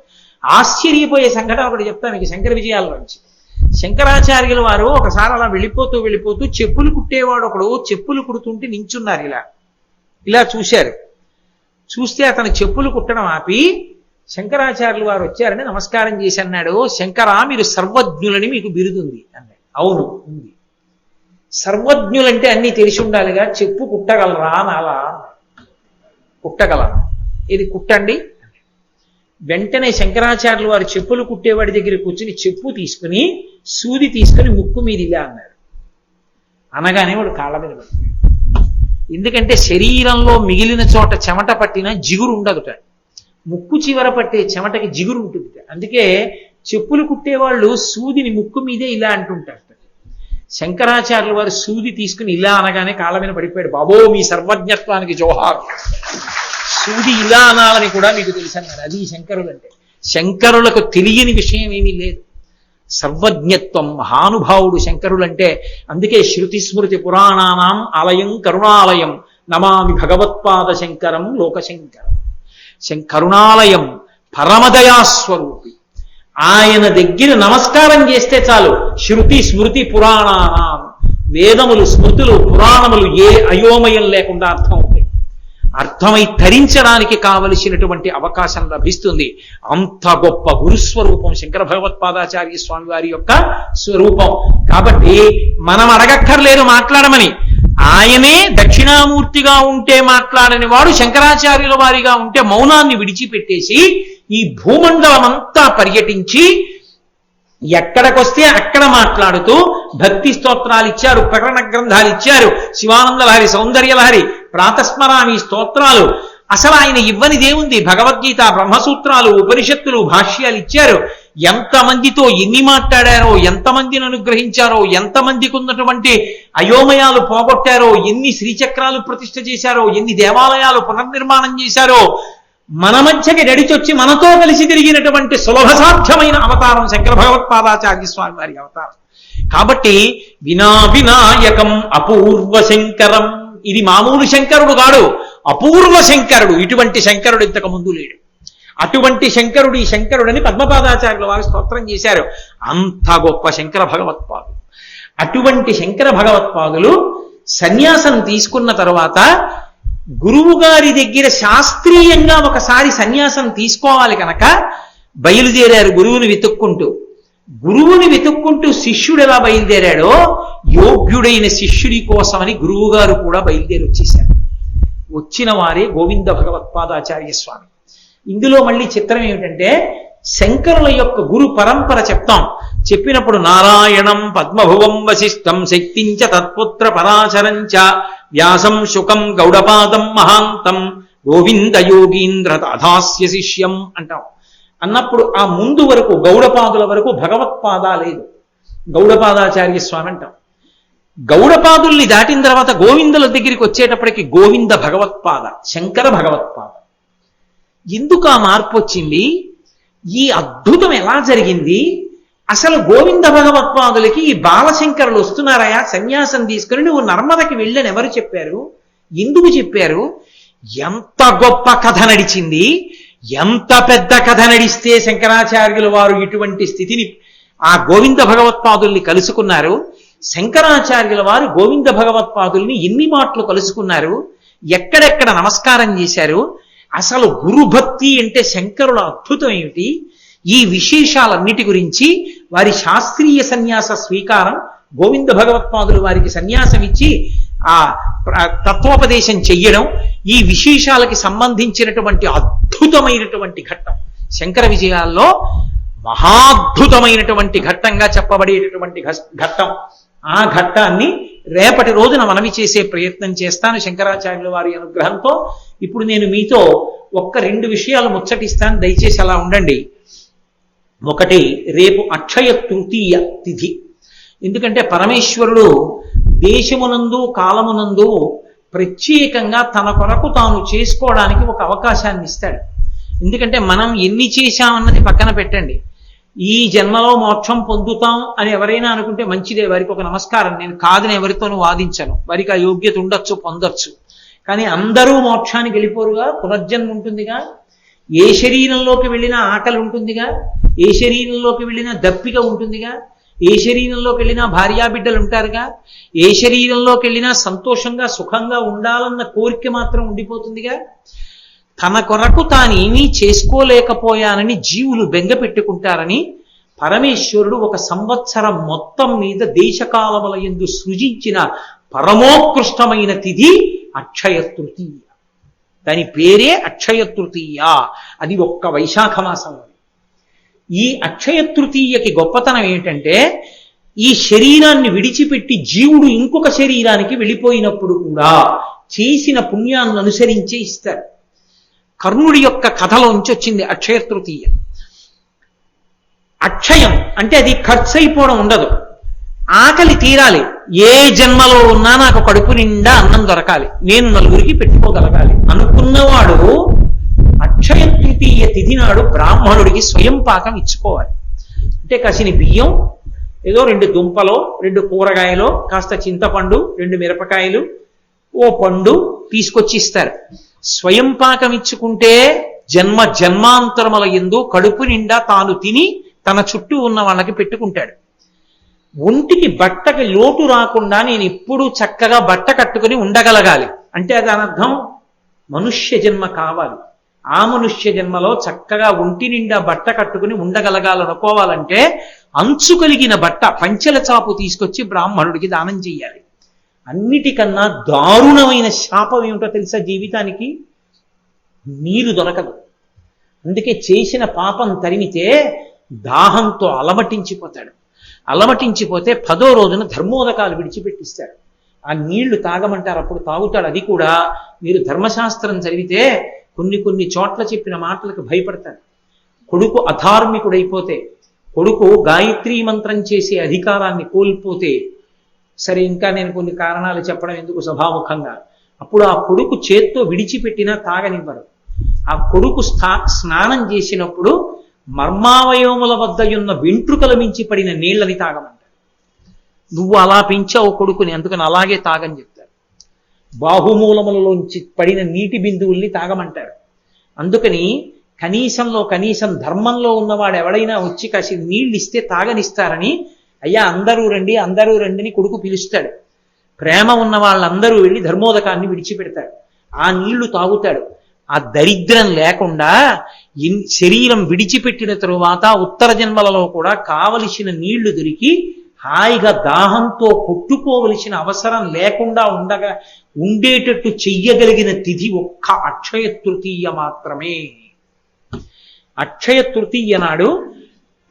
ఆశ్చర్యపోయే సంఘటన ఒకటి చెప్తా మీకు శంకర విజయాల్లోంచి. శంకరాచార్యుల వారు ఒకసారి అలా వెళ్ళిపోతూ వెళ్ళిపోతూ చెప్పులు కుట్టేవాడు ఒకడు చెప్పులు కుడుతుంటే నించున్నారు. ఇలా చూశారు. చూస్తే అతను చెప్పులు కుట్టడం ఆపి శంకరాచార్యులు వారు వచ్చారని నమస్కారం చేసి అన్నాడు, శంకరా మీరు సర్వజ్ఞులని మీకు బిరుదుంది అన్నాడు. అవును ఉంది. సర్వజ్ఞులంటే అన్నీ తెలిసి ఉండాలిగా, చెప్పు కుట్టగలరా నాలా? కుట్టగలరా, ఇది కుట్టండి. వెంటనే శంకరాచార్యులు వారు చెప్పులు కుట్టేవాడి దగ్గర కూర్చుని చెప్పు తీసుకుని సూది తీసుకుని ముక్కు మీద ఇలా అన్నాడు. అనగానే వాడు కాళ్ళ మీద పడుతుంది. ఎందుకంటే శరీరంలో మిగిలిన చోట చెమట పట్టిన జిగురు ఉండదుట, ముక్కు చివర పట్టే చెమటకి జిగురు ఉంటుంది. అందుకే చెప్పులు కుట్టేవాళ్ళు సూదిని ముక్కు మీదే ఇలా అంటుంటారు. శంకరాచార్యులు వారు సూది తీసుకుని ఇలా అనగానే కాళ్ళ మీద పడిపోయాడు. బాబో మీ సర్వజ్ఞత్వానికి జోహారు, సూది ఇలా అనాలని కూడా మీకు తెలుసు అన్నారు. అది శంకరులు అంటే. శంకరులకు తెలియని విషయం ఏమీ లేదు. సర్వజ్ఞత్వం, మహానుభావుడు శంకరులంటే. అందుకే శృతి స్మృతి పురాణానాం ఆలయం కరుణాలయం నమామి భగవత్పాద శంకరం లోకశంకరం. కరుణాలయం, పరమదయాస్వరూపి. ఆయన దగ్గర నమస్కారం చేస్తే చాలు శృతి స్మృతి పురాణానాం, వేదములు స్మృతులు పురాణములు ఏ అయోమయం లేకుండా అర్థం అవుతాయి. అర్థమై తరించడానికి కావలసినటువంటి అవకాశం లభిస్తుంది. అంత గొప్ప గురుస్వరూపం శంకర భగవత్పాదాచార్య స్వామి వారి యొక్క స్వరూపం. కాబట్టి మనం అడగక్కర్లేదు మాట్లాడమని. ఆయనే దక్షిణామూర్తిగా ఉంటే మాట్లాడని వాడు శంకరాచార్యుల వారిగా ఉంటే మౌనాన్ని విడిచిపెట్టేసి ఈ భూమండలం అంతా పర్యటించి ఎక్కడికొస్తే అక్కడ మాట్లాడుతూ భక్తి స్తోత్రాలు ఇచ్చారు, ప్రకరణ గ్రంథాలు ఇచ్చారు, శివానంద లహరి, సౌందర్య లహరి, ప్రాతస్మరామి స్తోత్రాలు. అసలు ఆయన ఇవ్వనిదేముంది? భగవద్గీత, బ్రహ్మసూత్రాలు, ఉపనిషత్తులు, భాష్యాలు ఇచ్చారు. ఎంతమందితో ఎన్ని మాట్లాడారో, ఎంతమందిని అనుగ్రహించారో, ఎంతమందికి ఉన్నటువంటి అయోమయాలు పోగొట్టారో, ఎన్ని శ్రీచక్రాలు ప్రతిష్ఠ చేశారో, ఎన్ని దేవాలయాలు పునర్నిర్మాణం చేశారో. మన మధ్యకి నడిచొచ్చి మనతో కలిసి తిరిగినటువంటి సులభ సాధ్యమైన అవతారం శంకర భగవత్పాదాచార్య స్వామి వారి అవతారం. కాబట్టి వినాయకం అపూర్వ శంకరం, ఇది మామూలు శంకరుడు కాడు, అపూర్వ శంకరుడు. ఇటువంటి శంకరుడు ఇంతకు ముందు లేడు. అటువంటి శంకరుడు ఈ శంకరుడని పద్మపాదాచార్యుల వారు స్తోత్రం చేశారు. అంత గొప్ప శంకర భగవత్పాదులు. అటువంటి శంకర భగవత్పాదులు సన్యాసం తీసుకున్న తరువాత గురువు గారి దగ్గర శాస్త్రీయంగా ఒకసారి సన్యాసం తీసుకోవాలి కనుక బయలుదేరారు గురువుని వెతుక్కుంటూ. గురువుని వెతుక్కుంటూ శిష్యుడు ఎలా బయలుదేరాడో యోగ్యుడైన శిష్యుడి కోసమని గురువు గారు కూడా బయలుదేరి వచ్చేశారు. వచ్చిన వారే గోవింద భగవత్పాదాచార్య స్వామి. ఇందులో మళ్ళీ చిత్రం ఏమిటంటే శంకరుల యొక్క గురు పరంపర చెప్తాం. చెప్పినప్పుడు నారాయణం పద్మభువం వశిష్టం శక్తించ తత్పుత్ర పరాశరంచ వ్యాసం శుకం గౌడపాదం మహాంతం గోవింద యోగీంద్ర దాధాస్య శిష్యం అంటాం. అన్నప్పుడు ఆ ముందు వరకు గౌడపాదుల వరకు భగవత్పాద లేదు, గౌడపాదాచార్య స్వామి అంటాం. గౌడపాదుల్ని దాటిన తర్వాత గోవిందుల దగ్గరికి వచ్చేటప్పటికి గోవింద భగవత్పాద, శంకర భగవత్పాద. ఎందుకు ఆ మార్పు వచ్చింది? ఈ అద్భుతం ఎలా జరిగింది? అసలు గోవింద భగవత్పాదులకి ఈ బాలశంకరులు వస్తున్నారయా సన్యాసం తీసుకుని, నువ్వు నర్మదకి వెళ్ళని ఎవరు చెప్పారు? ఎందుకు చెప్పారు? ఎంత గొప్ప కథ నడిచింది, ఎంత పెద్ద కథ నడిస్తే శంకరాచార్యుల వారు ఇటువంటి స్థితిని ఆ గోవింద భగవత్పాదుల్ని కలుసుకున్నారు. శంకరాచార్యుల వారు గోవింద భగవత్పాదుల్ని ఎన్ని మాటలు కలుసుకున్నారు, ఎక్కడెక్కడ నమస్కారం చేశారు, అసలు గురుభక్తి అంటే శంకరుల అద్భుతం ఏమిటి, ఈ విశేషాలన్నిటి గురించి, వారి శాస్త్రీయ సన్యాస స్వీకారం, గోవింద భగవత్పాదులు వారికి సన్యాసం ఇచ్చి ఆ తత్వోపదేశం చెయ్యడం, ఈ విశేషాలకి సంబంధించినటువంటి అద్భుతమైనటువంటి ఘట్టం శంకర విజయాల్లో మహాద్భుతమైనటువంటి ఘట్టంగా చెప్పబడేటటువంటి ఘట్టం. ఆ ఘట్టాన్ని రేపటి రోజున మనవి చేసే ప్రయత్నం చేస్తాను శంకరాచార్యుల వారి అనుగ్రహంతో. ఇప్పుడు నేను మీతో ఒక్క 2 విషయాలు ముచ్చటిస్తాను, దయచేసి అలా ఉండండి. ఒకటి, రేపు అక్షయ తృతీయ తిథి. ఎందుకంటే పరమేశ్వరుడు దేశమునందు కాలమునందు ప్రత్యేకంగా తన కొరకు తాను చేసుకోవడానికి ఒక అవకాశాన్ని ఇస్తాడు. ఎందుకంటే మనం ఎన్ని చేశామన్నది పక్కన పెట్టండి, ఈ జన్మలో మోక్షం పొందుతాం అని ఎవరైనా అనుకుంటే మంచిదే, వారికి ఒక నమస్కారం. నేను కాదని ఎవరితోనూ వాదించను, వారికి ఆ యోగ్యత ఉండొచ్చు, పొందొచ్చు. కానీ అందరూ మోక్షానికి వెళ్ళిపోరుగా, పునర్జన్మ ఉంటుందిగా. ఏ శరీరంలోకి వెళ్ళినా ఆకలి ఉంటుందిగా, ఏ శరీరంలోకి వెళ్ళినా దప్పిక ఉంటుందిగా, ఏ శరీరంలోకి వెళ్ళినా భార్యాబిడ్డలు ఉంటారుగా, ఏ శరీరంలోకి వెళ్ళినా సంతోషంగా సుఖంగా ఉండాలన్న కోరిక మాత్రం ఉండిపోతుందిగా. తన కొరకు తానేమీ చేసుకోలేకపోయానని జీవులు బెంగ పెట్టుకుంటారని పరమేశ్వరుడు ఒక సంవత్సరం మొత్తం మీద దేశకాలముల యందు సృజించిన పరమోత్కృష్టమైన తిథి అక్షయ తృతీయ. దాని పేరే అక్షయ తృతీయ. అది ఒక్క వైశాఖ మాసం. ఈ అక్షయ తృతీయకి గొప్పతనం ఏంటంటే, ఈ శరీరాన్ని విడిచిపెట్టి జీవుడు ఇంకొక శరీరానికి వెళ్ళిపోయినప్పుడు కూడా చేసిన పుణ్యాన్ని అనుసరించే ఇస్తారు. కర్ణుడి యొక్క కథలోంచి వచ్చింది అక్షయ తృతీయ. అక్షయం అంటే అది ఖర్చు అయిపోవడం ఉండదు, ఆకలి తీరాలి. ఏ జన్మలో ఉన్నా నాకు కడుపు నిండా అన్నం దొరకాలి, నేను నలుగురికి పెట్టుకోగలగాలి అనుకున్నవాడు అక్షయ తృతీయ తిథి నాడు బ్రాహ్మణుడికి స్వయం పాకం ఇచ్చుకోవాలి. అంటే కసిని బియ్యం, ఏదో 2 దుంపలో 2 కూరగాయలో కాస్త చింతపండు, 2 మిరపకాయలు, ఓ పండు తీసుకొచ్చి ఇస్తారు. స్వయం పాకం ఇచ్చుకుంటే జన్మాంతరముల యందు కడుపు నిండా తాను తిని తన చుట్టూ ఉన్న వాళ్ళకి పెట్టుకుంటాడు. ఒంటికి బట్టకి లోటు రాకుండా నేను ఎప్పుడూ చక్కగా బట్ట కట్టుకుని ఉండగలగాలి అంటే దాని అర్థం మనుష్య జన్మ కావాలి. ఆ మనుష్య జన్మలో చక్కగా ఒంటి నిండా బట్ట కట్టుకుని ఉండగలగాలనుకోవాలంటే అంచు కలిగిన బట్ట, పంచెల చాపు తీసుకొచ్చి బ్రాహ్మణుడికి దానం చెయ్యాలి. అన్నిటికన్నా దారుణమైన శాపం ఏమిటో తెలుసా జీవితానికి? నీరు దొరకదు. అందుకే చేసిన పాపం తరిమితే దాహంతో అలమటించిపోతాడు. అలమటించిపోతే 10వ రోజున ధర్మోదకాలు విడిచిపెట్టిస్తాడు. ఆ నీళ్లు తాగమంటారు, అప్పుడు తాగుతాడు. అది కూడా మీరు ధర్మశాస్త్రం చదివితే కొన్ని చోట్ల చెప్పిన మాటలకు భయపడతాడు. కొడుకు అధార్మికుడైపోతే, కొడుకు గాయత్రీ మంత్రం చేసే అధికారాన్ని కోల్పోతే, సరే ఇంకా నేను కొన్ని కారణాలు చెప్పడం ఎందుకు సభాముఖంగా, అప్పుడు ఆ కొడుకు చేత్తో విడిచిపెట్టినా తాగనివ్వరు. ఆ కొడుకు స్నానం చేసినప్పుడు మర్మావయవముల వద్ద ఉన్న వెంట్రుకల మించి పడిన నీళ్ళని తాగమంటారు. నువ్వు అలా పెంచావు కొడుకుని, అందుకని అలాగే తాగని చెప్తారు. బాహుమూలములలోంచి పడిన నీటి బిందువుల్ని తాగమంటారు. అందుకని కనీసం ధర్మంలో ఉన్నవాడు ఎవడైనా వచ్చి కాసి నీళ్ళు ఇస్తే తాగనిస్తారని, అయ్యా అందరూ రండి అని కొడుకు పిలుస్తాడు. ప్రేమ ఉన్న వాళ్ళందరూ వెళ్ళి ధర్మోదకాన్ని విడిచిపెడతాడు. ఆ నీళ్లు తాగుతాడు. ఆ దరిద్రం లేకుండా శరీరం విడిచిపెట్టిన తరువాత ఉత్తర జన్మలలో కూడా కావలసిన నీళ్లు దొరికి హాయిగా దాహంతో కొట్టుకోవలసిన అవసరం లేకుండా ఉండేటట్టు చెయ్యగలిగిన తిథి ఒక్క అక్షయ తృతీయ మాత్రమే. అక్షయ తృతీయ నాడు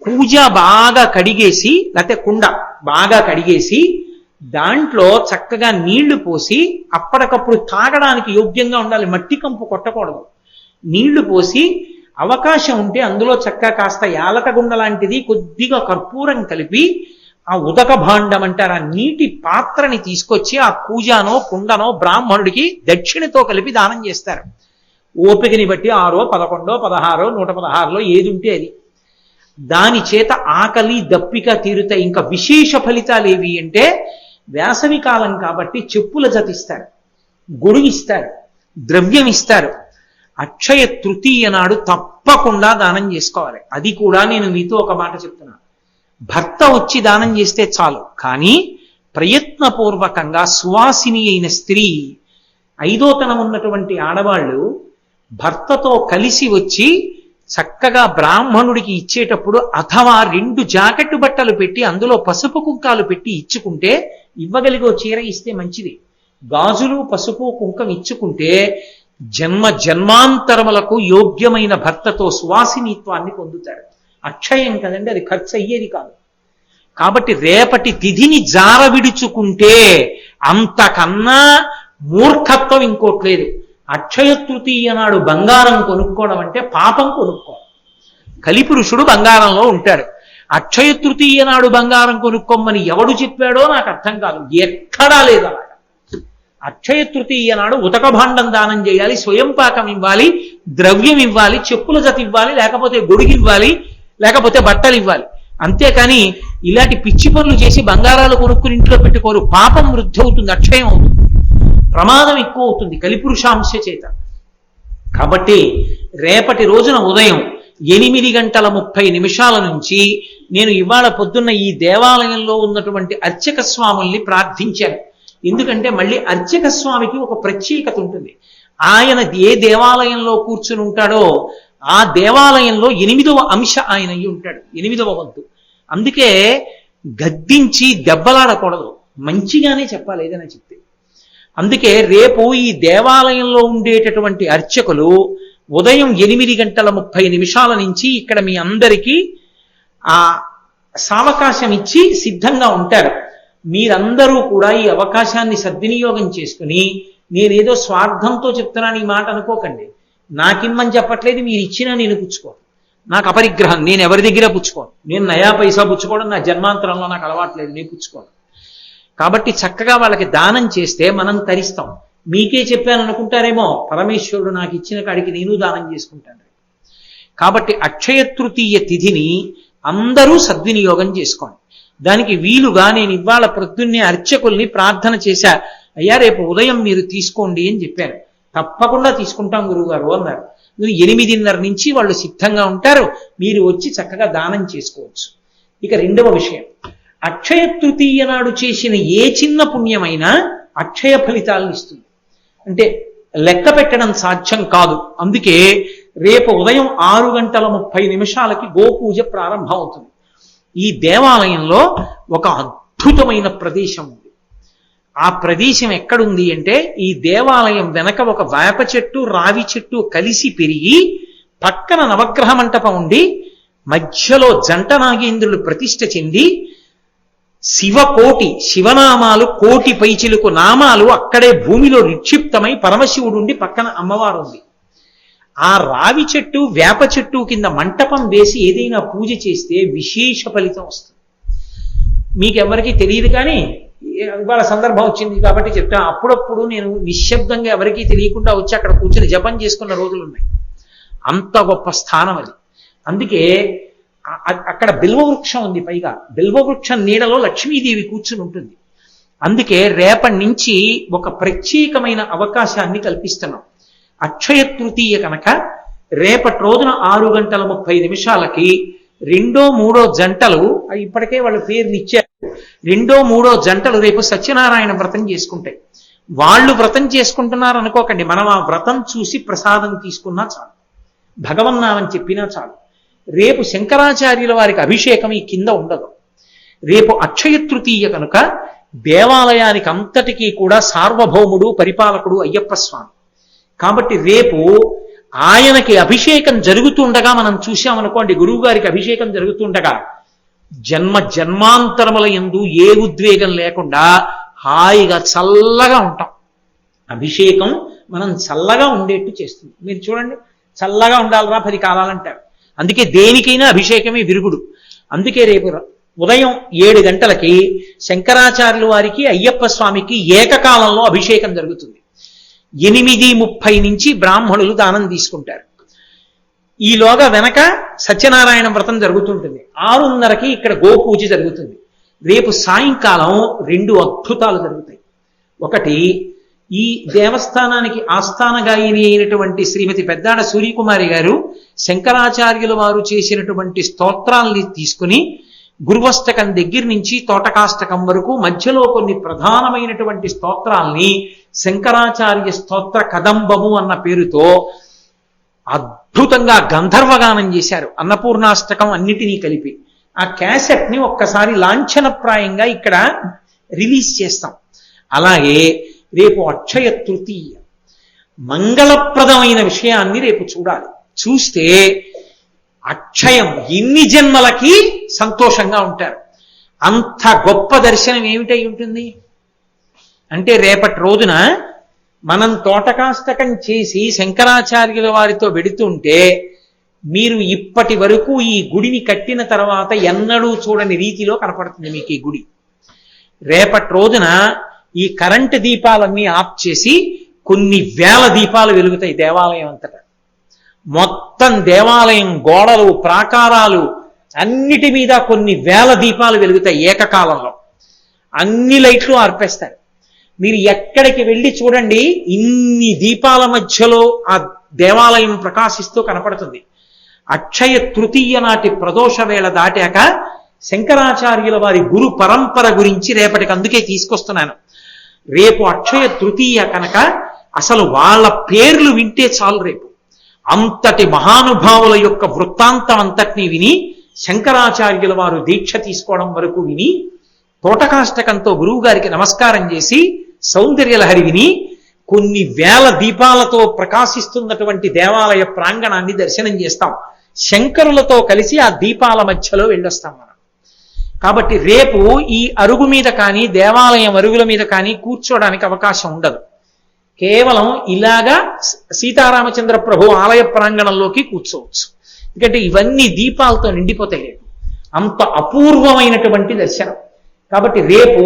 పూజ బాగా కడిగేసి, లేకపోతే కుండ బాగా కడిగేసి దాంట్లో చక్కగా నీళ్లు పోసి, అప్పటికప్పుడు తాగడానికి యోగ్యంగా ఉండాలి, మట్టి కంపు కొట్టకూడదు. నీళ్లు పోసి అవకాశం ఉంటే అందులో చక్కగా కాస్త యాలకగుండ లాంటిది కొద్దిగా కర్పూరం కలిపి ఆ ఉదక భాండం అంటారు, ఆ నీటి పాత్రని తీసుకొచ్చి ఆ కూజానో కుండనో బ్రాహ్మణుడికి దక్షిణతో కలిపి దానం చేస్తారు. ఓపికని బట్టి 6, 11, 16, 116లో ఏది ఉంటే అది. దాని చేత ఆకలి దప్పిక తీరుతాయి. ఇంకా విశేష ఫలితాలు ఏవి అంటే, వేసవి కాలం కాబట్టి చెప్పుల జతిస్తారు, గొడుగిస్తారు, ద్రవ్యం ఇస్తారు. అక్షయ తృతీయ నాడు తప్పకుండా దానం చేసుకోవాలి. అది కూడా నేను మీతో ఒక మాట చెప్తున్నాను, భర్త వచ్చి దానం చేస్తే చాలు, కానీ ప్రయత్నపూర్వకంగా సువాసిని అయిన స్త్రీ, 5వ ఉన్నటువంటి ఆడవాళ్ళు భర్తతో కలిసి వచ్చి చక్కగా బ్రాహ్మణుడికి ఇచ్చేటప్పుడు, అథవా 2 జాకెట్టు బట్టలు పెట్టి అందులో పసుపు కుంకాలు పెట్టి ఇచ్చుకుంటే, ఇవ్వగలిగో చీర ఇస్తే మంచిది. గాజులు పసుపు కుంకం ఇచ్చుకుంటే జన్మాంతరములకు యోగ్యమైన భర్తతో సువాసినిత్వాన్ని పొందుతాడు. అక్షయం కదండి, అది ఖర్చు అయ్యేది కాదు. కాబట్టి రేపటి తిథిని జార విడుచుకుంటే అంతకన్నా మూర్ఖత్వం ఇంకోట్లేదు. అక్షయ తృతీయ నాడు బంగారం కొనుక్కోవడం అంటే పాపం కొనుక్కోవడం. కలిపురుషుడు బంగారంలో ఉంటాడు. అక్షయ తృతీయ నాడు బంగారం కొనుక్కోమని ఎవడు చెప్పాడో నాకు అర్థం కాదు, ఎక్కడా లేదు అలాగా. అక్షయ తృతీయ నాడు ఉతక భాండం దానం చేయాలి, స్వయం పాకం ఇవ్వాలి, ద్రవ్యం ఇవ్వాలి, చెప్పుల జత ఇవ్వాలి, లేకపోతే గొడుగు ఇవ్వాలి, లేకపోతే బట్టలు ఇవ్వాలి. అంతేకాని ఇలాంటి పిచ్చి పనులు చేసి బంగారాలు కొనుక్కుని ఇంట్లో పెట్టుకోరు. పాపం వృద్ధి అవుతుంది, అక్షయం అవుతుంది, ప్రమాదం ఎక్కువ అవుతుంది కలిపురుషాంశ చేత. కాబట్టి రేపటి రోజున ఉదయం 8:30 నుంచి నేను ఇవాళ పొద్దున్న ఈ దేవాలయంలో ఉన్నటువంటి అర్చక స్వాముల్ని ప్రార్థించాను. ఎందుకంటే మళ్ళీ అర్చక స్వామికి ఒక ప్రత్యేకత ఉంటుంది. ఆయన ఏ దేవాలయంలో కూర్చుని ఉంటాడో ఆ దేవాలయంలో 8వ అంశ ఆయన అయి ఉంటాడు, 8వ వంతు. అందుకే గద్దించి దెబ్బలాడకూడదు, మంచిగానే చెప్పాలి ఏదైనా చెప్తే. అందుకే రేపు ఈ దేవాలయంలో ఉండేటటువంటి అర్చకులు ఉదయం 8:30 నుంచి ఇక్కడ మీ అందరికీ ఆ సావకాశం ఇచ్చి సిద్ధంగా ఉంటారు. మీరందరూ కూడా ఈ అవకాశాన్ని సద్వినియోగం చేసుకుని, నేనేదో స్వార్థంతో చెప్తున్నాను ఈ మాట అనుకోకండి, నాకిమ్మని చెప్పట్లేదు, మీరు ఇచ్చినా నేను పుచ్చుకోను, నాకు అపరిగ్రహం, నేను ఎవరి దగ్గర పుచ్చుకోను, నేను నయా పైసా పుచ్చుకోవడం నా జన్మాంతరంలో నాకు అలవాట్లేదు, నేను పుచ్చుకోను. కాబట్టి చక్కగా వాళ్ళకి దానం చేస్తే మనం తరిస్తాం. మీకే చెప్పాను అనుకుంటారేమో, పరమేశ్వరుడు నాకు ఇచ్చిన కాడికి నేను దానం చేసుకుంటాను. కాబట్టి అక్షయ తృతీయ తిథిని అందరూ సద్వినియోగం చేసుకోండి. దానికి వీలుగా నేను ఇవాళ ప్రొద్దున్నే అర్చకుల్ని ప్రార్థన చేశా, అయ్యా రేపు ఉదయం మీరు తీసుకోండి అని చెప్పారు. తప్పకుండా తీసుకుంటాం గురువుగారు అన్నారు. 8:30 నుంచి వాళ్ళు సిద్ధంగా ఉంటారు, మీరు వచ్చి చక్కగా దానం చేసుకోవచ్చు. ఇక రెండవ విషయం, అక్షయ తృతీయ నాడు చేసిన ఏ చిన్న పుణ్యమైనా అక్షయ ఫలితాలను ఇస్తుంది. అంటే లెక్క పెట్టడం సాధ్యం కాదు. అందుకే రేపు ఉదయం 6:30 గోపూజ ప్రారంభం అవుతుంది. ఈ దేవాలయంలో ఒక అద్భుతమైన ప్రదేశం ఉంది. ఆ ప్రదేశం ఎక్కడుంది అంటే, ఈ దేవాలయం వెనక ఒక వేప చెట్టు, రావి చెట్టు కలిసి పెరిగి పక్కన నవగ్రహ మంటపం ఉండి మధ్యలో జంట నాగేంద్రులు ప్రతిష్ఠ చెంది శివనామాలు 1,000,000 పైచిలుకు నామాలు అక్కడే భూమిలో నిక్షిప్తమై పరమశివుడుండి పక్కన అమ్మవారు ఉంది. ఆ రావి చెట్టు, వేప చెట్టు కింద మంటపం వేసి ఏదైనా పూజ చేస్తే విశేష ఫలితం వస్తుంది. మీకెవరికి తెలియదు, కానీ ఇవాళ సందర్భం వచ్చింది కాబట్టి చెప్తా. అప్పుడప్పుడు నేను నిశ్శబ్దంగా ఎవరికీ తెలియకుండా వచ్చి అక్కడ కూర్చొని జపం చేసుకున్న రోజులు ఉన్నాయి. అంత గొప్ప స్థానం అది. అందుకే అక్కడ బిల్వవృక్షం ఉంది, పైగా బిల్వవృక్షం నీడలో లక్ష్మీదేవి కూర్చుని ఉంటుంది. అందుకే రేపటి నుంచి ఒక ప్రత్యేకమైన అవకాశాన్ని కల్పిస్తున్నాం. అక్షయ తృతీయ కనుక రేపటి రోజున 6:30 రెండో మూడో జంటలు, ఇప్పటికే వాళ్ళ పేర్లు ఇచ్చారు, రెండో మూడో జంటలు రేపు సత్యనారాయణ వ్రతం చేసుకుంటాయి. వాళ్ళు వ్రతం చేసుకుంటున్నారు అనుకోకండి, మనం ఆ వ్రతం చూసి ప్రసాదం తీసుకున్నా చాలు, భగవన్నామని చెప్పినా చాలు. రేపు శంకరాచార్యుల వారికి అభిషేకం ఈ కింద ఉండదు. రేపు అక్షయ తృతీయ కనుక దేవాలయానికి అంతటికీ కూడా సార్వభౌముడు, పరిపాలకుడు అయ్యప్ప స్వామి. కాబట్టి రేపు ఆయనకి అభిషేకం జరుగుతుండగా మనం చూశామనుకోండి, గురువు గారికి అభిషేకం జరుగుతుండగా జన్మాంతరముల యందు ఏ ఉద్వేగం లేకుండా హాయిగా చల్లగా ఉంటాం. అభిషేకం మనం చల్లగా ఉండేట్టు చేస్తుంది. మీరు చూడండి, చల్లగా ఉండాలిరా 10 కాలాలంటారు. అందుకే దేనికైనా అభిషేకమే విరుగుడు. అందుకే రేపు ఉదయం 7 గంటలకి శంకరాచార్యుల వారికి, అయ్యప్ప స్వామికి ఏకకాలంలో అభిషేకం జరుగుతుంది. 8:30 నుంచి బ్రాహ్మణులు దానం తీసుకుంటారు. ఈలోగా వెనక సత్యనారాయణ వ్రతం జరుగుతుంటుంది. 6:30కి ఇక్కడ గోపూజ జరుగుతుంది. రేపు సాయంకాలం 2 అద్భుతాలు జరుగుతాయి. ఒకటి, ఈ దేవస్థానానికి ఆస్థాన గాయని అయినటువంటి శ్రీమతి పెద్దాడ సూర్యకుమారి గారు శంకరాచార్యుల వారు చేసినటువంటి స్తోత్రాల్ని తీసుకుని గురువష్టకం దగ్గర నుంచి తోటకాష్టకం వరకు మధ్యలో కొన్ని ప్రధానమైనటువంటి స్తోత్రాల్ని శంకరాచార్య స్తోత్ర కదంబము అన్న పేరుతో అద్భుతంగా గంధర్వగానం చేశారు. అన్నపూర్ణాష్టకం అన్నిటినీ కలిపి ఆ క్యాసెట్ ని ఒక్కసారి లాంఛనప్రాయంగా ఇక్కడ రిలీజ్ చేస్తాం. అలాగే రేపు అక్షయ తృతీయ, మంగళప్రదమైన విషయాన్ని రేపు చూడాలి. చూస్తే అక్షయం, ఎన్ని జన్మలకి సంతోషంగా ఉంటారు. అంత గొప్ప దర్శనం ఏమిటై ఉంటుంది అంటే, రేపటి రోజున మనం తోటకాష్టకం చేసి శంకరాచార్యుల వారితో వెడుతుంటే మీరు ఇప్పటి వరకు ఈ గుడిని కట్టిన తర్వాత ఎన్నడూ చూడని రీతిలో కనపడుతుంది మీకు ఈ గుడి. రేపటి రోజున ఈ కరెంటు దీపాలన్నీ ఆఫ్ చేసి కొన్ని వేల దీపాలు వెలుగుతాయి దేవాలయం అంతటా. మొత్తం దేవాలయం గోడలు ప్రాకారాలు అన్నిటి మీద కొన్ని వేల దీపాలు వెలుగుతాయి ఏకకాలంలో. అన్ని లైట్లు ఆర్పేస్తారు. మీరు ఎక్కడికి వెళ్ళి చూడండి, ఇన్ని దీపాల మధ్యలో ఆ దేవాలయం ప్రకాశిస్తూ కనపడుతుంది. అక్షయ తృతీయ నాటి ప్రదోష వేళ దాటాక శంకరాచార్యుల వారి గురు పరంపర గురించి రేపటికి అందుకే తీసుకొస్తున్నాను. రేపు అక్షయ తృతీయ కనుక అసలు వాళ్ళ పేర్లు వింటే చాలు. రేపు అంతటి మహానుభావుల యొక్క వృత్తాంతం అంతటినీ విని, శంకరాచార్యుల వారు దీక్ష తీసుకోవడం వరకు విని, తోటకాష్టకంతో గురువు గారికి నమస్కారం చేసి సౌందర్యలహరి విని, కొన్ని వేల దీపాలతో ప్రకాశిస్తున్నటువంటి దేవాలయ ప్రాంగణాన్ని దర్శనం చేస్తాం. శంకరులతో కలిసి ఆ దీపాల మధ్యలో వెళ్ళొస్తాం మనం. కాబట్టి రేపు ఈ అరుగు మీద కానీ దేవాలయం అరుగుల మీద కానీ కూర్చోడానికి అవకాశం ఉండదు. కేవలం ఇలాగా సీతారామచంద్ర ప్రభు ఆలయ ప్రాంగణంలోకి కూర్చోవచ్చు. ఎందుకంటే ఇవన్నీ దీపాలతో నిండిపోతాయి రేపు. అంత అపూర్వమైనటువంటి దర్శనం. కాబట్టి రేపు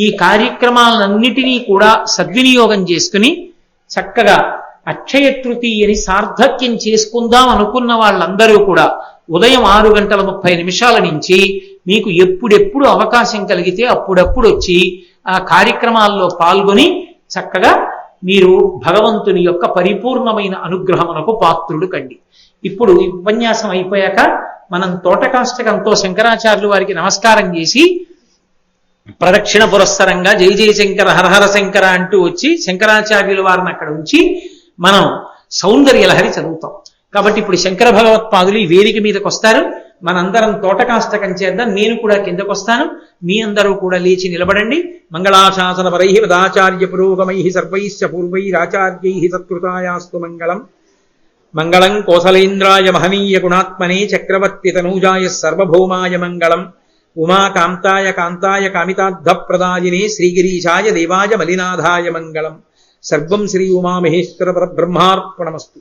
ఈ కార్యక్రమాలన్నిటినీ కూడా సద్వినియోగం చేసుకుని చక్కగా అక్షయ తృతీయని సార్థక్యం చేసుకుందాం అనుకున్న వాళ్ళందరూ కూడా ఉదయం 6:30 నుంచి మీకు ఎప్పుడెప్పుడు అవకాశం కలిగితే అప్పుడప్పుడు వచ్చి ఆ కార్యక్రమాల్లో పాల్గొని చక్కగా మీరు భగవంతుని యొక్క పరిపూర్ణమైన అనుగ్రహమునకు పాత్రుడు కండి. ఇప్పుడు ఈ ఉపన్యాసం అయిపోయాక మనం తోటకాష్టకంతో శంకరాచార్యుల వారికి నమస్కారం చేసి ప్రదక్షిణ పురస్సరంగా జై జయ శంకర హరహర శంకర అంటూ వచ్చి శంకరాచార్యుల వారిని అక్కడ ఉంచి మనం సౌందర్యలహరి చదువుతాం. కాబట్టి ఇప్పుడు శంకర భగవత్పాదులు ఈ వేదిక మీదకి వస్తారు. మనందరం తోటకాష్టకం చేద్దాం. నేను కూడా కిందకు వస్తాను. మీ అందరూ కూడా లేచి నిలబడండి. మంగళాశాసన పరై వదాచార్య పురోగమై సర్వైశ్చ పూర్వైరాచార్యై సత్కృతాయాస్తు మంగళం. మంగళం కోసలేంద్రాయ మహనీయ గుణాత్మనే చక్రవర్తి తనూజాయ సర్వభౌమాయ మంగళం. ఉమాకాంతాయ కాంతాయ కామితార్థప్రదాయినే శ్రీగిరీశాయ దేవాయ మలినాథాయ మంగళం. సర్వం శ్రీ ఉమామహేశ్వర పరబ్రహ్మార్పణమస్తు.